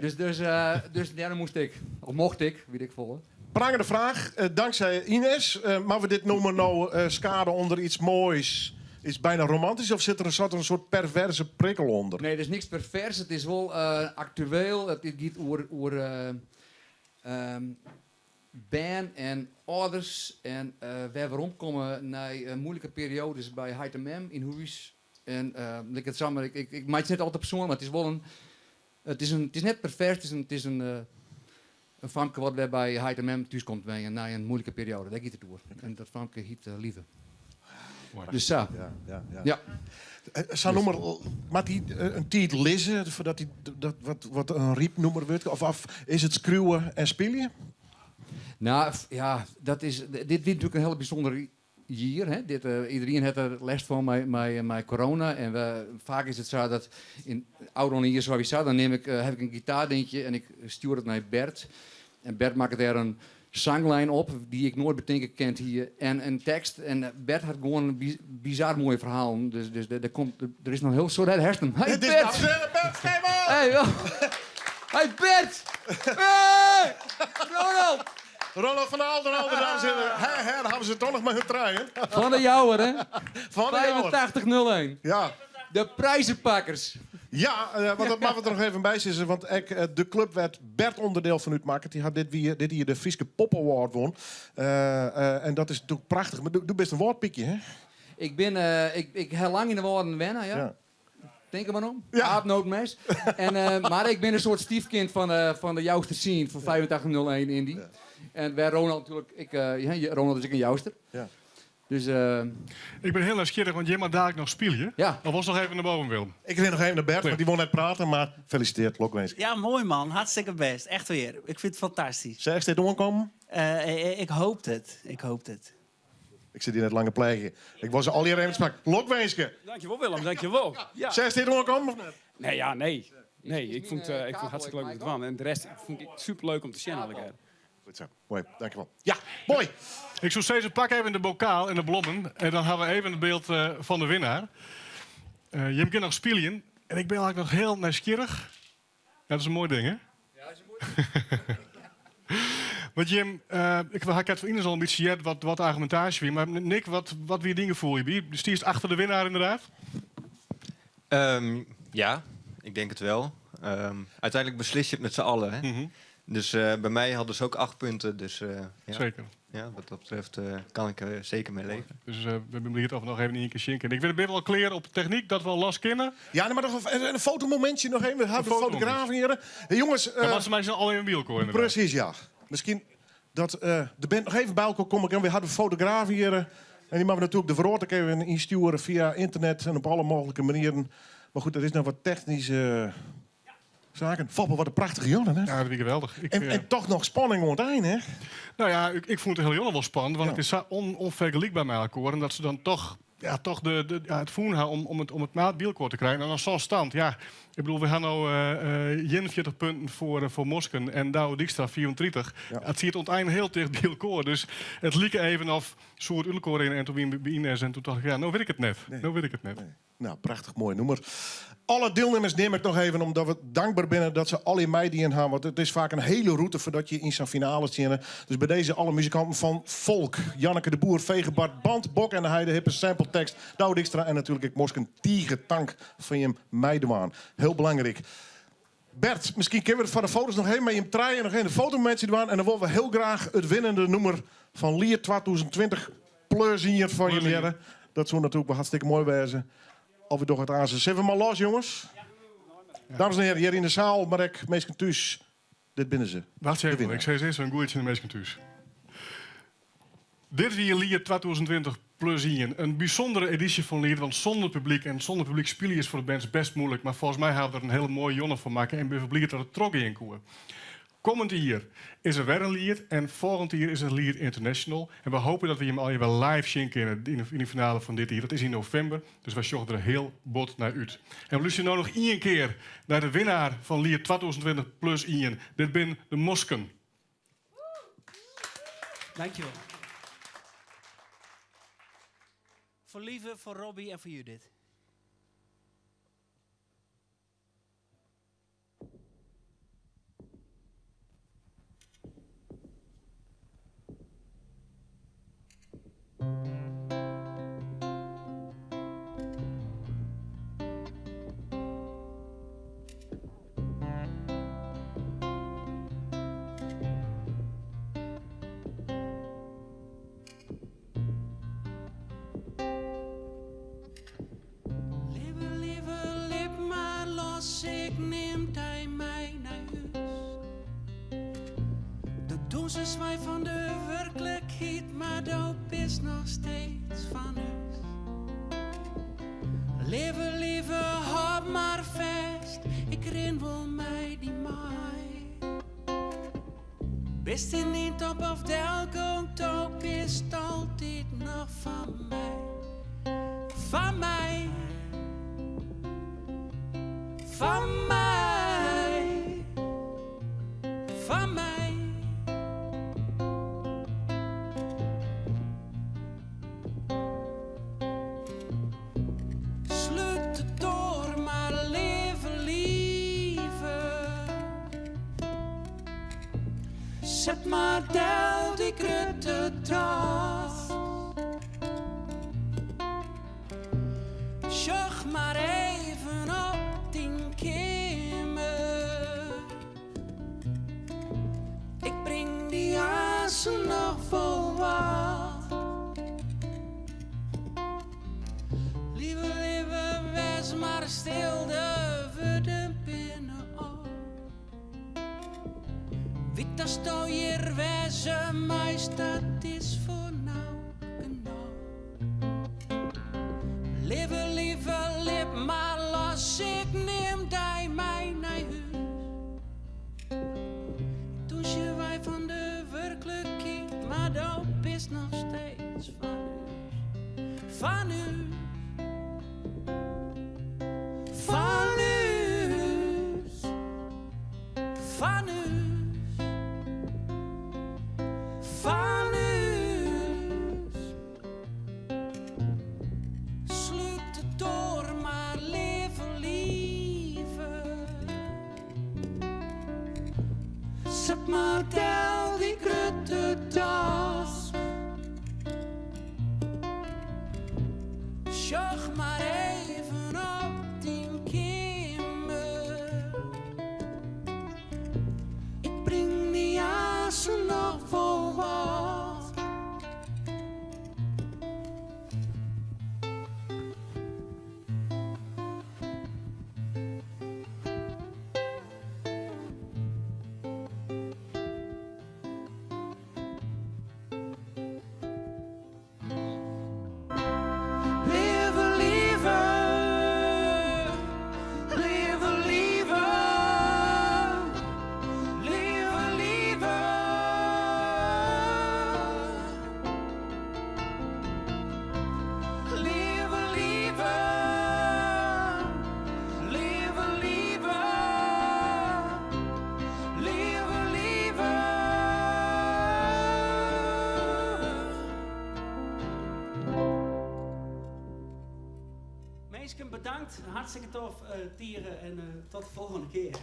Dus daar moest ik, of mocht ik, weet ik vol. Prangende vraag. Dankzij Ines. Maar we dit noemen nou schade onder iets moois. Is bijna romantisch of zit er een soort perverse prikkel onder? Nee, er is niks pervers. Het is wel actueel. Het gaat over band en ouders. En waarom komen naar moeilijke periodes bij HMM in huis. En ik het samen. Ik maak het net altijd persoonlijk, maar het is wel een. Het is net pervers. Het is een famke wat weer bij HMM thuis komt na een moeilijke periode. Daar gaat het door. En dat famke heet Lieve. Dus zo. Ja. Zou noemer, mag hij een titel lezen, voordat hij wat een riepnoemer wordt? Of is het schreeuwen en spelen? Nou, ja, dit is natuurlijk een heel bijzonder jaar. Hè? Iedereen heeft er last van met corona. En vaak is het zo dat in oude hier zoals je zei, dan heb ik een gitaardingetje en ik stuur het naar Bert. En Bert maakt er een zanglijn op, die ik nooit bedenken kent hier. En een tekst. En Bert had gewoon een bizar mooi verhaal. Dus er is nog heel soort hersen. Hey Bert! Hey, hey Bert! Hey! Ronald! Ronald van Alderhalde, dames en heren. Daar hebben ze toch nog maar hun trein. Van de jouwer, hè? Van de 85-01. Ja. De prijzenpakkers. Ja, want dat mag we er nog even bij zitten. Want de club werd Bert onderdeel van uitmaken. Die had dit hier de Frieske Pop Award won. En dat is natuurlijk prachtig. Maar doe best een woordpiekje, hè? Ik heb lang in de woorden wennen, ja. Denk er maar om. Ja. Aapnootmes. Maar ik ben een soort stiefkind van de jouwste scene van 8501 Indie. Ja. En bij Ronald natuurlijk, Ronald is ik een jouwster. Ja. Dus, ik ben heel nieuwsgierig, want jij mag dadelijk nog spelen. Ja. Of was nog even naar boven, Willem? Ik ren nog even naar Bert, want die wou net praten. Maar gefeliciteerd, Lokwees. Ja, mooi man. Hartstikke best. Echt weer. Ik vind het fantastisch. Zeg, is dit doorkomen? Ik hoop het. Ik hoop het. Ik zit hier net lange plegen. Ik was al hier even sprak. Lokweeske. Dankjewel Willem, dankjewel. Ja. Zeg, is dit doorkomen of net? Nee, ja, nee. Nee, ik vond het hartstikke leuk om te doen. En de rest vond ik super leuk om te channelen. Goed zo. Mooi, dankjewel. Ja, mooi. Ik zou steeds plak even in de bokaal en de blommen. En dan hebben we even het beeld van de winnaar. Je kunt nog spelen. En ik ben eigenlijk nog heel nieuwsgierig. Ja, dat is een mooi ding, hè? Ja, dat is een mooi ding. Want Jim, ik had voor Ines al een beetje wat argumentatie weer. Maar Nick, wat weer dingen voor je? Dus die is achter de winnaar inderdaad? Ja, ik denk het wel. Uiteindelijk beslis je het met z'n allen, hè? Mm-hmm. Dus bij mij hadden ze ook 8 punten. Dus, ja. Zeker. Ja, wat dat betreft kan ik er zeker mee leven. Dus we hebben hier toch nog even in één keer schinken. Ik wil het wel kleren op de techniek, dat we al last kennen. Ja, maar nog een fotomomentje nog even. We hebben fotografen hier. Hey, jongens. Maar ze zijn al in een wielkoor inderdaad. Precies, ja. Misschien dat de band nog even bij elkaar komen. En we hadden fotografen hier. En die maken natuurlijk de verhoor even insturen via internet en op alle mogelijke manieren. Maar goed, dat is nog wat technische zaken. Foppen, wat een prachtige jongen, hè? Ja, dat is geweldig. En toch nog spanning aan het eind, hè? Nou ja, ik vond het heel jongen wel spannend. Want het is zo onvergelijkbaar met elkaar. En dat ze dan toch het voelen hebben om het bielkoor te krijgen. En dan zo'n stand, ja. Ik bedoel, we gaan nu 41 punten voor Mosken en Douwe Dijkstra 34. Ja. Het ziet uiteindelijk heel tegen bij elkaar. Dus het liep even of soort Ulkoor in en toen wie bij Ines en toen dacht ik, ja, nou weet ik het net. Nou weet ik het net. Nee. Nou, prachtig mooi nummer. Alle deelnemers neem ik nog even, omdat we dankbaar zijn dat ze alle in mei die in gaan. Want het is vaak een hele route voordat je in zijn finale zit. Dus bij deze alle muzikanten van Volk. Janneke de Boer, Vegebart, Band, Bok en de Heide, Hippe, Sampletekst, Douwe Dijkstra en natuurlijk ik Mosken Tiegetank van je Meidewaan. Heel belangrijk. Bert, misschien kunnen we van de foto's nog heen met je draaien, nog in de fotomomentje doen. En dan willen we heel graag het winnende nummer van Lier 2020 plus hier van je leren. Dat zou natuurlijk wel hartstikke mooi wezen. Of we toch het aanzien. Zetten we maar los, jongens. Ja. Dames en heren, hier in de zaal, Marek, meestal thuis. Dit binnen ze. Wacht even, ik zei eerst een goeitje in de meestal thuis. Dit weer Lier 2020 plus 1. Een bijzondere editie van Lier, want zonder publiek en zonder publiek spelen is voor de bands best moeilijk. Maar volgens mij gaan we er een hele mooie jongen van maken en ben verblijd dat het trok in koer. Komend jaar is er weer een lied en volgend jaar is er Lied International. En we hopen dat we hem al wel live zien kunnen in de finale van dit jaar. Dat is in november, dus we zoeken er heel bot naar uit. En we luisteren nou nog één keer naar de winnaar van Lied 2020 plus 1. Dit ben de Mosken. Dankjewel. Voor Lieve, voor Robbie en voor Judith. Ik neem hij mij naar huis. De dosis wij van de werkelijkheid, maar dat is nog steeds van huis. Leven, lieve, hou maar vast, ik ren wel mij die mij. Best in een top of elke top is altijd nog van mij. Van mij. Van mij, van mij. Sluit de door, maar leven lieve. Zet maar del die grote draad. Zorg maar even op. Ik breng die assen nog vol wat. Lieve, wees maar stil, de de binnenop. Wie dat sto hier wezen, meest dat is voor nou genoeg. Lieve, lip maar los, ik neem die mij naar huis. Toen je wij van de werkelijkheid, maar dat is nog steeds van u. Van u. Van u. Van u. Van u. Sluit de door, maar leven lieve. Zet maar tel die grote tas. Zorg maar even op die kamer. Ik breng die assen nog vol wat. Leven lief. Wiesken, bedankt. Hartstikke tof, Tieren. En tot de volgende keer.